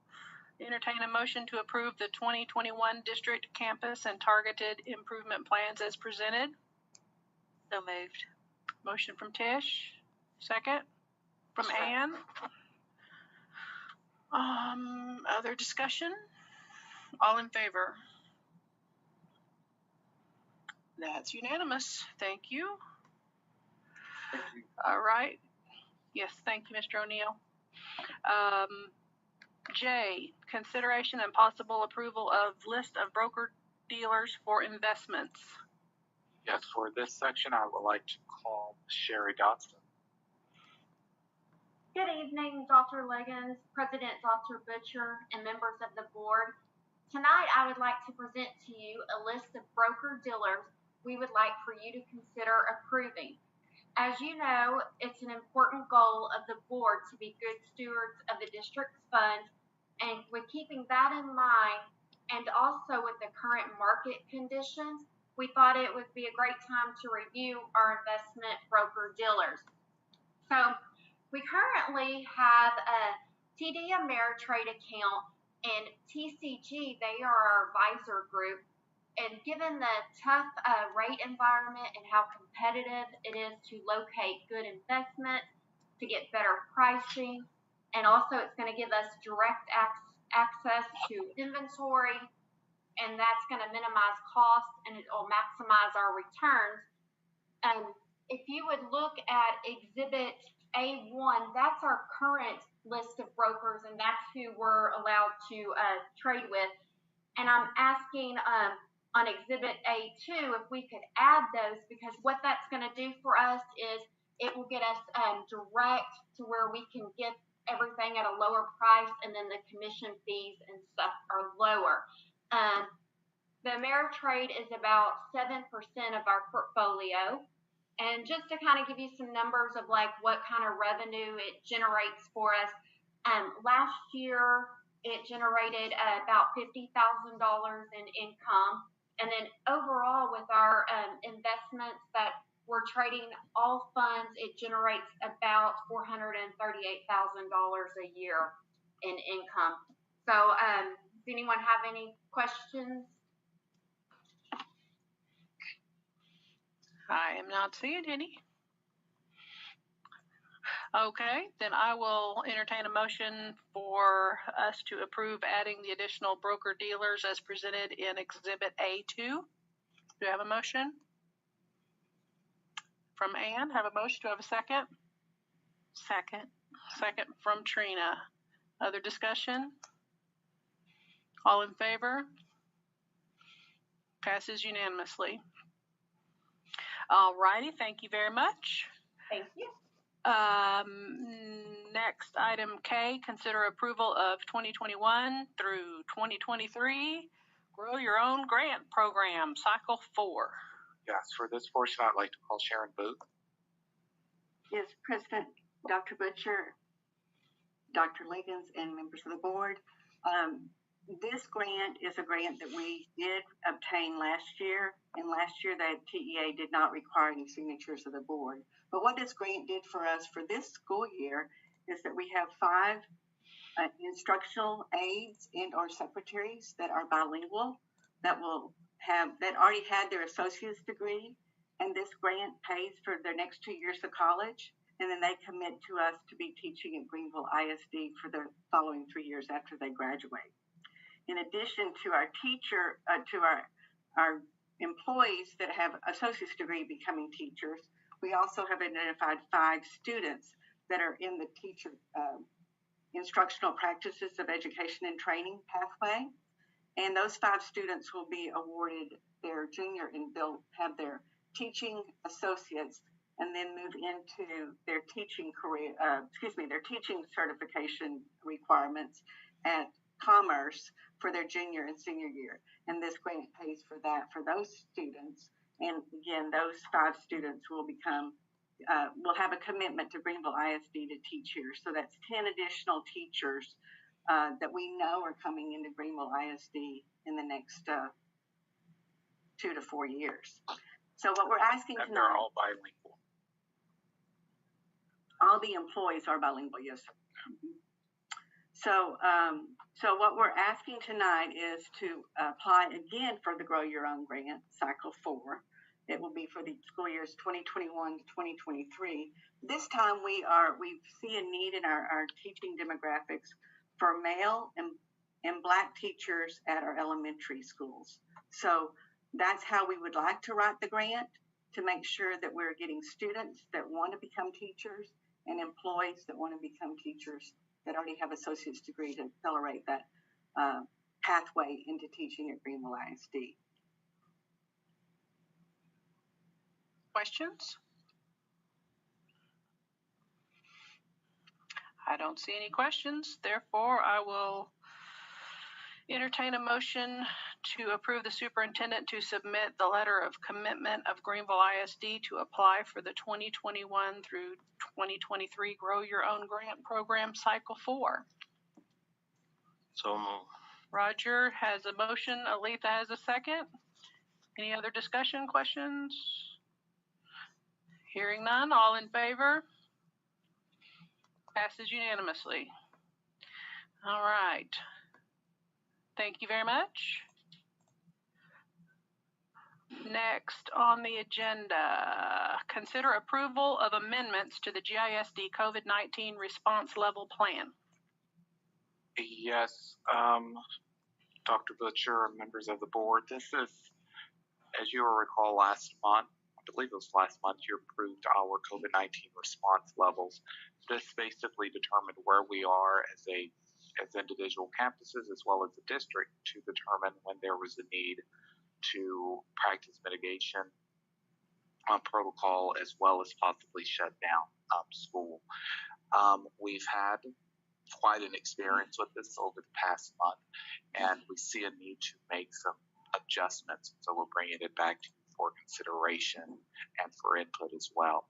Speaker 1: entertain a motion to approve the 2021 district campus and targeted improvement plans as presented.
Speaker 4: So moved.
Speaker 1: Motion from Tish. Second from Ann. Other discussion? All in favor? That's unanimous. Thank you.
Speaker 2: Thank you.
Speaker 1: All right. Yes, thank you, Mr. O'Neill. J, consideration and possible approval of list of broker dealers for investments.
Speaker 14: Yes, for this section, I would like to call Sherry Dotson.
Speaker 15: Good evening, Dr. Leggins, President Dr. Butcher, and members of the board. Tonight, I would like to present to you a list of broker dealers we would like for you to consider approving. As you know, it's an important goal of the board to be good stewards of the district's funds, and with keeping that in mind, and also with the current market conditions, we thought it would be a great time to review our investment broker dealers. So we currently have a TD Ameritrade account, and TCG, they are our advisor group. And given the tough rate environment and how competitive it is to locate good investments, to get better pricing, and also it's going to give us direct access to inventory, and that's going to minimize costs and it will maximize our returns. And if you would look at Exhibit A1, that's our current list of brokers, and that's who we're allowed to trade with. And I'm asking on Exhibit A2 if we could add those, because what that's going to do for us is it will get us direct to where we can get everything at a lower price, and then the commission fees and stuff are lower. The Ameritrade is about 7% of our portfolio. And just to kind of give you some numbers of like what kind of revenue it generates for us, last year it generated about $50,000 in income. And then overall with our investments that we're trading all funds, it generates about $438,000 a year in income. So does anyone have any questions?
Speaker 1: I am not seeing any. Okay, then I will entertain a motion for us to approve adding the additional broker dealers as presented in Exhibit A2. Do I have a motion? From Ann, have a motion. Do I have a second?
Speaker 4: Second.
Speaker 1: Second from Trina. Other discussion? All in favor? Passes unanimously. All righty, thank you very much.
Speaker 15: Thank you.
Speaker 1: Next, item K, consider approval of 2021 through 2023 Grow Your Own Grant Program, Cycle 4.
Speaker 14: Yes, for this portion, I'd like to call Sharon Booth.
Speaker 8: Yes, President, Dr. Butcher, Dr. Liggins, and members of the board. This grant is a grant that we did obtain last year, and last year that TEA did not require any signatures of the board. But what this grant did for us for this school year is that we have 5 instructional aides and or secretaries that are bilingual that already had their associate's degree, and this grant pays for their next 2 years of college, and then they commit to us to be teaching at Greenville ISD for the following 3 years after they graduate. In addition to our our employees that have associate's degree becoming teachers, we also have identified 5 students that are in the teacher instructional practices of education and training pathway. And those 5 students will be awarded their junior, and they'll have their teaching associates and then move into their teaching career, their teaching certification requirements at Commerce for their junior and senior year. And this grant pays for that for those students. And again, those 5 students will have a commitment to Greenville ISD to teach here. So that's 10 additional teachers that we know are coming into Greenville ISD in the next 2 to 4 years. So what we're asking tonight—
Speaker 14: And they're all bilingual.
Speaker 8: All the employees are bilingual, yes, sir. So what we're asking tonight is to apply again for the Grow Your Own Grant, Cycle 4. It will be for the school years 2021 to 2023. This time we see a need in our teaching demographics for male and Black teachers at our elementary schools. So that's how we would like to write the grant, to make sure that we're getting students that want to become teachers and employees that want to become teachers that already have associate's degree to accelerate that pathway into teaching at Greenville ISD.
Speaker 1: Questions? I don't see any questions. Therefore, I will entertain a motion to approve the superintendent to submit the letter of commitment of Greenville ISD to apply for the 2021 through 2023 Grow Your Own Grant Program Cycle 4.
Speaker 14: So moved.
Speaker 1: Roger has a motion. Aletha has a second. Any other discussion, questions? Hearing none, all in favor? Passes unanimously. All right. Thank you very much. Next on the agenda, consider approval of amendments to the GISD COVID-19 response level plan.
Speaker 14: Yes, Dr. Butcher, members of the board, this is, as you will recall, last month, I believe it was last month, you approved our COVID-19 response levels. This basically determined where we are as individual campuses as well as the district to determine when there was a need to practice mitigation protocol as well as possibly shut down school. We've had quite an experience with this over the past month, and we see a need to make some adjustments. So we're bringing it back to you for consideration and for input as well.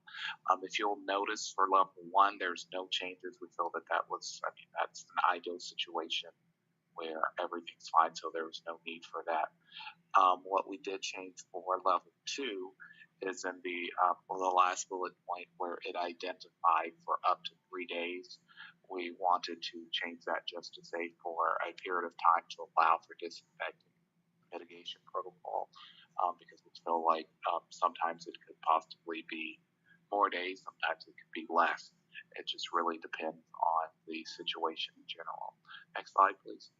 Speaker 14: If you'll notice for level 1, there's no changes. We feel that that's an ideal situation where everything's fine, so there was no need for that. What we did change for level 2 is in the last bullet point where it identified for up to 3 days. We wanted to change that just to say for a period of time to allow for disinfecting mitigation protocol, because we feel like sometimes it could possibly be more days, sometimes it could be less. It just really depends on the situation in general. Next slide, please.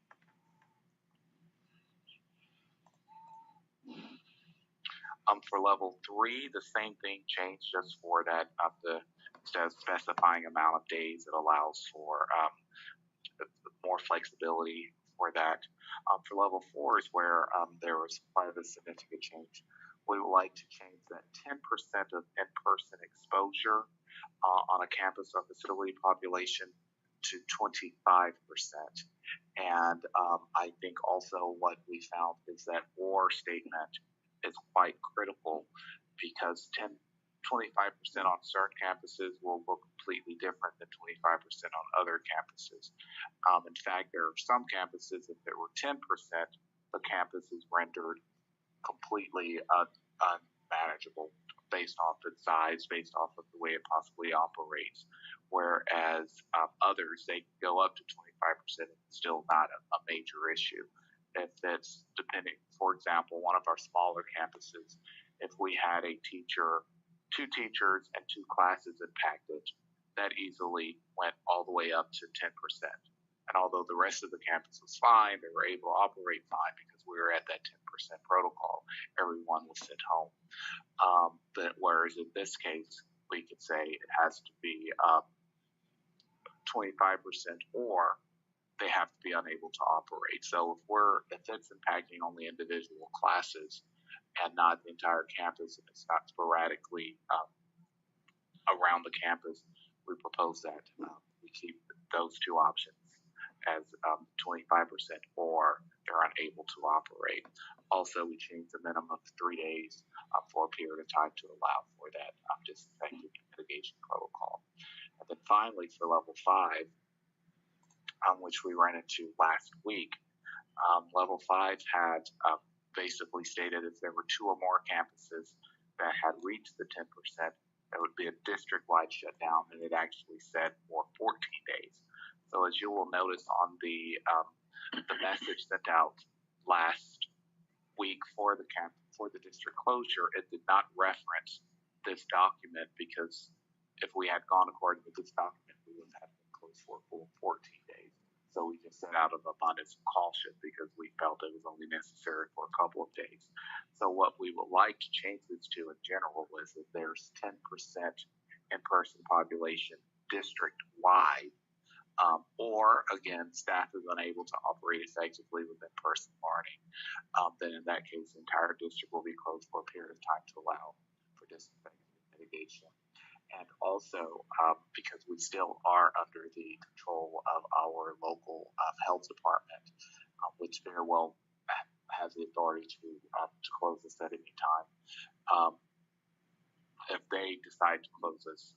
Speaker 14: For level 3, the same thing changed, just for that instead of specifying amount of days, it allows for more flexibility for that. For level 4 is where there was quite a significant change. We would like to change that 10% of in-person exposure on a campus or facility population to 25%. And I think also what we found is that or statement is quite critical, because 25% on certain campuses will look completely different than 25% on other campuses. In fact, there are some campuses, if there were 10%, the campus is rendered completely unmanageable based off its size, based off of the way it possibly operates. Whereas others, they can go up to 25% and it's still not a major issue. If it's depending, for example, one of our smaller campuses, if we had a teacher, 2 teachers and 2 classes impacted, that easily went all the way up to 10%. And although the rest of the campus was fine, they were able to operate fine because we were at that 10% protocol. Everyone was sent home. But whereas in this case, we could say it has to be 25% or they have to be unable to operate. So if it's impacting only individual classes and not the entire campus, and it's not sporadically around the campus, we propose that we keep those 2 options as 25% or they're unable to operate. Also, we changed the minimum of 3 days for a period of time to allow for that disinfecting mitigation protocol. And then finally, for level 5, which we ran into last week, level 5 had basically stated if there were 2 or more campuses that had reached the 10%, there would be a district-wide shutdown, and it actually said for 14 days. So as you will notice on the message sent out last week for the district closure, it did not reference this document because if we had gone according to this document, we would have been closed for a full 14 days. So we just set out of abundance of caution because we felt it was only necessary for a couple of days. So what we would like to change this to in general is that there's 10% in-person population district-wide, or again, staff is unable to operate effectively with in-person learning, then in that case, the entire district will be closed for a period of time to allow for disinfection mitigation. And also, because we still are under the control of our local health department, which very well has the authority to close us at any time. If they decide to close us,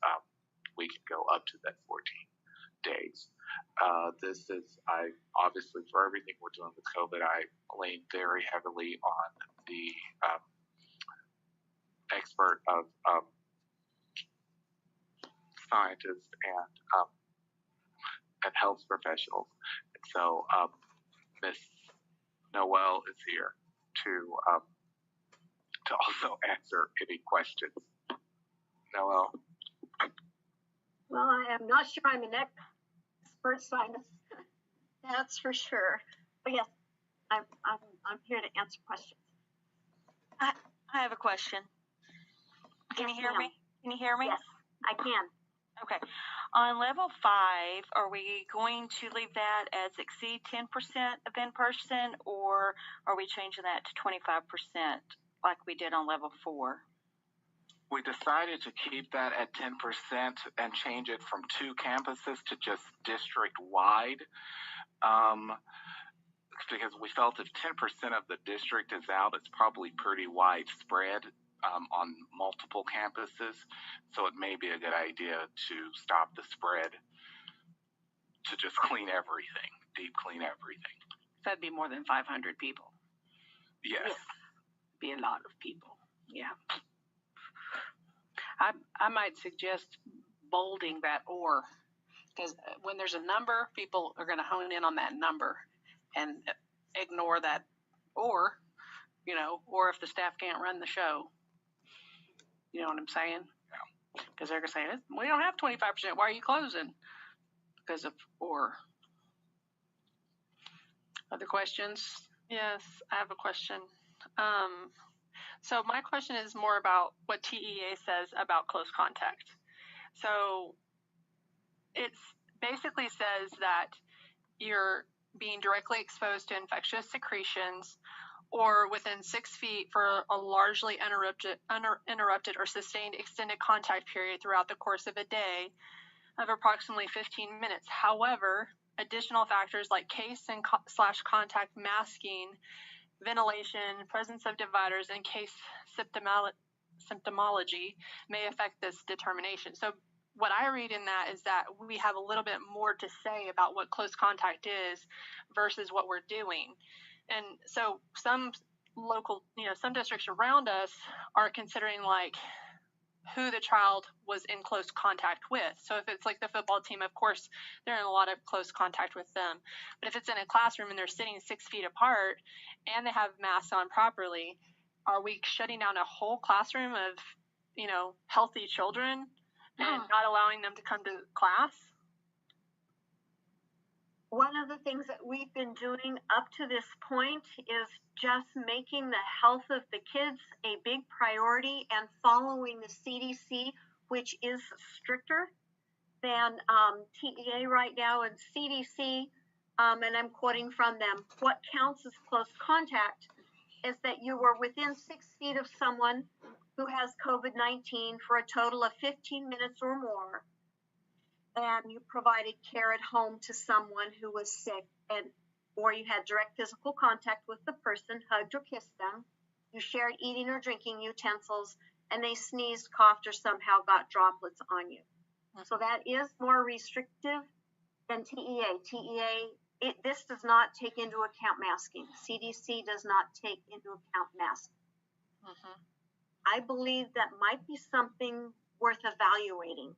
Speaker 14: we can go up to that 14 days. This is, obviously for everything we're doing with COVID, I lean very heavily on the expert of scientists and health professionals. And so Ms. Noel is here to also answer any questions. Noel?
Speaker 10: Well, I am not sure I'm an expert scientist, that's for sure. But yes, I'm here to answer questions.
Speaker 11: I have a question. Can you hear me? Can you hear me?
Speaker 10: Yes, I can.
Speaker 11: Okay. On level 5, are we going to leave that as exceed 10% of in-person, or are we changing that to 25% like we did on level 4?
Speaker 14: We decided to keep that at 10% and change it from 2 campuses to just district-wide, because we felt if 10% of the district is out, it's probably pretty widespread on multiple campuses, so it may be a good idea to stop the spread, to just clean everything, deep clean everything.
Speaker 1: That'd be more than 500 people.
Speaker 14: Yes.
Speaker 1: Be a lot of people. Yeah. I might suggest bolding that or, because when there's a number, people are going to hone in on that number and ignore that or, or if the staff can't run the show. You know what I'm saying? Yeah. Because they're going to say, we don't have 25%. Why are you closing? Because of or. Other questions?
Speaker 23: Yes, I have a question. So my question is more about what TEA says about close contact. So it basically says that you're being directly exposed to infectious secretions or within 6 feet for a largely uninterrupted or sustained extended contact period throughout the course of a day of approximately 15 minutes. However, additional factors like case and / contact masking, ventilation, presence of dividers, and case symptomology may affect this determination. So what I read in that is that we have a little bit more to say about what close contact is versus what we're doing. And so some local, some districts around us are considering like who the child was in close contact with. So if it's like the football team, of course, they're in a lot of close contact with them. But if it's in a classroom and they're sitting 6 feet apart and they have masks on properly, are we shutting down a whole classroom of, healthy children and not allowing them to come to class?
Speaker 15: One of the things that we've been doing up to this point is just making the health of the kids a big priority and following the CDC, which is stricter than TEA right now. And CDC, and I'm quoting from them, what counts as close contact is that you were within 6 feet of someone who has COVID-19 for a total of 15 minutes or more, and you provided care at home to someone who was sick, or you had direct physical contact with the person, hugged or kissed them, you shared eating or drinking utensils, and they sneezed, coughed, or somehow got droplets on you. So that is more restrictive than TEA. This does not take into account masking. CDC does not take into account masking. I believe that might be something worth evaluating.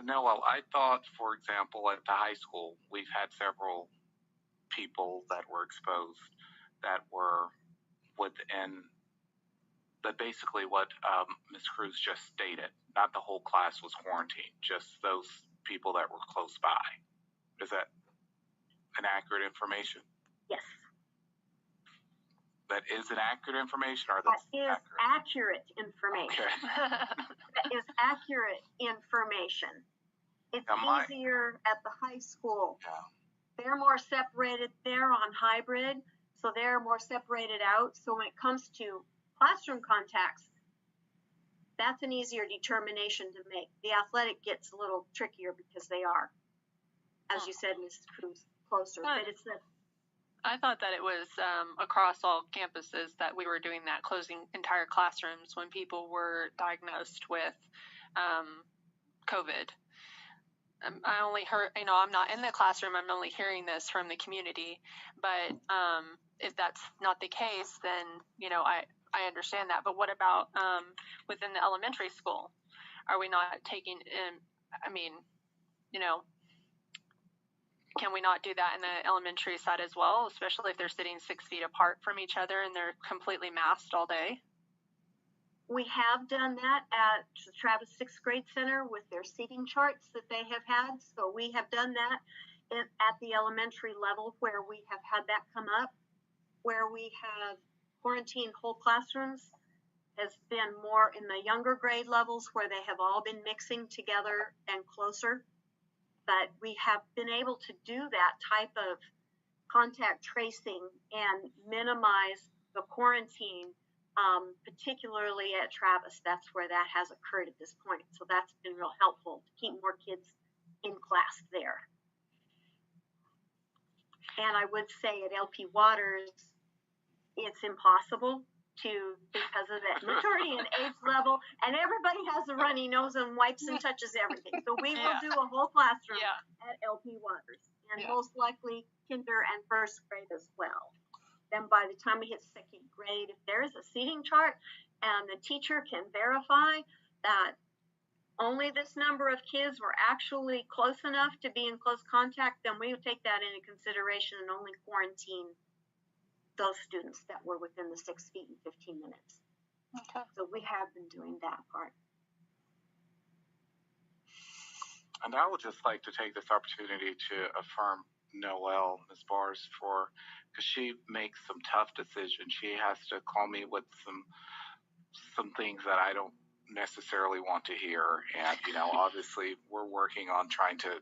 Speaker 14: Noel, I thought, for example, at the high school, we've had several people that were exposed that were within basically what Ms. Cruz just stated. Not the whole class was quarantined, just those people that were close by. Is that an accurate information?
Speaker 15: Yes.
Speaker 14: That is an accurate information, or
Speaker 15: that is accurate information.
Speaker 14: Okay.
Speaker 15: That is accurate information. It's easier at the high school.
Speaker 14: Yeah.
Speaker 15: They're more separated. They're on hybrid, so they're more separated out. So when it comes to classroom contacts, that's an easier determination to make. The athletic gets a little trickier because they are, as you said, Ms. Cruz, closer. But it's the
Speaker 23: I thought that it was across all campuses that we were doing that, closing entire classrooms when people were diagnosed with COVID. I only heard, I'm not in the classroom, I'm only hearing this from the community. But if that's not the case, then, I understand that. But what about within the elementary school? Are we not taking can we not do that in the elementary side as well, especially if they're sitting 6 feet apart from each other and they're completely masked all day?
Speaker 15: We have done that at the Travis 6th Grade Center with their seating charts that they have had. So we have done that at the elementary level where we have had that come up. Where we have quarantined whole classrooms has been more in the younger grade levels where they have all been mixing together and closer. But we have been able to do that type of contact tracing and minimize the quarantine, particularly at Travis. That's where that has occurred at this point. So that's been real helpful to keep more kids in class there. And I would say at LP Waters, it's impossible because of that maturity and age level, and everybody has a runny nose and wipes and touches everything. So we will do a whole classroom at LP Waters, and most likely kinder and first grade as well. Then by the time we hit second grade, if there is a seating chart and the teacher can verify that only this number of kids were actually close enough to be in close contact, then we would take that into consideration and only quarantine those students that were within the 6 feet in 15 minutes. Okay. So we have been doing that part.
Speaker 14: And I would just like to take this opportunity to affirm Noelle, Ms. Bars, because she makes some tough decisions. She has to call me with some things that I don't necessarily want to hear. And, obviously we're working on trying to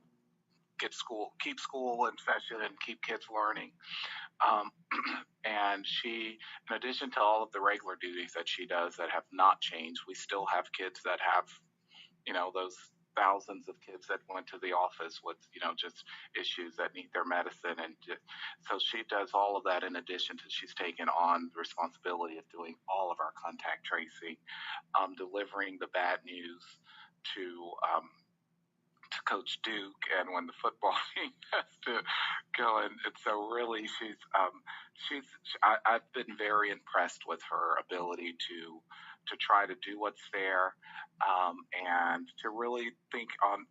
Speaker 14: keep school in session and keep kids learning. And she, in addition to all of the regular duties that she does that have not changed, we still have kids that have, those thousands of kids that went to the office with, just issues that need their medicine. And so she does all of that in addition to she's taken on the responsibility of doing all of our contact tracing, delivering the bad news to Coach Duke, and when the football team has to go. And so really I've been very impressed with her ability to try to do what's fair, and to really think on.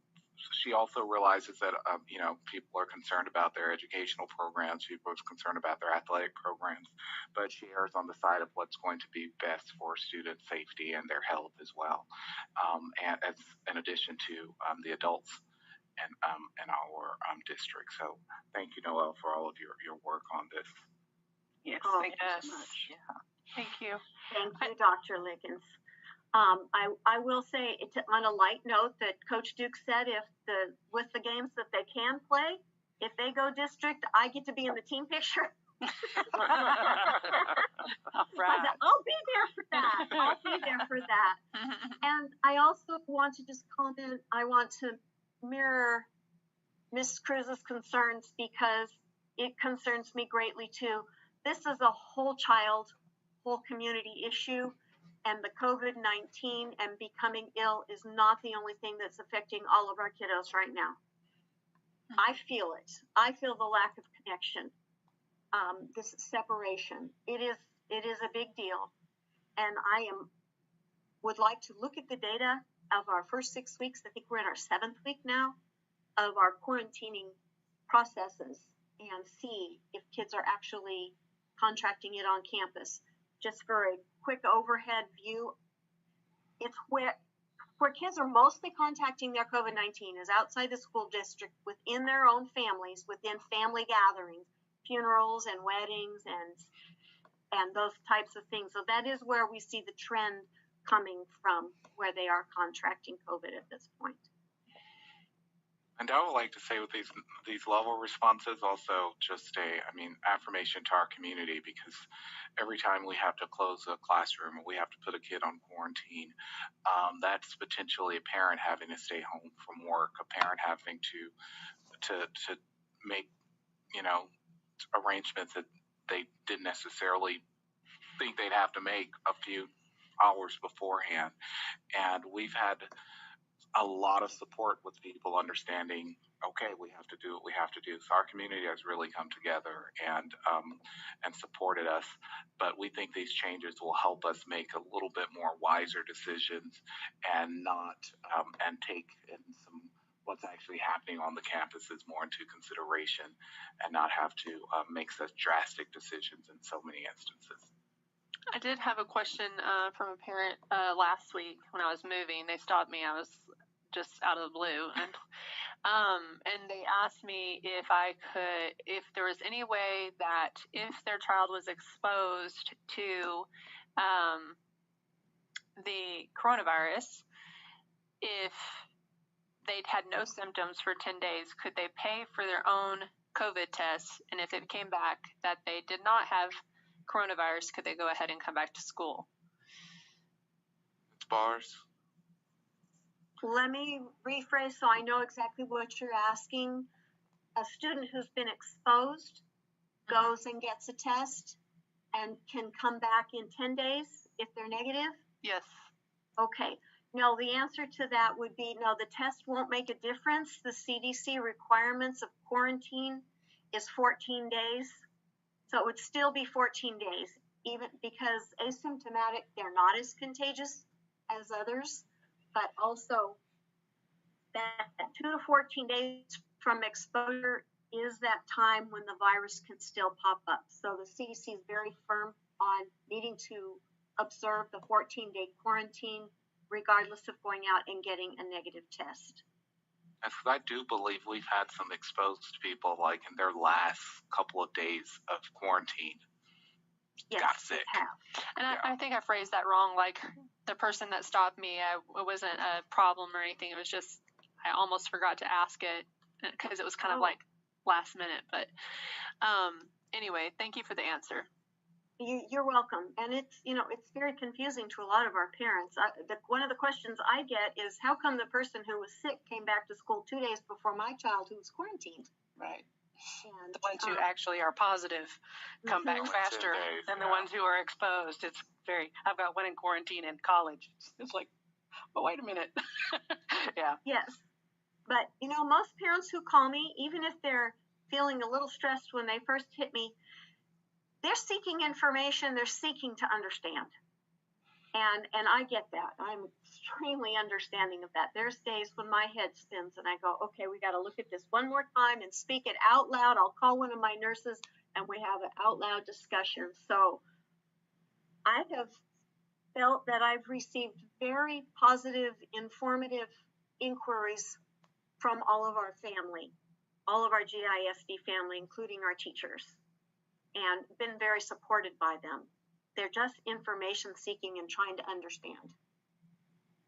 Speaker 14: She also realizes that people are concerned about their educational programs, people are concerned about their athletic programs, but she errs on the side of what's going to be best for student safety and their health as well, and as in addition to the adults in our district. So thank you, Noelle, for all of your work on this.
Speaker 10: Yes,
Speaker 15: thank
Speaker 10: you so much.
Speaker 23: Yeah. Thank you.
Speaker 10: Thank you, Dr. Liggins. I will say on a light note that Coach Duke said with the games that they can play, if they go district, I get to be in the team picture.
Speaker 23: Right.
Speaker 10: I'll be there for that. And I also want to just comment, I want to mirror Ms. Cruz's concerns because it concerns me greatly too. This is a whole community issue. And the COVID-19 and becoming ill is not the only thing that's affecting all of our kiddos right now. I feel it. I feel the lack of connection, this separation. It is a big deal. And I would like to look at the data of our first 6 weeks. I think we're in our 7th week now of our quarantining processes and see if kids are actually contracting it on campus. Just for a quick overhead view, it's where kids are mostly contacting their COVID-19 is outside the school district, within their own families, within family gatherings, funerals and weddings and those types of things. So that is where we see the trend coming from, where they are contracting COVID at this point.
Speaker 14: And I would like to say with these level responses, also just affirmation to our community, because every time we have to close a classroom or we have to put a kid on quarantine, that's potentially a parent having to stay home from work, a parent having to make arrangements that they didn't necessarily think they'd have to make a few hours beforehand. And we've had a lot of support with people understanding, okay, we have to do what we have to do. So our community has really come together and supported us. But we think these changes will help us make a little bit more wiser decisions and not and take in some what's actually happening on the campuses more into consideration and not have to make such drastic decisions in so many instances.
Speaker 23: I did have a question from a parent last week when I was moving. They stopped me. I was just out of the blue, and they asked me if there was any way that if their child was exposed to the coronavirus, if they'd had no symptoms for 10 days, could they pay for their own COVID tests? And if it came back that they did not have coronavirus, could they go ahead and come back to school?
Speaker 14: It's bars.
Speaker 10: Let me rephrase so I know exactly what you're asking. A student who's been exposed goes and gets a test and can come back in 10 days if they're negative?
Speaker 23: Yes.
Speaker 10: Okay. No, the answer to that would be no, the test won't make a difference. The CDC requirements of quarantine is 14 days. So it would still be 14 days, even because asymptomatic, they're not as contagious as others. But also that 2 to 14 days from exposure is that time when the virus can still pop up. So the CDC is very firm on needing to observe the 14-day quarantine regardless of going out and getting a negative test.
Speaker 14: I do believe we've had some exposed people, like in their last couple of days of quarantine, got sick.
Speaker 23: And I think I phrased that wrong. Like the person that stopped me, it wasn't a problem or anything. It was just I almost forgot to ask it because it was kind of like last minute. But anyway, thank you for the answer.
Speaker 10: You're welcome. And it's, you know, it's very confusing to a lot of our parents. One of the questions I get is, how come the person who was sick came back to school 2 days before my child who was quarantined?
Speaker 1: Right.
Speaker 10: And
Speaker 1: The ones who actually are positive come back faster than the ones who are exposed. It's very, I've got one in quarantine in college. It's like, but wait a minute. Yeah.
Speaker 10: Yes. But, you know, most parents who call me, even if they're feeling a little stressed when they first hit me, they're seeking information, they're seeking to understand. And I get that. I'm extremely understanding of that. There's days when my head spins and I go, okay, we got to look at this one more time and speak it out loud. I'll call one of my nurses and we have an out loud discussion. So I have felt that I've received very positive, informative inquiries from all of our family, all of our GISD family, including our teachers, and been very supported by them. They're just information seeking and trying to understand.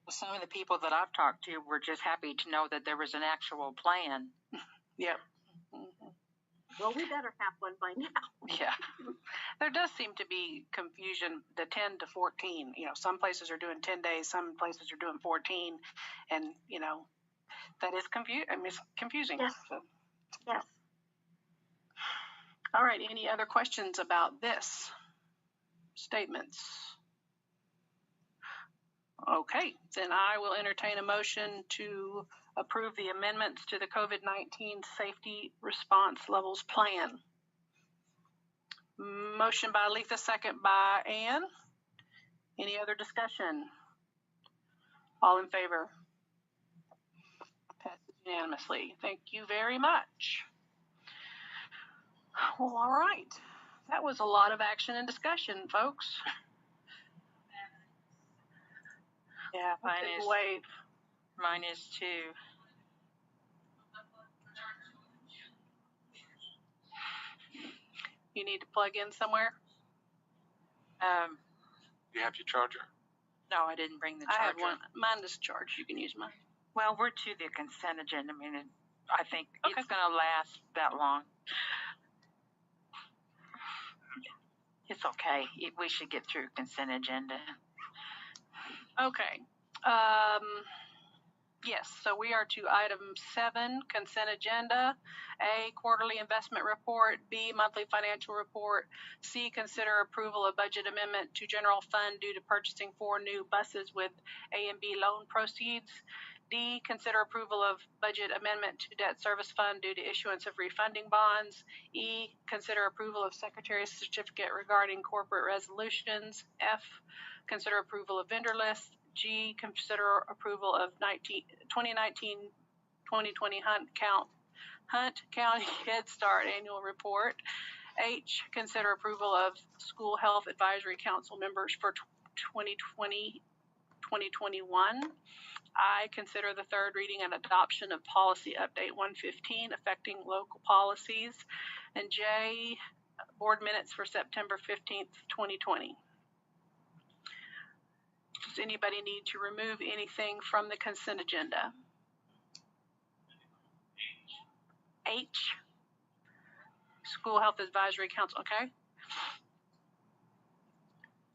Speaker 4: Some of the people that I've talked to were just happy to know that there was an actual plan.
Speaker 1: Yep.
Speaker 10: Well, we better have one by now.
Speaker 1: Yeah. There does seem to be confusion, the 10 to 14. You know, some places are doing 10 days, some places are doing 14. And, you know, that is it's confusing.
Speaker 10: Yes.
Speaker 1: So.
Speaker 10: Yes.
Speaker 1: All right. Any other questions about this? Statements? Okay. Then I will entertain a motion to approve the amendments to the COVID-19 Safety Response Levels Plan. Motion by Letha, second by Ann. Any other discussion? All in favor? Passes unanimously. Thank you very much. Well, all right. That was a lot of action and discussion, folks.
Speaker 4: Yeah, mine is too.
Speaker 1: You need to plug in somewhere?
Speaker 14: You have your charger?
Speaker 4: No, I didn't bring the charger.
Speaker 1: I have one. Mine is charged. You can use mine.
Speaker 4: Well, we're to the consent agenda. I mean, I think it's going to last that long. It's okay. We should get through consent agenda.
Speaker 1: Okay. Yes, so we are to item 7, consent agenda. A, quarterly investment report. B, monthly financial report. C, consider approval of budget amendment to general fund due to purchasing 4 new buses with A and B loan proceeds. D, consider approval of budget amendment to debt service fund due to issuance of refunding bonds. E, consider approval of secretary's certificate regarding corporate resolutions. F, consider approval of vendor list. G, consider approval of 2019-2020 Hunt County Head Start annual report. H, consider approval of school health advisory council members for 2020-2021. I, consider the third reading and adoption of policy update 115 affecting local policies. And J, board minutes for September 15th, 2020. Does anybody need to remove anything from the consent agenda? H, School Health Advisory Council, okay?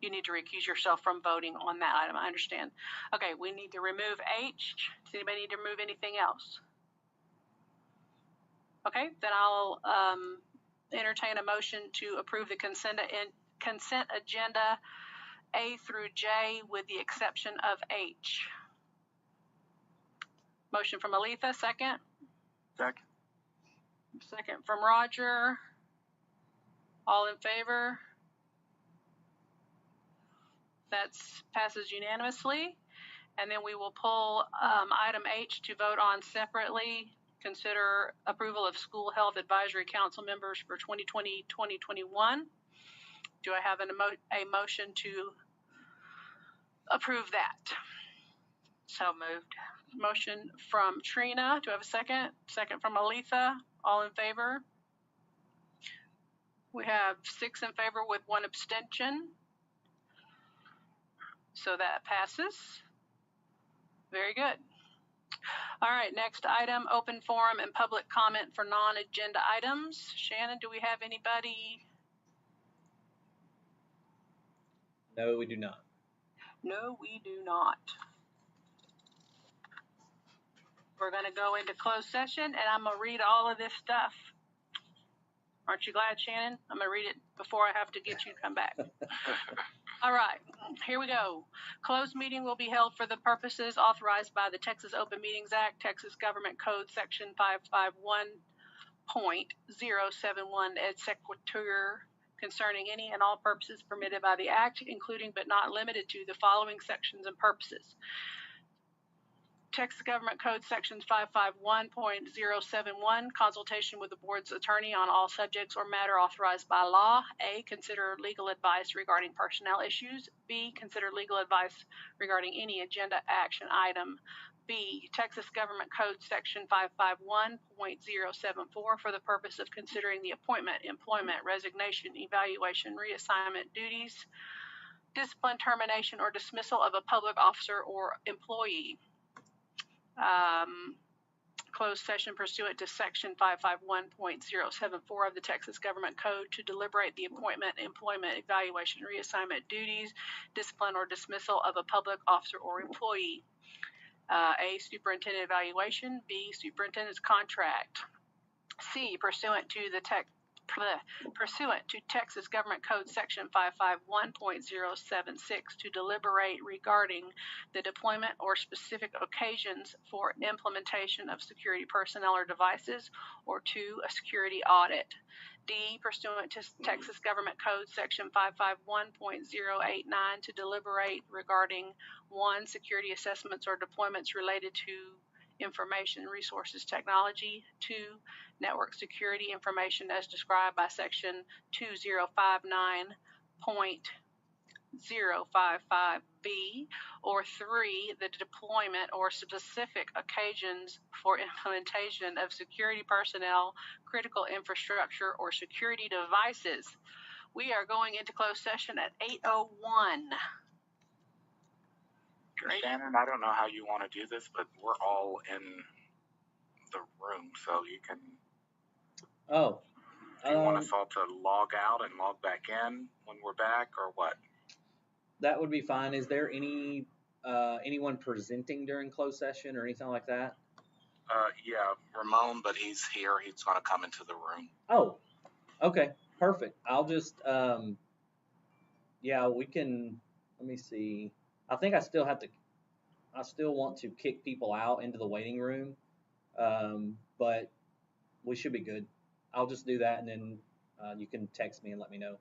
Speaker 1: You need to recuse yourself from voting on that item, I understand. Okay, we need to remove H. Does anybody need to remove anything else? Okay, then I'll entertain a motion to approve the consent agenda A through J with the exception of H. Motion from Aletha, second.
Speaker 14: Second.
Speaker 1: Second from Roger. All in favor? That passes unanimously. And then we will pull item H to vote on separately. Consider approval of School Health Advisory Council members for 2020-2021. Do I have a motion to approve that?
Speaker 4: So moved.
Speaker 1: Motion from Trina. Do I have a second? Second from Aletha. All in favor? We have 6 in favor with 1 abstention. So that passes. Very good. All right, next item, open forum and public comment for non-agenda items. Shannon, do we have anybody?
Speaker 6: No, we do not.
Speaker 1: No, we do not. We're going to go into closed session, and I'm going to read all of this stuff. Aren't you glad, Shannon? I'm going to read it before I have to get you to come back. All right, here we go. Closed meeting will be held for the purposes authorized by the Texas Open Meetings Act, Texas Government Code Section 551.071 et sequitur, concerning any and all purposes permitted by the Act, including but not limited to the following sections and purposes. Texas Government Code Section 551.071, consultation with the board's attorney on all subjects or matter authorized by law. A, consider legal advice regarding personnel issues. B, consider legal advice regarding any agenda action item. B, Texas Government Code Section 551.074 for the purpose of considering the appointment, employment, resignation, evaluation, reassignment, duties, discipline, termination, or dismissal of a public officer or employee. Closed session pursuant to Section 551.074 of the Texas Government Code to deliberate the appointment, employment, evaluation, reassignment, duties, discipline, or dismissal of a public officer or employee. A, superintendent evaluation. B, superintendent's contract. C, pursuant to Texas Government Code Section 551.076 to deliberate regarding the deployment or specific occasions for implementation of security personnel or devices, or 2, a security audit. D, pursuant to Texas Government Code Section 551.089 to deliberate regarding 1, security assessments or deployments related to information resources technology. 2, network security information as described by Section 2059.055B, or 3, the deployment or specific occasions for implementation of security personnel, critical infrastructure, or security devices. We are going into closed session at 8:01.
Speaker 14: Great. Shannon, I don't know how you want to do this, but we're all in the room, so you can.
Speaker 6: Oh.
Speaker 14: Do you want us all to log out and log back in when we're back, or what?
Speaker 6: That would be fine. Is there anyone presenting during closed session or anything like that?
Speaker 14: Yeah, Ramon, but he's here. He's going to come into the room.
Speaker 6: Oh, okay, perfect. I'll just, yeah, we can, let me see. I think I still want to kick people out into the waiting room, but we should be good. I'll just do that, and then you can text me and let me know.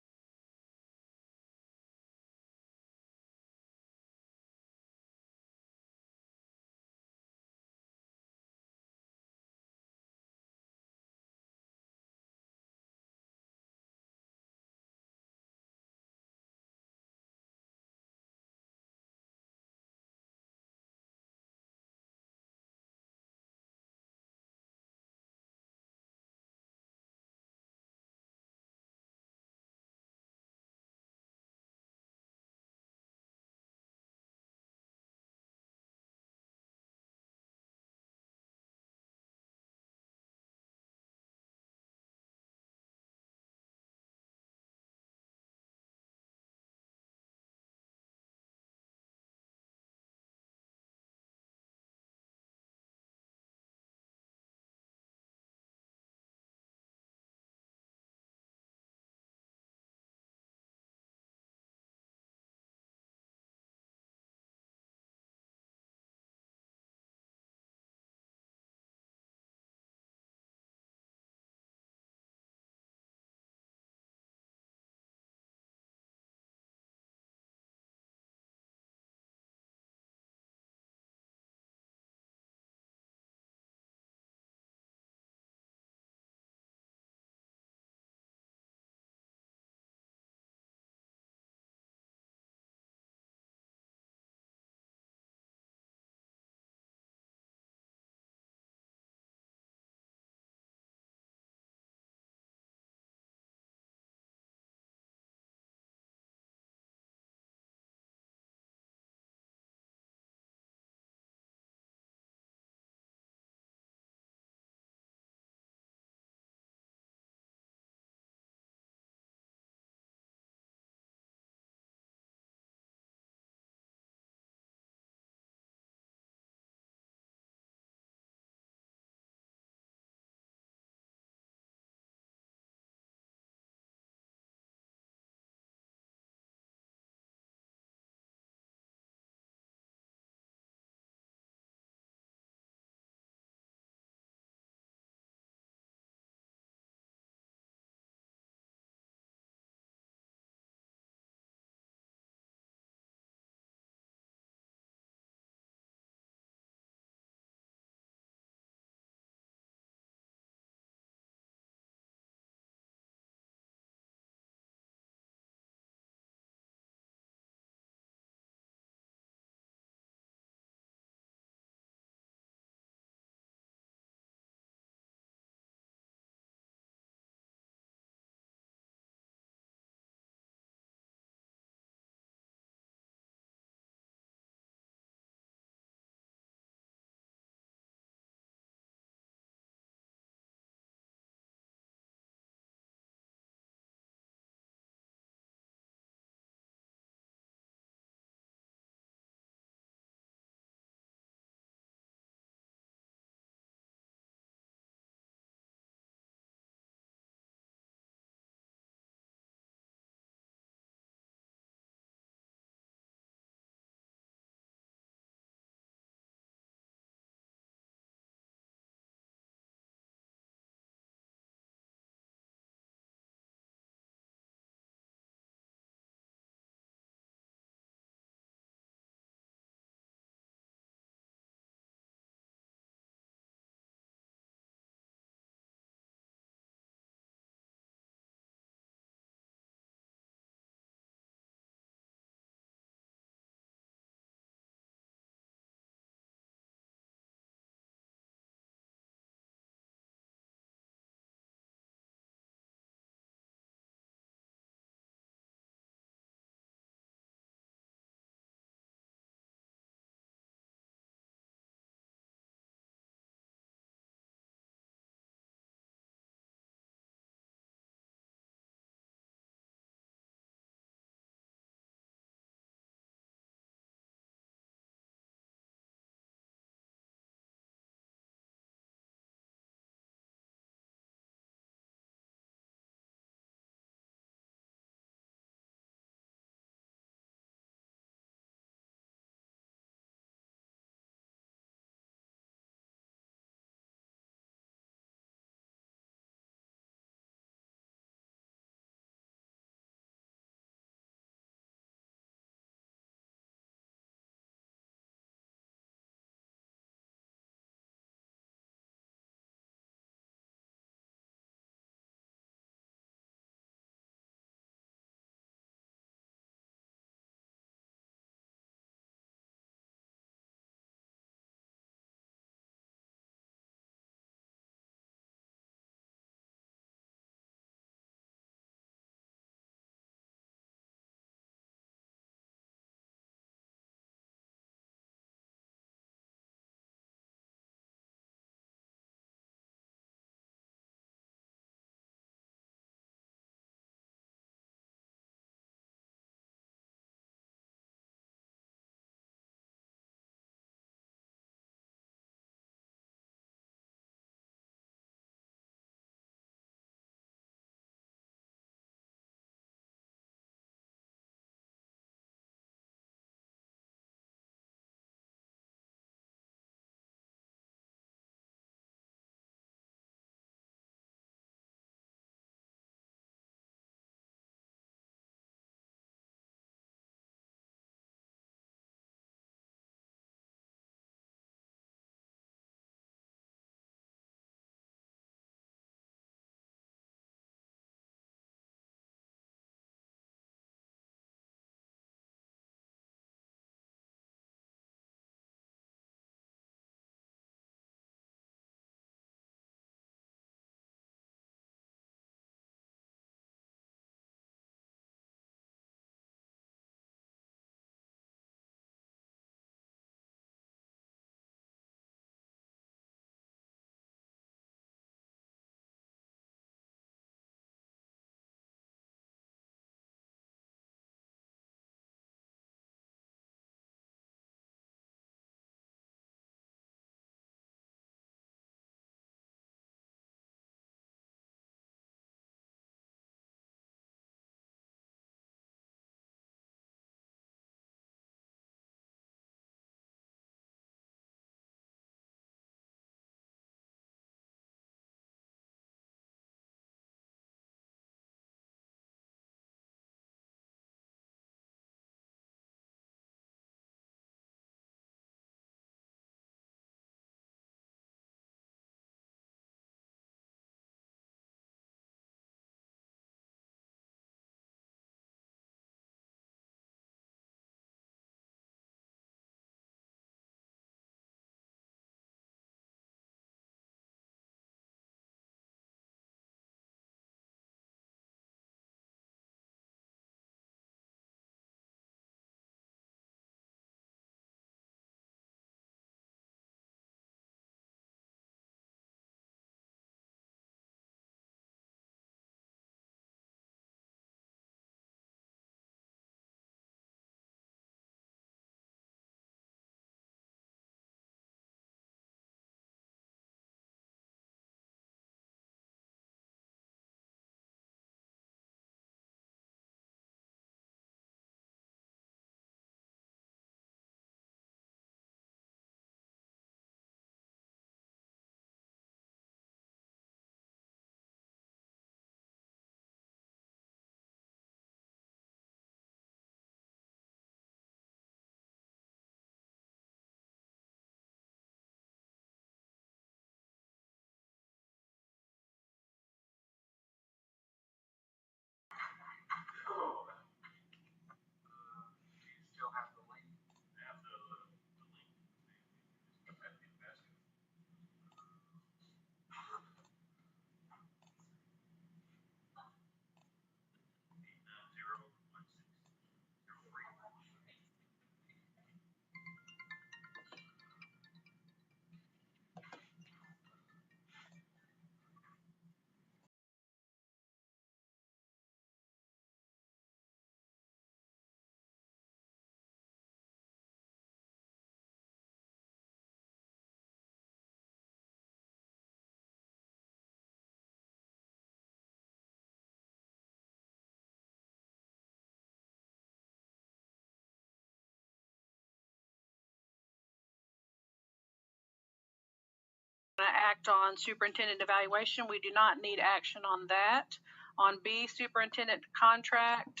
Speaker 1: Act on superintendent evaluation. We do not need action on that. On B, superintendent contract,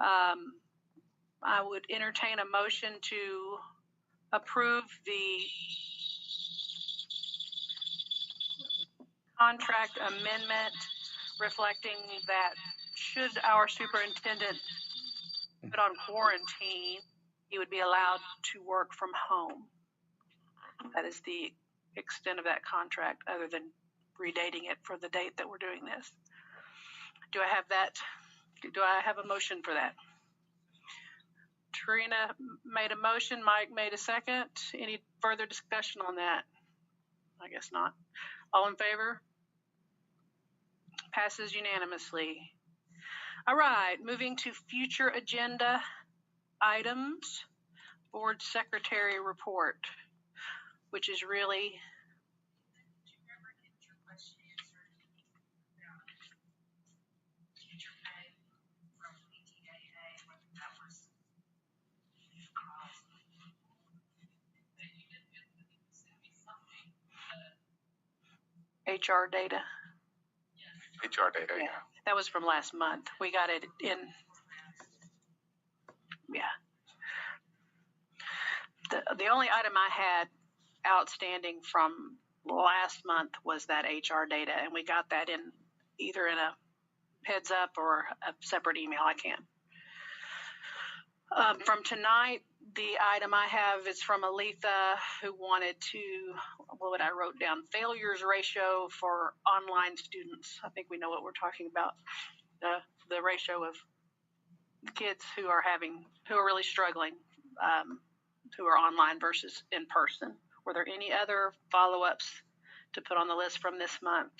Speaker 1: I would entertain a motion to approve the contract amendment reflecting that should our superintendent put on quarantine, he would be allowed to work from home. That is the extent of that contract, other than redating it for the date that we're doing this. Do I have that? Do I have a motion for that? Trina made a motion, Mike made a second. Any further discussion on that? I guess not. All in favor? Passes unanimously. All right, moving to future agenda items. Board Secretary report, which is really HR data.
Speaker 14: HR data, yeah.
Speaker 1: That was from last month. We got it in, yeah. The only item I had outstanding from last month was that HR data, and we got that in either in a heads up or a separate email. I can't. From tonight, the item I have is from Aletha, who wanted to, what I wrote down, failures ratio for online students. I think we know what we're talking about. The ratio of kids who are really struggling, who are online versus in person. Were there any other follow-ups to put on the list from this month?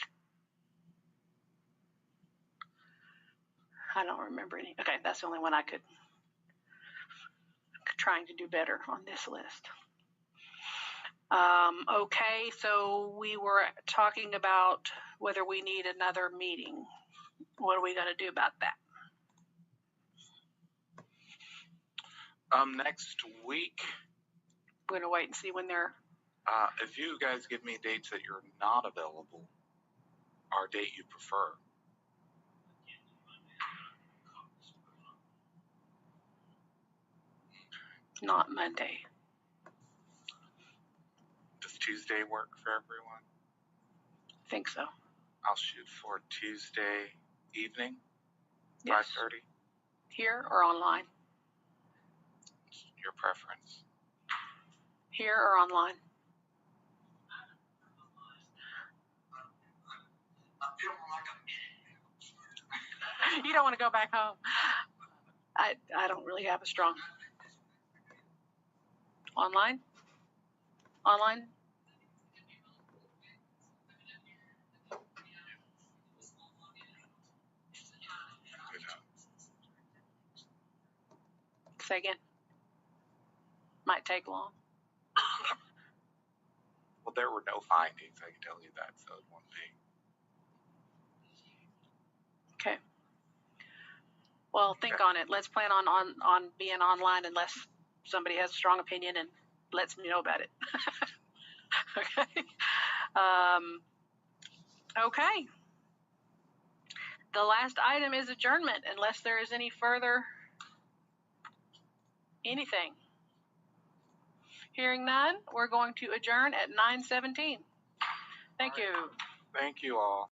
Speaker 1: I don't remember any. Okay, that's the only one I could. Trying to do better on this list. Okay, so we were talking about whether we need another meeting. What are we going to do about that?
Speaker 14: Next week.
Speaker 1: We're going to wait and see when they're.
Speaker 14: If you guys give me dates that you're not available, or date you prefer.
Speaker 1: Not Monday.
Speaker 14: Does Tuesday work for everyone?
Speaker 1: I think so.
Speaker 14: I'll shoot for Tuesday evening,
Speaker 1: yes.
Speaker 14: 5:30.
Speaker 1: Here or online?
Speaker 14: Your preference.
Speaker 1: Here or online? You don't want to go back home. I don't really have a strong. Online? Online? Say again. Might take long.
Speaker 14: Well, there were no findings, I can tell you that, so it won't be.
Speaker 1: Okay. Well, think on it. Let's plan on being online unless somebody has a strong opinion and lets me know about it. Okay. Okay. The last item is adjournment, unless there is any further anything. Hearing none, we're going to adjourn at 9:17. Thank you.
Speaker 14: Thank you all.